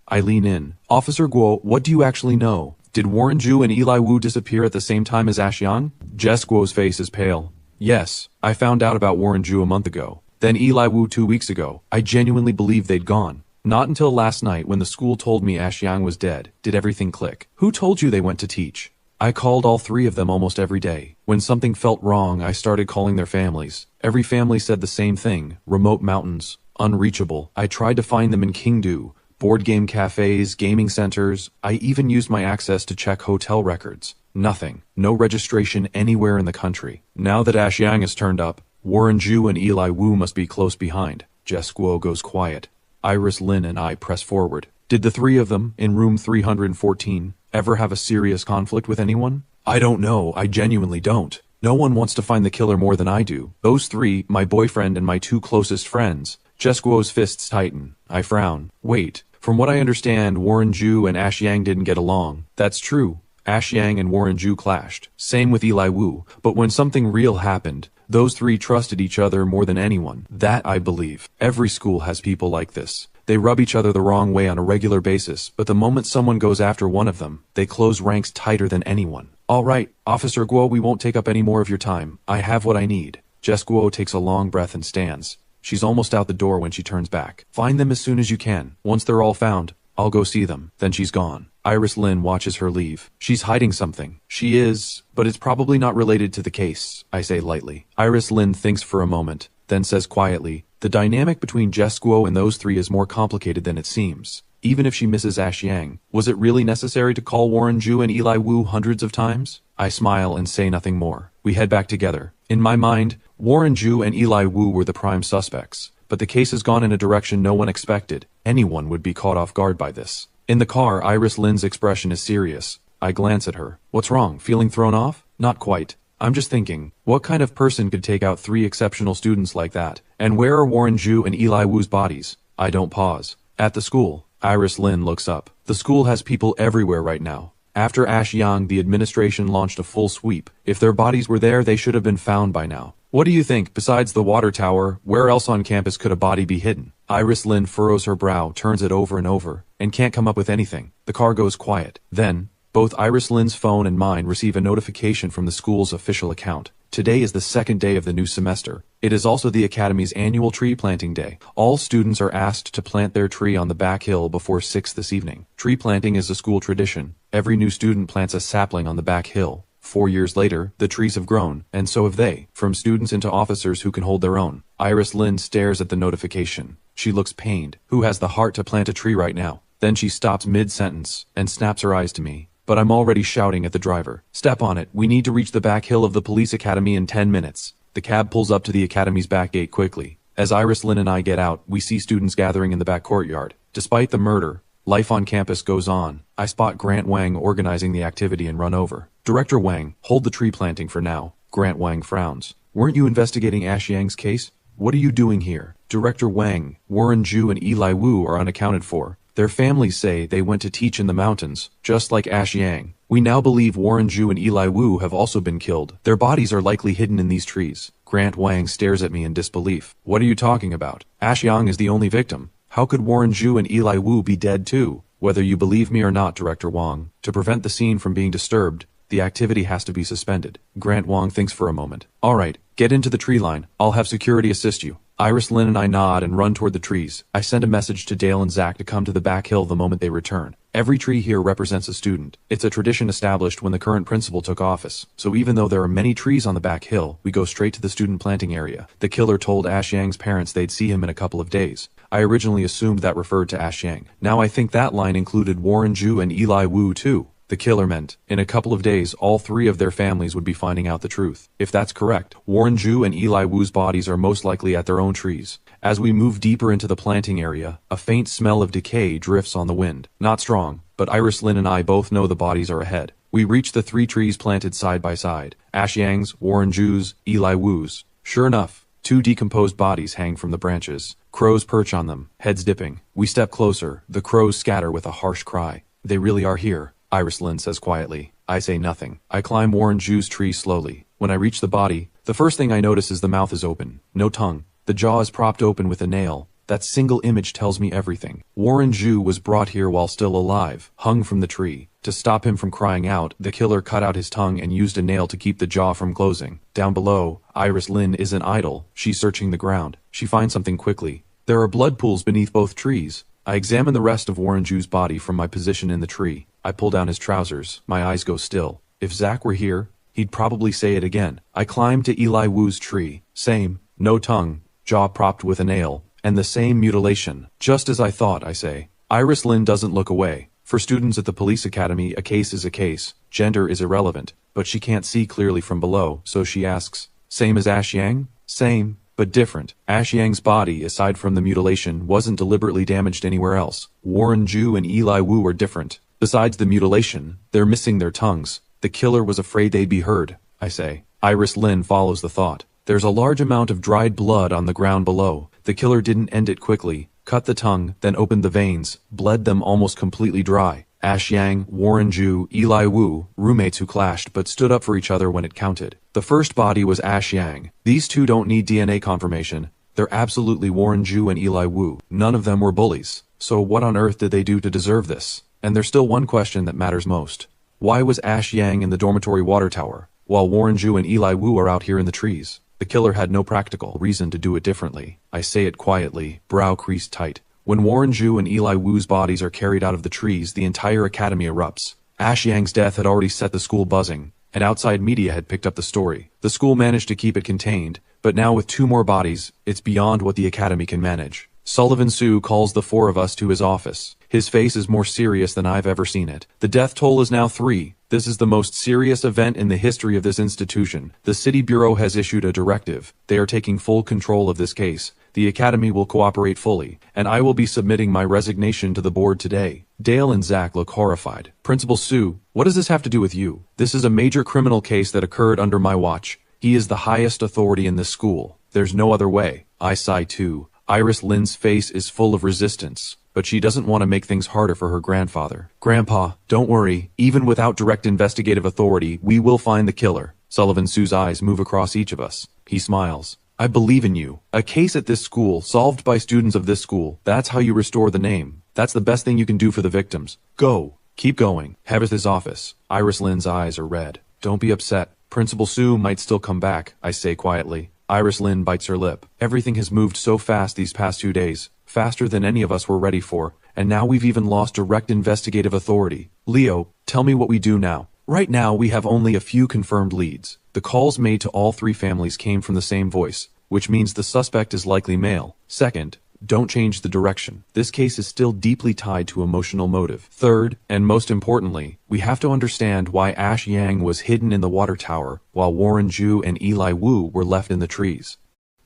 I lean in. Officer Guo, what do you actually know? Did Warren Ju and Eli Wu disappear at the same time as Ashiang? Jess Guo's face is pale. Yes, I found out about Warren Ju a month ago. Then Eli Wu 2 weeks ago. I genuinely believed they'd gone. Not until last night when the school told me Ashiang was dead did everything click. Who told you they went to teach? I called all 3 of them almost every day. When something felt wrong, I started calling their families. Every family said the same thing. Remote mountains. Unreachable. I tried to find them in Kingdu. Board game cafes, gaming centers. I even used my access to check hotel records. Nothing. No registration anywhere in the country. Now that Ashiang has turned up, Warren Ju and Eli Wu must be close behind. Jess Guo goes quiet. Iris Lin and I press forward. Did the 3 of them, in room 314, ever have a serious conflict with anyone? I don't know. I genuinely don't. No one wants to find the killer more than I do. Those 3, my boyfriend and my 2 closest friends. Jess Guo's fists tighten. I frown. Wait. From what I understand, Warren Ju and Ashiang didn't get along. That's true. Ashiang and Warren Ju clashed. Same with Eli Wu. But when something real happened, those 3 trusted each other more than anyone. That I believe. Every school has people like this. They rub each other the wrong way on a regular basis, but the moment someone goes after one of them, they close ranks tighter than anyone. All right, Officer Guo, we won't take up any more of your time. I have what I need. Jess Guo takes a long breath and stands. She's almost out the door when she turns back. Find them as soon as you can. Once they're all found, I'll go see them. Then she's gone. Iris Lin watches her leave. She's hiding something. She is, but it's probably not related to the case, I say lightly. Iris Lin thinks for a moment, then says quietly, the dynamic between Jess Guo and those 3 is more complicated than it seems. Even if she misses Ashiang, was it really necessary to call Warren Ju and Eli Wu hundreds of times? I smile and say nothing more. We head back together. In my mind, Warren Ju and Eli Wu were the prime suspects, but the case has gone in a direction no one expected. Anyone would be caught off guard by this. In the car, Iris Lin's expression is serious. I glance at her. What's wrong? Feeling thrown off? Not quite. I'm just thinking, what kind of person could take out 3 exceptional students like that? And where are Warren Ju and Eli Wu's bodies? I don't pause. At the school. Iris Lin looks up. The school has people everywhere right now. After Ashiang, the administration launched a full sweep. If their bodies were there, they should have been found by now. What do you think, besides the water tower, where else on campus could a body be hidden? Iris Lin furrows her brow, turns it over and over, and can't come up with anything. The car goes quiet. Then, both Iris Lin's phone and mine receive a notification from the school's official account. Today is the 2nd day of the new semester. It is also the Academy's annual tree planting day. All students are asked to plant their tree on the back hill before 6 this evening. Tree planting is a school tradition. Every new student plants a sapling on the back hill. 4 years later, the trees have grown, and so have they, from students into officers who can hold their own. Iris Lin stares at the notification. She looks pained. Who has the heart to plant a tree right now? Then she stops mid-sentence and snaps her eyes to me. But I'm already shouting at the driver. Step on it. We need to reach the back hill of the police academy in 10 minutes. The cab pulls up to the academy's back gate quickly. As Iris Lin and I get out, we see students gathering in the back courtyard. Despite the murder, life on campus goes on. I spot Grant Wang organizing the activity and run over. Director Wang, hold the tree planting for now. Grant Wang frowns. Weren't you investigating Ashiang's case? What are you doing here? Director Wang, Warren Ju and Eli Wu are unaccounted for. Their families say they went to teach in the mountains, just like Ashiang. We now believe Warren Ju and Eli Wu have also been killed. Their bodies are likely hidden in these trees. Grant Wang stares at me in disbelief. What are you talking about? Ashiang is the only victim. How could Warren Ju and Eli Wu be dead too? Whether you believe me or not, Director Wang, to prevent the scene from being disturbed, the activity has to be suspended. Grant Wang thinks for a moment. All right, get into the tree line. I'll have security assist you. Iris Lin and I nod and run toward the trees. I send a message to Dale and Zach to come to the back hill the moment they return. Every tree here represents a student. It's a tradition established when the current principal took office. So even though there are many trees on the back hill, we go straight to the student planting area. The killer told Ashiang's parents they'd see him in a couple of days. I originally assumed that referred to Ashiang. Now I think that line included Warren Ju and Eli Wu too. The killer meant, in a couple of days, all 3 of their families would be finding out the truth. If that's correct, Warren Ju and Eli Wu's bodies are most likely at their own trees. As we move deeper into the planting area, a faint smell of decay drifts on the wind. Not strong, but Iris Lin and I both know the bodies are ahead. We reach the 3 trees planted side by side. Ashiang's, Warren Ju's, Eli Wu's. Sure enough, 2 decomposed bodies hang from the branches. Crows perch on them, heads dipping. We step closer. The crows scatter with a harsh cry. They really are here, Iris Lin says quietly. I say nothing. I climb Warren Ju's tree slowly. When I reach the body, the first thing I notice is the mouth is open. No tongue. The jaw is propped open with a nail. That single image tells me everything. Warren Zhu was brought here while still alive, hung from the tree. To stop him from crying out, the killer cut out his tongue and used a nail to keep the jaw from closing. Down below, Iris Lin isn't idle. She's searching the ground. She finds something quickly. There are blood pools beneath both trees. I examine the rest of Warren Zhu's body from my position in the tree. I pull down his trousers. My eyes go still. If Zach were here, he'd probably say it again. I climb to Eli Wu's tree. Same. No tongue. Jaw propped with a nail. And the same mutilation. Just as I thought, I say. Iris Lin doesn't look away. For students at the police academy, a case is a case. Gender is irrelevant. But she can't see clearly from below, so she asks, "Same as Ash Yang?" "Same, but different. Ash Yang's body, aside from the mutilation, wasn't deliberately damaged anywhere else. Warren Zhu and Eli Wu are different. Besides the mutilation, they're missing their tongues. The killer was afraid they'd be heard," I say. Iris Lin follows the thought. "There's a large amount of dried blood on the ground below. The killer didn't end it quickly. Cut the tongue, then opened the veins, bled them almost completely dry. Ash Yang, Warren Zhu, Eli Wu, roommates who clashed but stood up for each other when it counted. The first body was Ash Yang. These two don't need DNA confirmation. They're absolutely Warren Zhu and Eli Wu. None of them were bullies. So what on earth did they do to deserve this? And there's still one question that matters most. Why was Ash Yang in the dormitory water tower, while Warren Zhu and Eli Wu are out here in the trees? The killer had no practical reason to do it differently. I say it quietly, brow creased tight. When Warren Zhu and Eli Wu's bodies are carried out of the trees, the entire academy erupts. Ash Yang's death had already set the school buzzing, and outside media had picked up the story. The school managed to keep it contained, but now with 2 more bodies, it's beyond what the academy can manage. Sullivan Sue calls the 4 of us to his office. His face is more serious than I've ever seen it. The death toll is now 3. This is the most serious event in the history of this institution. The City Bureau has issued a directive. They are taking full control of this case. The Academy will cooperate fully, and I will be submitting my resignation to the board today. Dale and Zach look horrified. Principal Sue, what does this have to do with you? This is a major criminal case that occurred under my watch. He is the highest authority in this school. There's no other way. I sigh too. Iris Lin's face is full of resistance, but she doesn't want to make things harder for her grandfather. Grandpa, don't worry. Even without direct investigative authority, we will find the killer. Sullivan Sue's eyes move across each of us. He smiles. I believe in you. A case at this school, solved by students of this school. That's how you restore the name. That's the best thing you can do for the victims. Go. Keep going. Head at his office. Iris Lin's eyes are red. Don't be upset. Principal Sue might still come back, I say quietly. Iris Lin bites her lip. Everything has moved so fast these past 2 days. Faster than any of us were ready for. And now we've even lost direct investigative authority. Leo, tell me what we do now. Right now we have only a few confirmed leads. The calls made to all 3 families came from the same voice, which means the suspect is likely male. Second, don't change the direction. This case is still deeply tied to emotional motive. Third, and most importantly, we have to understand why Ash Yang was hidden in the water tower, while Warren Zhu and Eli Wu were left in the trees.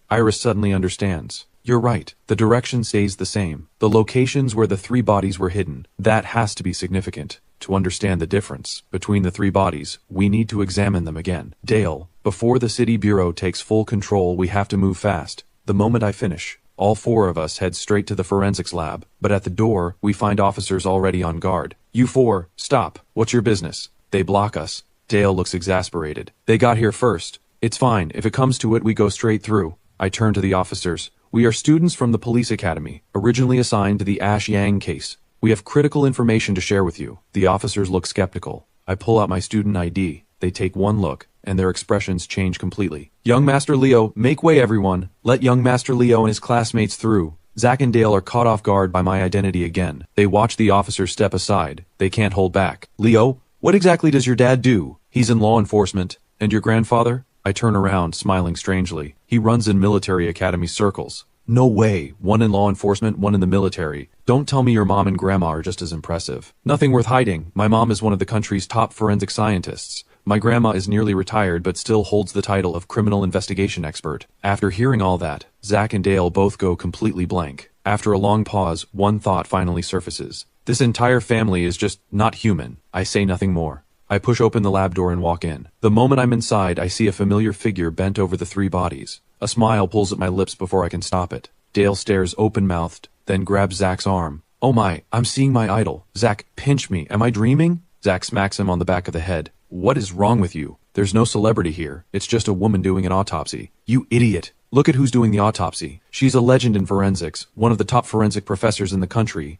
Iris suddenly understands. You're right. The direction stays the same. The locations where the 3 bodies were hidden. That has to be significant. To understand the difference between the 3 bodies, we need to examine them again. Dale, before the City Bureau takes full control, we have to move fast. The moment I finish, all 4 of us head straight to the forensics lab, but at the door, we find officers already on guard. You 4, stop. What's your business? They block us. Dale looks exasperated. They got here first. It's fine. If it comes to it, we go straight through. I turn to the officers. We are students from the police academy, originally assigned to the Ash Yang case. We have critical information to share with you. The officers look skeptical. I pull out my student ID. They take one look, and their expressions change completely. Young Master Leo, make way everyone. Let young Master Leo and his classmates through. Zach and Dale are caught off guard by my identity again. They watch the officers step aside. They can't hold back. Leo, what exactly does your dad do? He's in law enforcement. And your grandfather? I turn around, smiling strangely. He runs in military academy circles. No way. One in law enforcement, one in the military. Don't tell me your mom and grandma are just as impressive. Nothing worth hiding. My mom is one of the country's top forensic scientists. My grandma is nearly retired but still holds the title of criminal investigation expert. After hearing all that, Zach and Dale both go completely blank. After a long pause, one thought finally surfaces. This entire family is just not human. I say nothing more. I push open the lab door and walk in. The moment I'm inside, I see a familiar figure bent over the 3 bodies. A smile pulls at my lips before I can stop it. Dale stares open-mouthed, then grabs Zach's arm. Oh my, I'm seeing my idol. Zach, pinch me. Am I dreaming? Zach smacks him on the back of the head. What is wrong with you? There's no celebrity here. It's just a woman doing an autopsy. You idiot. Look at who's doing the autopsy. She's a legend in forensics, one of the top forensic professors in the country.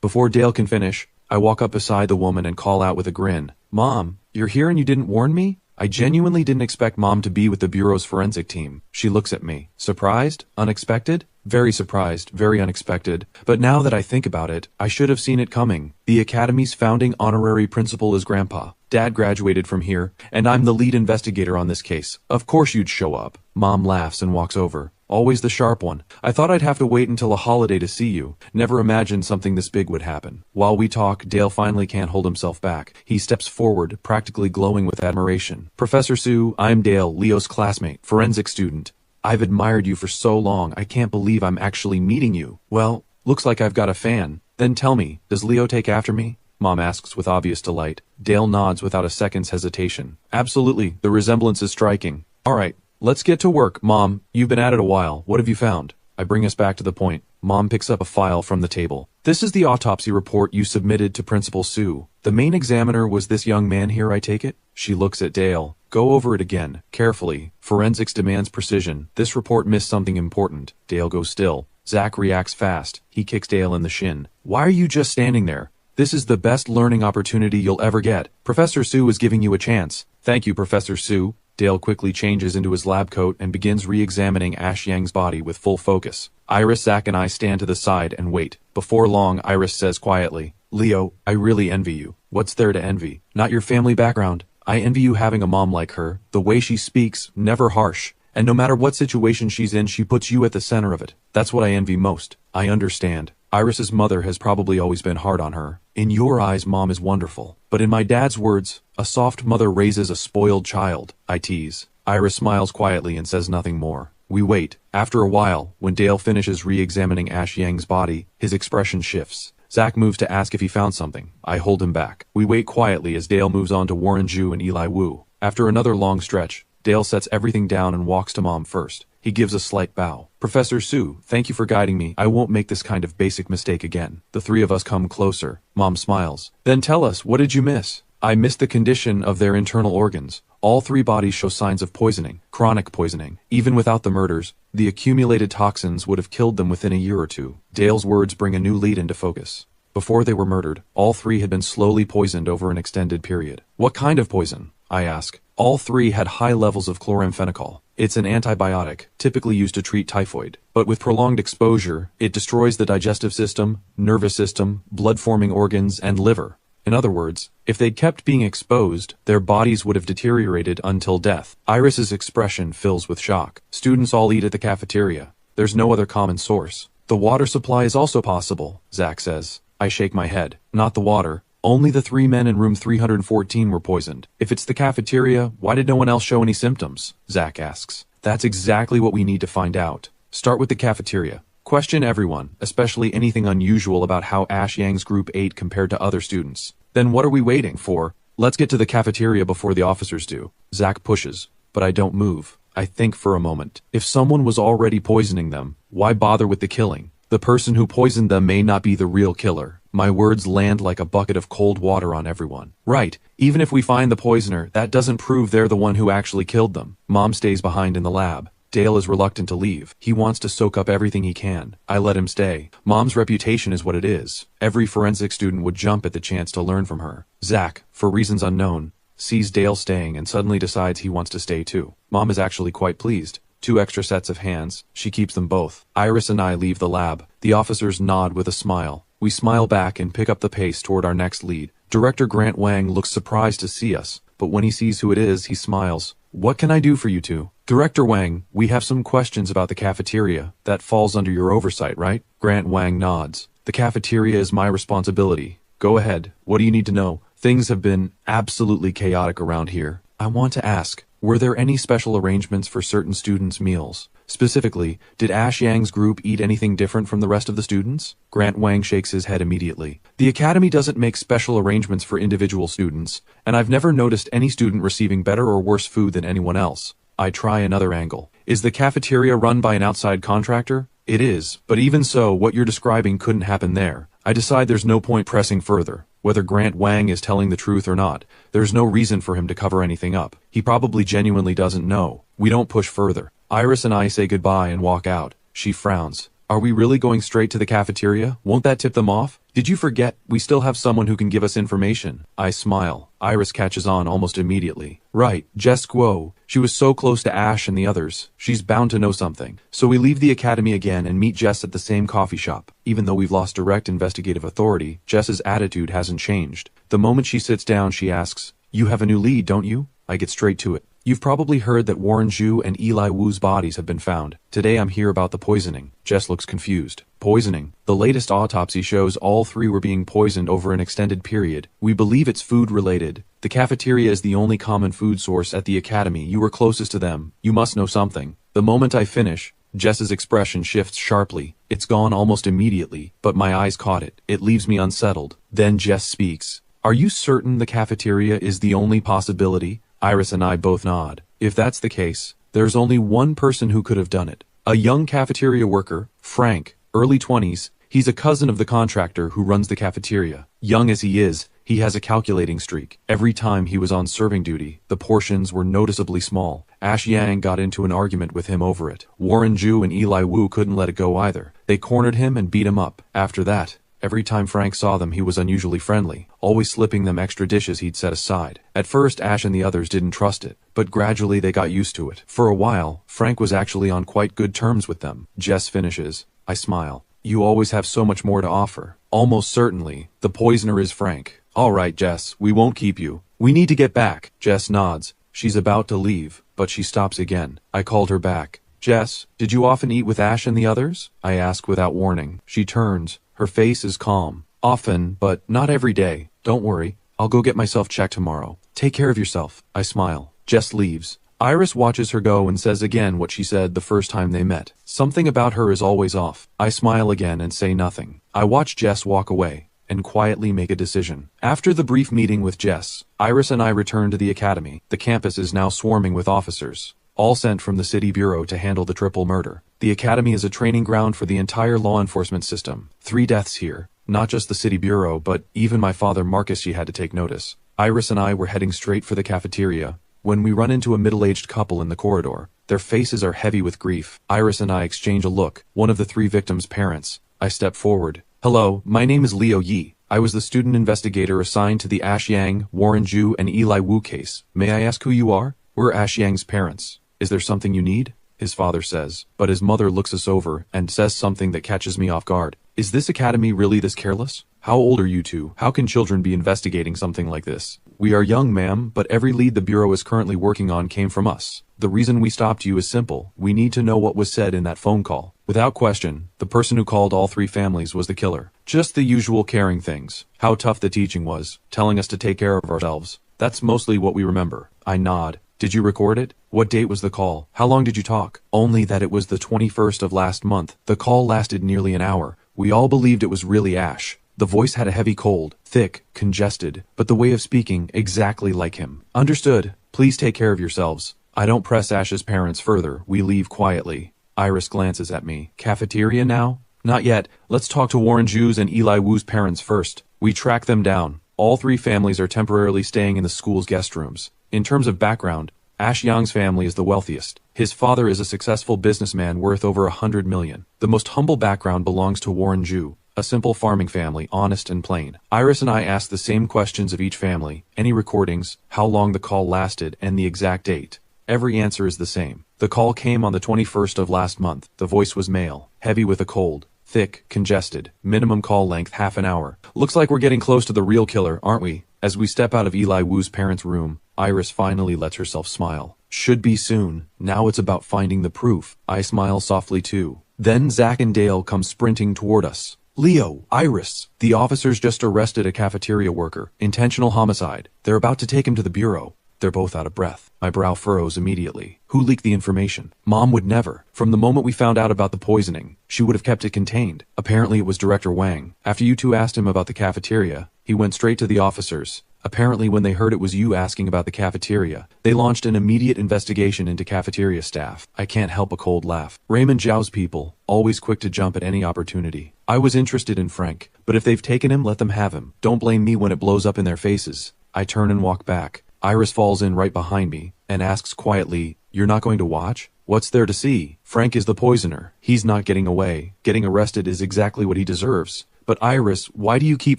Before Dale can finish, I walk up beside the woman and call out with a grin. Mom, you're here and you didn't warn me? I genuinely didn't expect Mom to be with the Bureau's forensic team. She looks at me. Surprised? Unexpected? Very surprised, very unexpected. But now that I think about it, I should have seen it coming. The Academy's founding honorary principal is Grandpa. Dad graduated from here, and I'm the lead investigator on this case. Of course you'd show up. Mom laughs and walks over. Always the sharp one. I thought I'd have to wait until a holiday to see you. Never imagined something this big would happen. While we talk, Dale finally can't hold himself back. He steps forward, practically glowing with admiration. Professor Sue, I'm Dale, Leo's classmate, forensic student. I've admired you for so long, I can't believe I'm actually meeting you. Well, looks like I've got a fan. Then tell me, does Leo take after me? Mom asks with obvious delight. Dale nods without a second's hesitation. Absolutely, the resemblance is striking. All right. Let's get to work, Mom. You've been at it a while. What have you found? I bring us back to the point. Mom picks up a file from the table. This is the autopsy report you submitted to Principal Sue. The main examiner was this young man here, I take it? She looks at Dale. Go over it again, carefully. Forensics demands precision. This report missed something important. Dale goes still. Zach reacts fast. He kicks Dale in the shin. Why are you just standing there? This is the best learning opportunity you'll ever get. Professor Sue is giving you a chance. Thank you, Professor Sue. Dale quickly changes into his lab coat and begins re-examining Ash Yang's body with full focus. Iris, Zach, and I stand to the side and wait. Before long, Iris says quietly, Leo, I really envy you. What's there to envy? Not your family background. I envy you having a mom like her. The way she speaks, never harsh. And no matter what situation she's in, she puts you at the center of it. That's what I envy most. I understand. Iris's mother has probably always been hard on her. In your eyes, Mom is wonderful. But in my dad's words, a soft mother raises a spoiled child. I tease. Iris smiles quietly and says nothing more. We wait. After a while, when Dale finishes re-examining Ash Yang's body, his expression shifts. Zach moves to ask if he found something. I hold him back. We wait quietly as Dale moves on to Warren Ju and Eli Wu. After another long stretch, Dale sets everything down and walks to Mom first. He gives a slight bow. Professor Sue, thank you for guiding me. I won't make this kind of basic mistake again. The three of us come closer. Mom smiles. Then tell us, what did you miss? I missed the condition of their internal organs. All three bodies show signs of poisoning, chronic poisoning. Even without the murders, the accumulated toxins would have killed them within a year or two. Dale's words bring a new lead into focus. Before they were murdered, all three had been slowly poisoned over an extended period. What kind of poison? I ask. All three had high levels of chloramphenicol. It's an antibiotic, typically used to treat typhoid. But with prolonged exposure, it destroys the digestive system, nervous system, blood-forming organs, and liver. In other words, if they'd kept being exposed, their bodies would have deteriorated until death. Iris's expression fills with shock. Students all eat at the cafeteria. There's no other common source. The water supply is also possible, Zach says. I shake my head. Not the water. Only the three men in room 314 were poisoned. If it's the cafeteria, why did no one else show any symptoms? Zach asks. That's exactly what we need to find out. Start with the cafeteria. Question everyone, especially anything unusual about how Ash Yang's group ate compared to other students. Then what are we waiting for? Let's get to the cafeteria before the officers do. Zach pushes, but I don't move. I think for a moment. If someone was already poisoning them, why bother with the killing? The person who poisoned them may not be the real killer. My words land like a bucket of cold water on everyone. Right, even if we find the poisoner, that doesn't prove they're the one who actually killed them. Mom stays behind in the lab. Dale is reluctant to leave. He wants to soak up everything he can. I let him stay. Mom's reputation is what it is. Every forensic student would jump at the chance to learn from her. Zach, for reasons unknown, sees Dale staying and suddenly decides he wants to stay too. Mom is actually quite pleased. 2 extra sets of hands. She keeps them both. Iris and I leave the lab. The officers nod with a smile. We smile back and pick up the pace toward our next lead. Director Grant Wang looks surprised to see us, but when he sees who it is, he smiles. What can I do for you two? Director Wang, we have some questions about the cafeteria. That falls under your oversight, right? Grant Wang nods. The cafeteria is my responsibility. Go ahead. What do you need to know? Things have been absolutely chaotic around here. I want to ask, were there any special arrangements for certain students' meals? Specifically, did Ash Yang's group eat anything different from the rest of the students? Grant Wang shakes his head immediately. The academy doesn't make special arrangements for individual students, and I've never noticed any student receiving better or worse food than anyone else. I try another angle. Is the cafeteria run by an outside contractor? It is, but even so, what you're describing couldn't happen there. I decide there's no point pressing further. Whether Grant Wang is telling the truth or not, there's no reason for him to cover anything up. He probably genuinely doesn't know. We don't push further. Iris and I say goodbye and walk out. She frowns. Are we really going straight to the cafeteria? Won't that tip them off? Did you forget we still have someone who can give us information? I smile. Iris catches on almost immediately. Right, Jess Guo. She was so close to Ash and the others. She's bound to know something. So we leave the academy again and meet Jess at the same coffee shop. Even though we've lost direct investigative authority, Jess's attitude hasn't changed. The moment she sits down, she asks, "You have a new lead, don't you?" I get straight to it. You've probably heard that Warren Zhu and Eli Wu's bodies have been found. Today I'm here about the poisoning. Jess looks confused. Poisoning? The latest autopsy shows all three were being poisoned over an extended period. We believe it's food-related. The cafeteria is the only common food source at the academy. You were closest to them. You must know something. The moment I finish, Jess's expression shifts sharply. It's gone almost immediately, but my eyes caught it. It leaves me unsettled. Then Jess speaks. Are you certain the cafeteria is the only possibility? Iris and I both nod. If that's the case, there's only one person who could have done it. A young cafeteria worker, Frank, early 20s. He's a cousin of the contractor who runs the cafeteria. Young as he is, he has a calculating streak. Every time he was on serving duty, the portions were noticeably small. Ash Yang got into an argument with him over it. Warren Zhu and Eli Wu couldn't let it go either. They cornered him and beat him up. After that, every time Frank saw them, he was unusually friendly, always slipping them extra dishes he'd set aside. At first, Ash and the others didn't trust it, but gradually they got used to it. For a while, Frank was actually on quite good terms with them. Jess finishes. I smile. You always have so much more to offer. Almost certainly, the poisoner is Frank. All right, Jess, we won't keep you. We need to get back. Jess nods. She's about to leave, but she stops again. I called her back. Jess, did you often eat with Ash and the others? I ask without warning. She turns. Her face is calm. Often, but not every day. Don't worry. I'll go get myself checked tomorrow. Take care of yourself. I smile. Jess leaves. Iris watches her go and says again what she said the first time they met. Something about her is always off. I smile again and say nothing. I watch Jess walk away and quietly make a decision. After the brief meeting with Jess, Iris and I return to the academy. The campus is now swarming with officers, all sent from the city bureau to handle the triple murder. The academy is a training ground for the entire law enforcement system. 3 deaths here. Not just the city bureau, but even my father Marcus she had to take notice. Iris and I were heading straight for the cafeteria when we run into a middle-aged couple in the corridor. Their faces are heavy with grief. Iris and I exchange a look. One of the 3 victims' parents. I step forward. Hello, my name is Leo Yi. I was the student investigator assigned to the Ash Yang, Warren Zhu, and Eli Wu case. May I ask who you are? We're Ash Yang's parents. Is there something you need? His father says, but his mother looks us over and says something that catches me off guard. Is this academy really this careless? How old are you two? How can children be investigating something like this? We are young, ma'am, but every lead the bureau is currently working on came from us. The reason we stopped you is simple. We need to know what was said in that phone call. Without question, the person who called all 3 families was the killer. Just the usual caring things. How tough the teaching was, telling us to take care of ourselves. That's mostly what we remember. I nod. Did you record it? What date was the call? How long did you talk? Only that it was the 21st of last month. The call lasted nearly an hour. We all believed it was really Ash. The voice had a heavy cold, thick, congested, but the way of speaking exactly like him. Understood. Please take care of yourselves. I don't press Ash's parents further. We leave quietly. Iris glances at me. Cafeteria now? Not yet. Let's talk to Warren Zhu's and Eli Wu's parents first. We track them down. All 3 families are temporarily staying in the school's guest rooms. In terms of background, Ash Yang's family is the wealthiest. His father is a successful businessman worth over 100 million. The most humble background belongs to Warren Zhu, a simple farming family, honest and plain. Iris and I ask the same questions of each family, any recordings, how long the call lasted, and the exact date. Every answer is the same. The call came on the 21st of last month. The voice was male, heavy with a cold, thick, congested, minimum call length half an hour. Looks like we're getting close to the real killer, aren't we? As we step out of Eli Wu's parents' room, Iris finally lets herself smile. Should be soon. Now it's about finding the proof. I smile softly too. Then Zach and Dale come sprinting toward us. Leo, Iris, the officers just arrested a cafeteria worker. Intentional homicide. They're about to take him to the bureau. They're both out of breath. My brow furrows immediately. Who leaked the information? Mom would never. From the moment we found out about the poisoning, she would have kept it contained. Apparently it was Director Wang. After you two asked him about the cafeteria, he went straight to the officers. Apparently when they heard it was you asking about the cafeteria, they launched an immediate investigation into cafeteria staff. I can't help a cold laugh. Raymond Zhao's people, always quick to jump at any opportunity. I was interested in Frank, but if they've taken him, let them have him. Don't blame me when it blows up in their faces. I turn and walk back. Iris falls in right behind me, and asks quietly, "You're not going to watch? What's there to see? Frank is the poisoner. He's not getting away. Getting arrested is exactly what he deserves." "But Iris, why do you keep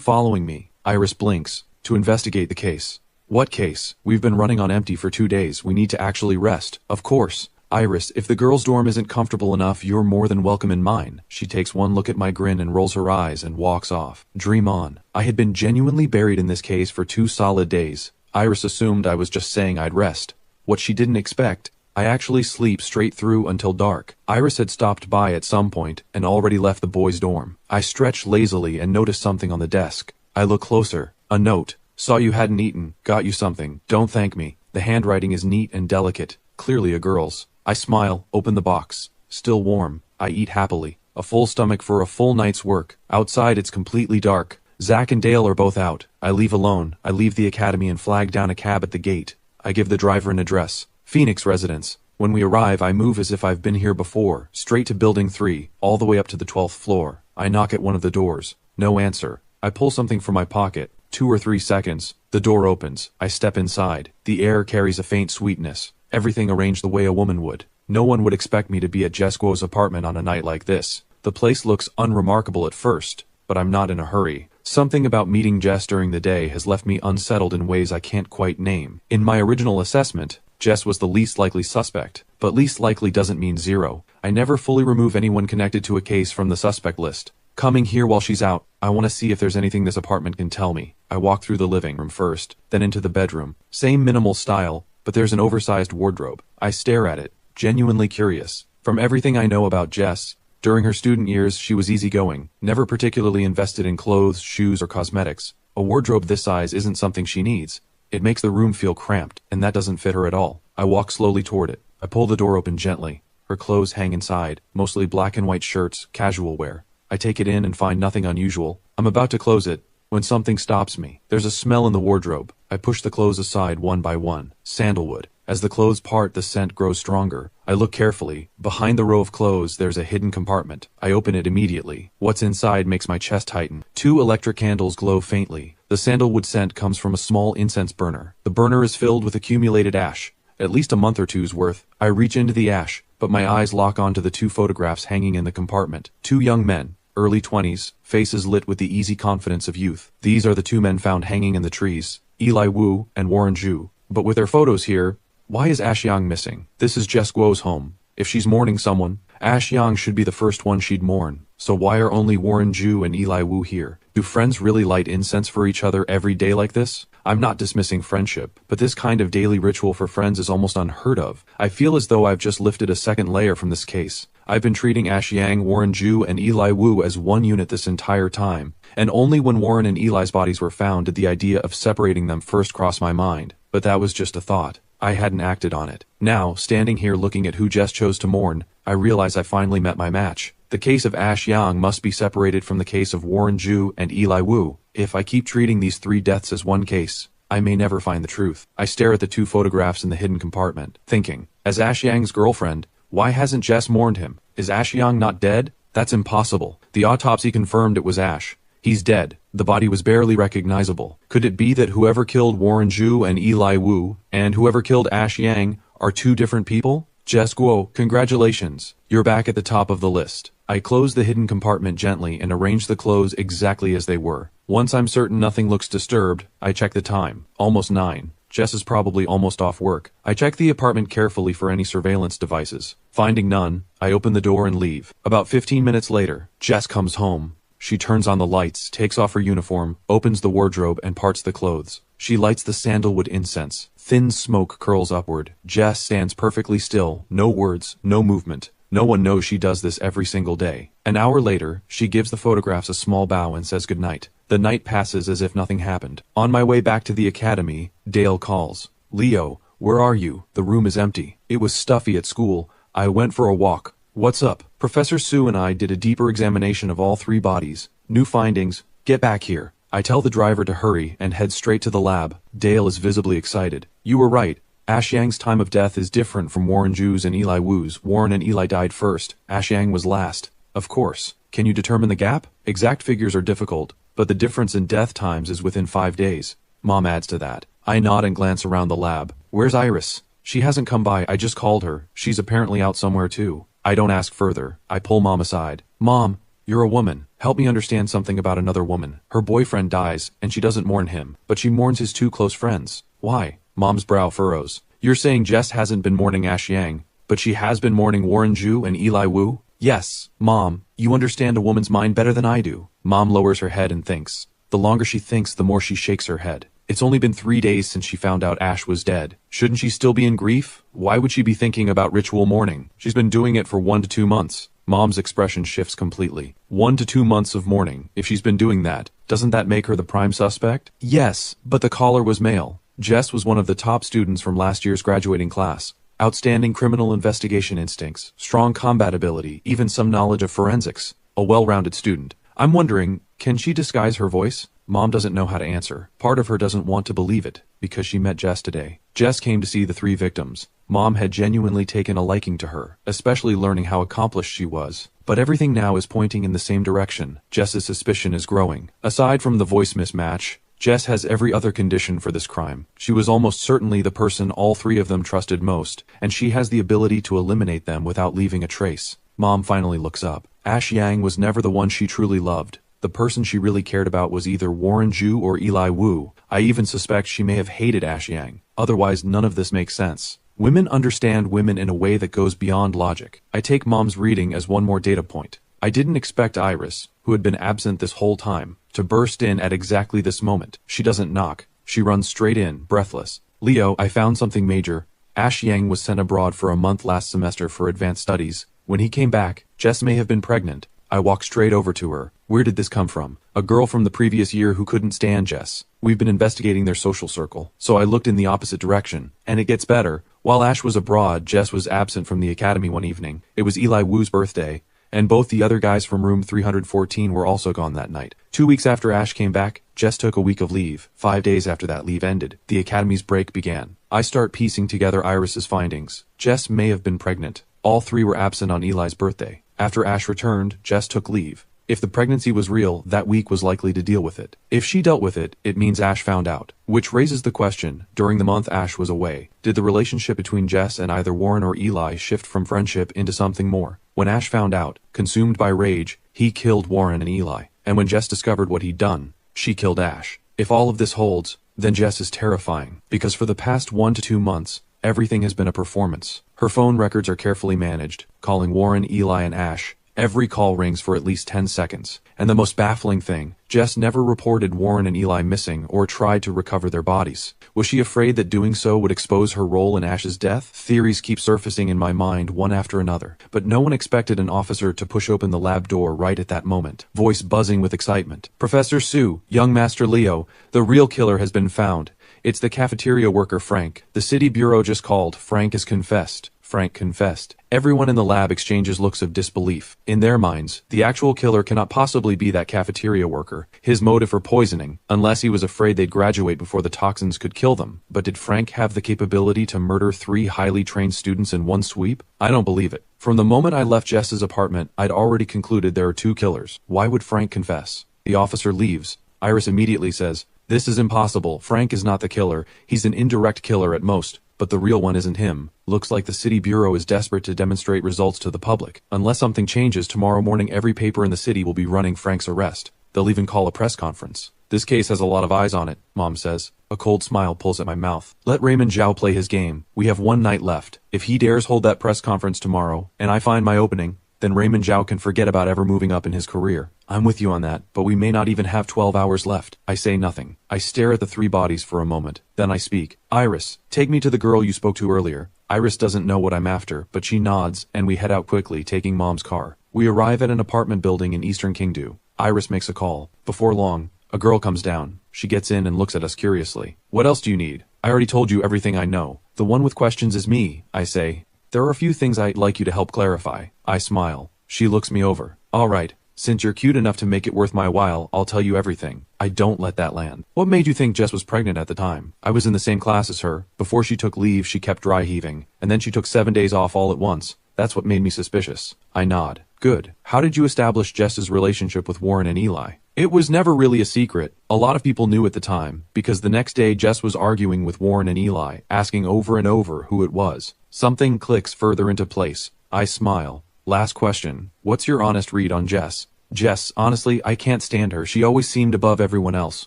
following me?" Iris blinks. "To investigate the case." "What case? We've been running on empty for 2 days. We need to actually rest." "Of course." "Iris, if the girls' dorm isn't comfortable enough, you're more than welcome in mine." She takes one look at my grin and rolls her eyes and walks off. Dream on. I had been genuinely buried in this case for 2 solid days. Iris assumed I was just saying I'd rest. What she didn't expect, I actually sleep straight through until dark. Iris had stopped by at some point and already left the boys' dorm. I stretched lazily and noticed something on the desk. I look closer. A note. "Saw you hadn't eaten. Got you something. Don't thank me." The handwriting is neat and delicate. Clearly a girl's. I smile, open the box. Still warm. I eat happily. A full stomach for a full night's work. Outside it's completely dark. Zach and Dale are both out. I leave alone. I leave the academy and flag down a cab at the gate. I give the driver an address. Phoenix residence. When we arrive, I move as if I've been here before, straight to building 3, all the way up to the 12th floor. I knock at one of the doors. No answer. I pull something from my pocket. 2 or 3 seconds. The door opens. I step inside. The air carries a faint sweetness. Everything arranged the way a woman would. No one would expect me to be at Jess Guo's apartment on a night like this. The place looks unremarkable at first, but I'm not in a hurry. Something about meeting Jess during the day has left me unsettled in ways I can't quite name. In my original assessment, Jess was the least likely suspect, but least likely doesn't mean 0. I never fully remove anyone connected to a case from the suspect list. Coming here while she's out, I want to see if there's anything this apartment can tell me. I walk through the living room first, then into the bedroom. Same minimal style, but there's an oversized wardrobe. I stare at it, genuinely curious. From everything I know about Jess, during her student years she was easygoing, never particularly invested in clothes, shoes, or cosmetics. A wardrobe this size isn't something she needs. It makes the room feel cramped, and that doesn't fit her at all. I walk slowly toward it. I pull the door open gently. Her clothes hang inside, mostly black and white shirts, casual wear. I take it in and find nothing unusual. I'm about to close it, when something stops me. There's a smell in the wardrobe. I push the clothes aside one by one. Sandalwood. As the clothes part, the scent grows stronger. I look carefully. Behind the row of clothes, there's a hidden compartment. I open it immediately. What's inside makes my chest tighten. 2 electric candles glow faintly. The sandalwood scent comes from a small incense burner. The burner is filled with accumulated ash. At least a month or two's worth. I reach into the ash, but my eyes lock onto the 2 photographs hanging in the compartment. 2 young men, early 20s, faces lit with the easy confidence of youth. These are the 2 men found hanging in the trees, Eli Wu and Warren Zhu. But with their photos here, why is Ash Yang missing? This is Jess Guo's home. If she's mourning someone, Ash Yang should be the first one she'd mourn. So why are only Warren Zhu and Eli Wu here? Do friends really light incense for each other every day like this? I'm not dismissing friendship, but this kind of daily ritual for friends is almost unheard of. I feel as though I've just lifted a second layer from this case. I've been treating Ash Yang, Warren Zhu, and Eli Wu as one unit this entire time, and only when Warren and Eli's bodies were found did the idea of separating them first cross my mind. But that was just a thought. I hadn't acted on it. Now, standing here looking at who Jess chose to mourn, I realize I finally met my match. The case of Ash Yang must be separated from the case of Warren Zhu and Eli Wu. If I keep treating these 3 deaths as one case, I may never find the truth. I stare at the 2 photographs in the hidden compartment, thinking, as Ash Yang's girlfriend, why hasn't Jess mourned him? Is Ash Yang not dead? That's impossible. The autopsy confirmed it was Ash. He's dead. The body was barely recognizable. Could it be that whoever killed Warren Zhu and Eli Wu, and whoever killed Ash Yang, are 2 different people? Jess Guo, congratulations. You're back at the top of the list. I close the hidden compartment gently and arrange the clothes exactly as they were. Once I'm certain nothing looks disturbed, I check the time. Almost 9. Jess is probably almost off work. I check the apartment carefully for any surveillance devices. Finding none, I open the door and leave. About 15 minutes later, Jess comes home. She turns on the lights, takes off her uniform, opens the wardrobe, and parts the clothes. She lights the sandalwood incense. Thin smoke curls upward. Jess stands perfectly still, no words, no movement. No one knows she does this every single day. An hour later, she gives the photographs a small bow and says goodnight. The night passes as if nothing happened. On my way back to the academy, Dale calls. Leo, where are you? The room is empty. It was stuffy at school. I went for a walk. What's up? Professor Su and I did a deeper examination of all 3 bodies. New findings. Get back here. I tell the driver to hurry and head straight to the lab. Dale is visibly excited. You were right. Ash Yang's time of death is different from Warren Ju's and Eli Wu's. Warren and Eli died first. Ash Yang was last. Of course. Can you determine the gap? Exact figures are difficult, but the difference in death times is within 5 days. Mom adds to that. I nod and glance around the lab. Where's Iris? She hasn't come by. I just called her. She's apparently out somewhere too. I don't ask further. I pull Mom aside. Mom, you're a woman. Help me understand something about another woman. Her boyfriend dies, and she doesn't mourn him, but she mourns his 2 close friends. Why? Mom's brow furrows. You're saying Jess hasn't been mourning Ash Yang, but she has been mourning Warren Ju and Eli Wu? Yes. Mom, you understand a woman's mind better than I do. Mom lowers her head and thinks. The longer she thinks, the more she shakes her head. It's only been 3 days since she found out Ash was dead. Shouldn't she still be in grief? Why would she be thinking about ritual mourning? She's been doing it for 1 to 2 months. Mom's expression shifts completely. 1 to 2 months of mourning. If she's been doing that, doesn't that make her the prime suspect? Yes, but the caller was male. Jess was one of the top students from last year's graduating class. Outstanding criminal investigation instincts, strong combat ability, even some knowledge of forensics. A well-rounded student. I'm wondering, can she disguise her voice? Mom doesn't know how to answer. Part of her doesn't want to believe it, because she met Jess today. Jess came to see the 3 victims. Mom had genuinely taken a liking to her, especially learning how accomplished she was. But everything now is pointing in the same direction. Jess's suspicion is growing. Aside from the voice mismatch, Jess has every other condition for this crime. She was almost certainly the person all 3 of them trusted most, and she has the ability to eliminate them without leaving a trace. Mom finally looks up. Ash Yang was never the one she truly loved. The person she really cared about was either Warren Ju or Eli Wu. I even suspect she may have hated Ash Yang. Otherwise, none of this makes sense. Women understand women in a way that goes beyond logic. I take Mom's reading as one more data point. I didn't expect Iris, who had been absent this whole time, to burst in at exactly this moment. She doesn't knock. She runs straight in, breathless. Leo, I found something major. Ash Yang was sent abroad for a month last semester for advanced studies. When he came back, Jess may have been pregnant. I walked straight over to her. Where did this come from? A girl from the previous year who couldn't stand Jess. We've been investigating their social circle, so I looked in the opposite direction. And it gets better. While Ash was abroad, Jess was absent from the academy one evening. It was Eli Wu's birthday, and both the other guys from room 314 were also gone that night. 2 weeks after Ash came back, Jess took a week of leave. 5 days after that leave ended, the academy's break began. I start piecing together Iris's findings. Jess may have been pregnant. All 3 were absent on Eli's birthday. After Ash returned, Jess took leave. If the pregnancy was real, that week was likely to deal with it. If she dealt with it, it means Ash found out. Which raises the question, during the month Ash was away, did the relationship between Jess and either Warren or Eli shift from friendship into something more? When Ash found out, consumed by rage, he killed Warren and Eli. And when Jess discovered what he'd done, she killed Ash. If all of this holds, then Jess is terrifying. Because for the past 1 to 2 months, everything has been a performance. Her phone records are carefully managed, calling Warren, Eli, and Ash. Every call rings for at least 10 seconds. And the most baffling thing, Jess never reported Warren and Eli missing or tried to recover their bodies. Was she afraid that doing so would expose her role in Ash's death? Theories keep surfacing in my mind one after another. But no one expected an officer to push open the lab door right at that moment, voice buzzing with excitement. Professor Sue, young Master Leo, the real killer has been found. It's the cafeteria worker Frank. The city bureau just called. Frank has confessed. Frank confessed. Everyone in the lab exchanges looks of disbelief. In their minds, the actual killer cannot possibly be that cafeteria worker. His motive for poisoning, unless he was afraid they'd graduate before the toxins could kill them. But did Frank have the capability to murder 3 highly trained students in one sweep? I don't believe it. From the moment I left Jess's apartment, I'd already concluded there are 2 killers. Why would Frank confess? The officer leaves. Iris immediately says, "This is impossible. Frank is not the killer. He's an indirect killer at most. But the real one isn't him. Looks like the city bureau is desperate to demonstrate results to the public. Unless something changes, tomorrow morning every paper in the city will be running Frank's arrest. They'll even call a press conference. This case has a lot of eyes on it," Mom says. A cold smile pulls at my mouth. Let Raymond Zhao play his game. We have 1 night left. If he dares hold that press conference tomorrow, and I find my opening, then Raymond Zhao can forget about ever moving up in his career. I'm with you on that, but we may not even have 12 hours left. I say nothing. I stare at the 3 bodies for a moment. Then I speak. Iris, take me to the girl you spoke to earlier. Iris doesn't know what I'm after, but she nods, and we head out quickly, taking Mom's car. We arrive at an apartment building in Eastern Kingdo. Iris makes a call. Before long, a girl comes down. She gets in and looks at us curiously. What else do you need? I already told you everything I know. The one with questions is me, I say. There are a few things I'd like you to help clarify. I smile. She looks me over. All right. Since you're cute enough to make it worth my while, I'll tell you everything. I don't let that land. What made you think Jess was pregnant at the time? I was in the same class as her. Before she took leave, she kept dry heaving. And then she took 7 days off all at once. That's what made me suspicious. I nod. Good. How did you establish Jess's relationship with Warren and Eli? It was never really a secret. A lot of people knew at the time, because the next day Jess was arguing with Warren and Eli, asking over and over who it was. Something clicks further into place. I smile. Last question. What's your honest read on Jess? Jess, honestly, I can't stand her. She always seemed above everyone else.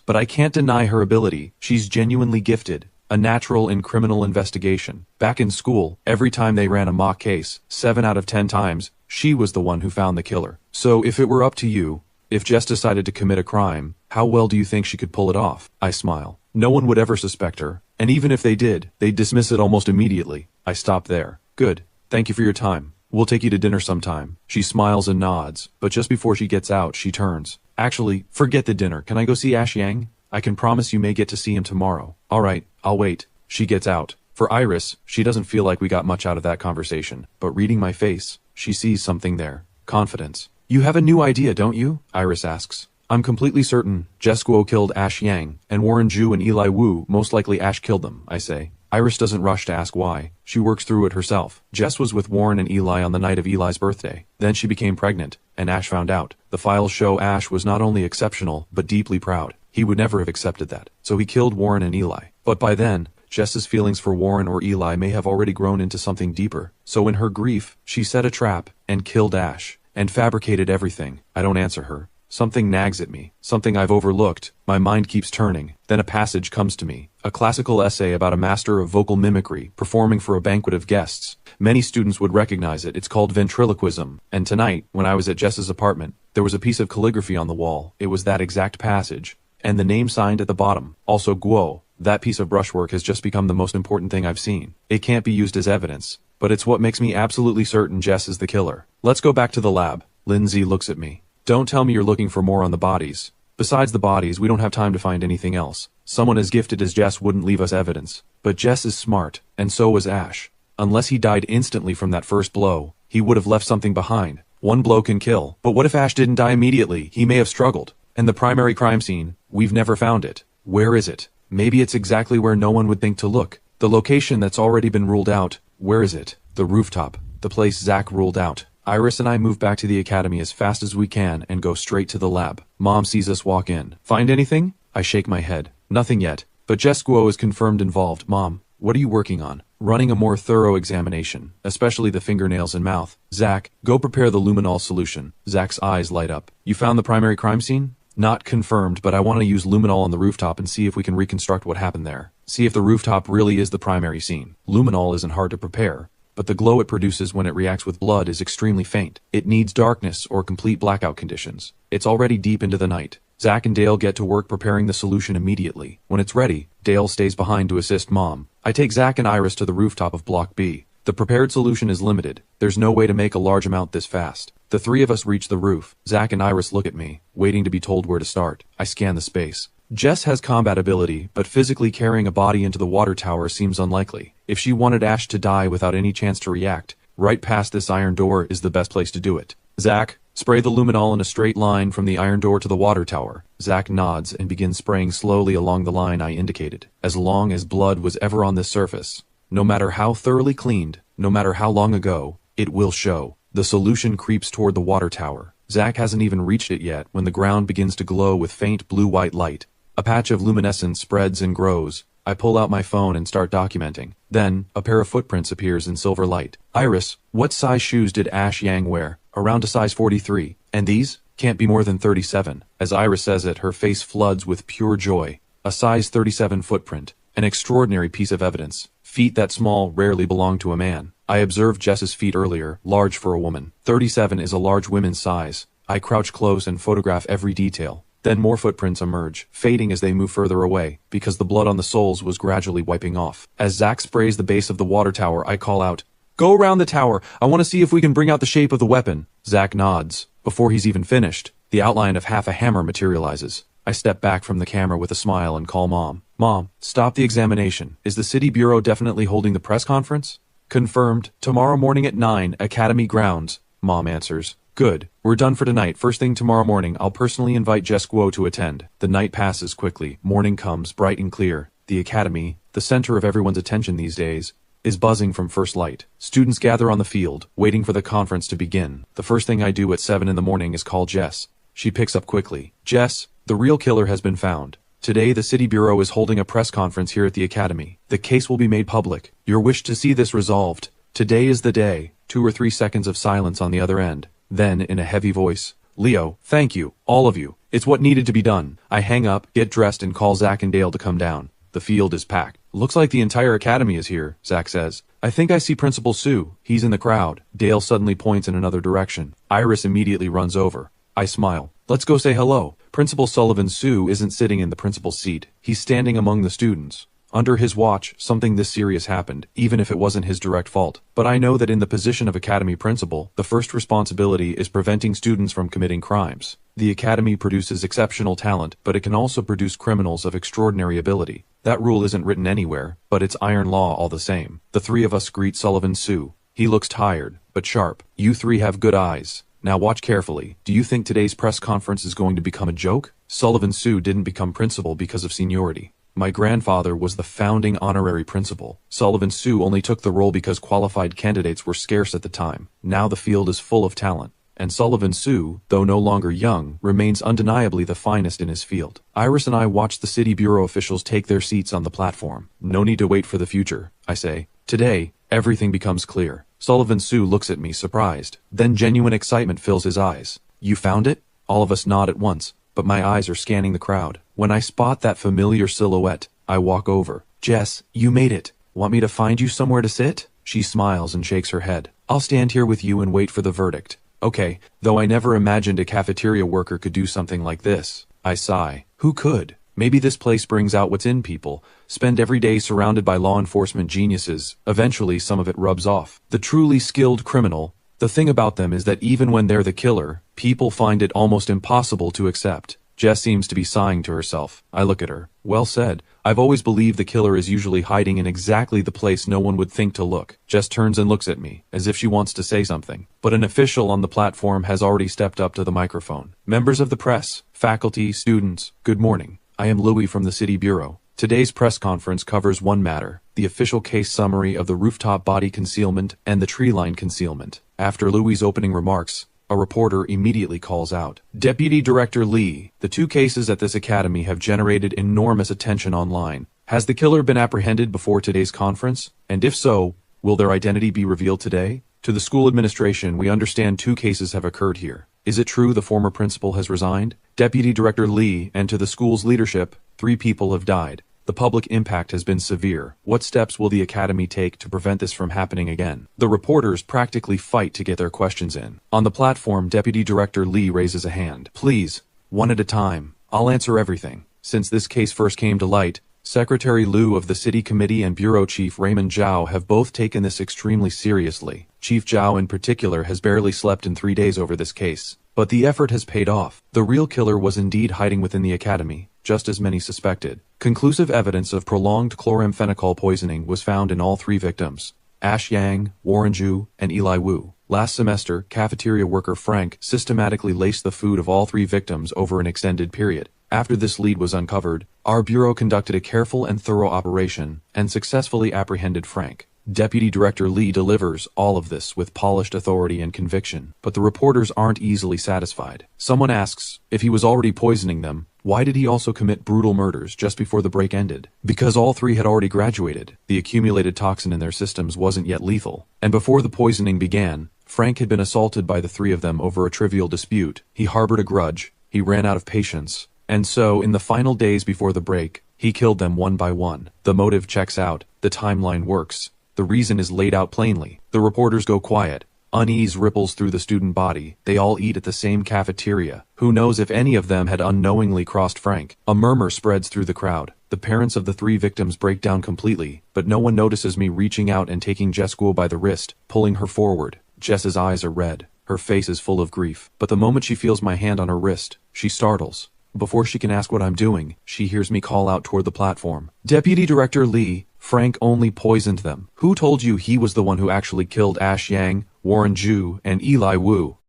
But I can't deny her ability. She's genuinely gifted. A natural in criminal investigation. Back in school, every time they ran a mock case, 7 out of 10 times, she was the one who found the killer. So if it were up to you, if Jess decided to commit a crime, how well do you think she could pull it off? I smile. No one would ever suspect her. And even if they did, they'd dismiss it almost immediately. I stop there. Good. Thank you for your time. We'll take you to dinner sometime. She smiles and nods, but just before she gets out, she turns. Actually, forget the dinner. Can I go see Ash Yang? I can promise you may get to see him tomorrow. All right, I'll wait. She gets out. For Iris, she doesn't feel like we got much out of that conversation, but reading my face, she sees something there. Confidence. You have a new idea, don't you? Iris asks. I'm completely certain Jess Guo killed Ash Yang, and Warren Ju and Eli Wu, most likely Ash killed them, I say. Iris doesn't rush to ask why. She works through it herself. Jess was with Warren and Eli on the night of Eli's birthday. Then she became pregnant, and Ash found out. The files show Ash was not only exceptional, but deeply proud. He would never have accepted that. So he killed Warren and Eli. But by then, Jess's feelings for Warren or Eli may have already grown into something deeper. So in her grief, she set a trap and killed Ash. And fabricated everything. I don't answer her. Something nags at me. Something I've overlooked. My mind keeps turning. Then a passage comes to me. A classical essay about a master of vocal mimicry performing for a banquet of guests. Many students would recognize it. It's called ventriloquism. And tonight, when I was at Jess's apartment, there was a piece of calligraphy on the wall. It was that exact passage. And the name signed at the bottom. Also Guo. That piece of brushwork has just become the most important thing I've seen. It can't be used as evidence. But it's what makes me absolutely certain Jess is the killer. Let's go back to the lab. Lindsay looks at me. Don't tell me you're looking for more on the bodies. Besides the bodies, we don't have time to find anything else. Someone as gifted as Jess wouldn't leave us evidence. But Jess is smart, and so was Ash. Unless he died instantly from that first blow, he would have left something behind. One blow can kill. But what if Ash didn't die immediately? He may have struggled. And the primary crime scene, we've never found it. Where is it? Maybe it's exactly where no one would think to look. The location that's already been ruled out. Where is it? The rooftop. The place Zach ruled out. Iris and I move back to the academy as fast as we can and go straight to the lab. Mom sees us walk in. Find anything? I shake my head. Nothing yet. But Jess Guo is confirmed involved. Mom, what are you working on? Running a more thorough examination, especially the fingernails and mouth. Zach, go prepare the luminol solution. Zach's eyes light up. You found the primary crime scene? Not confirmed, but I want to use luminol on the rooftop and see if we can reconstruct what happened there. See if the rooftop really is the primary scene. Luminol isn't hard to prepare, but the glow it produces when it reacts with blood is extremely faint. It needs darkness or complete blackout conditions. It's already deep into the night. Zach and Dale get to work preparing the solution immediately. When it's ready, Dale stays behind to assist Mom. I take Zach and Iris to the rooftop of Block B. The prepared solution is limited. There's no way to make a large amount this fast. The three of us reach the roof. Zach and Iris look at me, waiting to be told where to start. I scan the space. Jess has combat ability, but physically carrying a body into the water tower seems unlikely. If she wanted Ash to die without any chance to react, right past this iron door is the best place to do it. Zach, spray the luminol in a straight line from the iron door to the water tower. Zach nods and begins spraying slowly along the line I indicated. As long as blood was ever on this surface, no matter how thoroughly cleaned, no matter how long ago, it will show. The solution creeps toward the water tower. Zach hasn't even reached it yet when the ground begins to glow with faint blue-white light. A patch of luminescence spreads and grows. I pull out my phone and start documenting. Then, a pair of footprints appears in silver light. Iris, what size shoes did Ash Yang wear? Around a size 43. And these? Can't be more than 37. As Iris says it, her face floods with pure joy. A size 37 footprint. An extraordinary piece of evidence. Feet that small rarely belong to a man. I observed Jess's feet earlier, large for a woman. 37 is a large woman's size. I crouch close and photograph every detail. Then more footprints emerge, fading as they move further away, because the blood on the soles was gradually wiping off. As Zach sprays the base of the water tower, I call out, "Go around the tower. I want to see if we can bring out the shape of the weapon." Zach nods. Before he's even finished, the outline of half a hammer materializes. I step back from the camera with a smile and call Mom. "Mom, stop the examination. Is the City Bureau definitely holding the press conference?" "Confirmed. Tomorrow morning at 9, Academy grounds," Mom answers. Good. We're done for tonight. First thing tomorrow morning, I'll personally invite Jess Guo to attend. The night passes quickly. Morning comes, bright and clear. The academy, the center of everyone's attention these days, is buzzing from first light. Students gather on the field, waiting for the conference to begin. The first thing I do at 7 in the morning is call Jess. She picks up quickly. Jess, the real killer has been found. Today the City Bureau is holding a press conference here at the academy. The case will be made public. Your wish to see this resolved. Today is the day. 2 or 3 seconds of silence on the other end. Then, in a heavy voice, Leo, thank you, all of you. It's what needed to be done. I hang up, get dressed, and call Zach and Dale to come down. The field is packed. Looks like the entire academy is here, Zach says. I think I see Principal Sue. He's in the crowd. Dale suddenly points in another direction. Iris immediately runs over. I smile. Let's go say hello. Principal Sullivan Sue isn't sitting in the principal's seat. He's standing among the students. Under his watch, something this serious happened, even if it wasn't his direct fault. But I know that in the position of academy principal, the first responsibility is preventing students from committing crimes. The academy produces exceptional talent, but it can also produce criminals of extraordinary ability. That rule isn't written anywhere, but it's iron law all the same. The three of us greet Sullivan Sue. He looks tired, but sharp. You three have good eyes. Now watch carefully. Do you think today's press conference is going to become a joke? Sullivan Sue didn't become principal because of seniority. My grandfather was the founding honorary principal. Sullivan Sue only took the role because qualified candidates were scarce at the time. Now the field is full of talent. And Sullivan Sue, though no longer young, remains undeniably the finest in his field. Iris and I watch the City Bureau officials take their seats on the platform. No need to wait for the future, I say. Today, everything becomes clear. Sullivan Sue looks at me surprised. Then genuine excitement fills his eyes. You found it? All of us nod at once. But my eyes are scanning the crowd. When I spot that familiar silhouette, I walk over. Jess, you made it. Want me to find you somewhere to sit? She smiles and shakes her head. I'll stand here with you and wait for the verdict. Okay, though I never imagined a cafeteria worker could do something like this. I sigh. Who could? Maybe this place brings out what's in people. Spend every day surrounded by law enforcement geniuses. Eventually, some of it rubs off. The truly skilled criminal, the thing about them is that even when they're the killer, people find it almost impossible to accept. Jess seems to be sighing to herself. I look at her. Well said. I've always believed the killer is usually hiding in exactly the place no one would think to look. Jess turns and looks at me, as if she wants to say something. But an official on the platform has already stepped up to the microphone. Members of the press, faculty, students, good morning. I am Louis from the City Bureau. Today's press conference covers one matter, the official case summary of the rooftop body concealment and the tree line concealment. After Louis' opening remarks, a reporter immediately calls out, Deputy Director Lee, the 2 cases at this academy have generated enormous attention online. Has the killer been apprehended before today's conference? And if so, will their identity be revealed today? To the school administration, we understand 2 cases have occurred here. Is it true the former principal has resigned? Deputy Director Lee, and to the school's leadership, 3 people have died. The public impact has been severe. What steps will the academy take to prevent this from happening again? The reporters practically fight to get their questions in. On the platform, Deputy Director Lee raises a hand. Please, one at a time. I'll answer everything. Since this case first came to light, Secretary Liu of the City Committee and Bureau Chief Raymond Zhao have both taken this extremely seriously. Chief Zhao in particular has barely slept in 3 days over this case. But the effort has paid off. The real killer was indeed hiding within the academy, just as many suspected. Conclusive evidence of prolonged chloramphenicol poisoning was found in all 3 victims, Ash Yang, Warren Zhu, and Eli Wu. Last semester, cafeteria worker Frank systematically laced the food of all 3 victims over an extended period. After this lead was uncovered, our bureau conducted a careful and thorough operation and successfully apprehended Frank. Deputy Director Lee delivers all of this with polished authority and conviction, but the reporters aren't easily satisfied. Someone asks, if he was already poisoning them, why did he also commit brutal murders just before the break ended? Because all 3 had already graduated. The accumulated toxin in their systems wasn't yet lethal. And before the poisoning began, Frank had been assaulted by the 3 of them over a trivial dispute. He harbored a grudge. He ran out of patience. And so, in the final days before the break, he killed them one by one. The motive checks out. The timeline works. The reason is laid out plainly. The reporters go quiet. Unease ripples through the student body. They all eat at the same cafeteria. Who knows if any of them had unknowingly crossed Frank? A murmur spreads through the crowd. The parents of the 3 victims break down completely, but no one notices me reaching out and taking Jess Guo by the wrist, pulling her forward. Jess's eyes are red. Her face is full of grief. But the moment she feels my hand on her wrist, she startles. Before she can ask what I'm doing, she hears me call out toward the platform. Deputy Director Lee, Frank only poisoned them. Who told you he was the one who actually killed Ash Yang, Warren Zhu, and Eli Wu?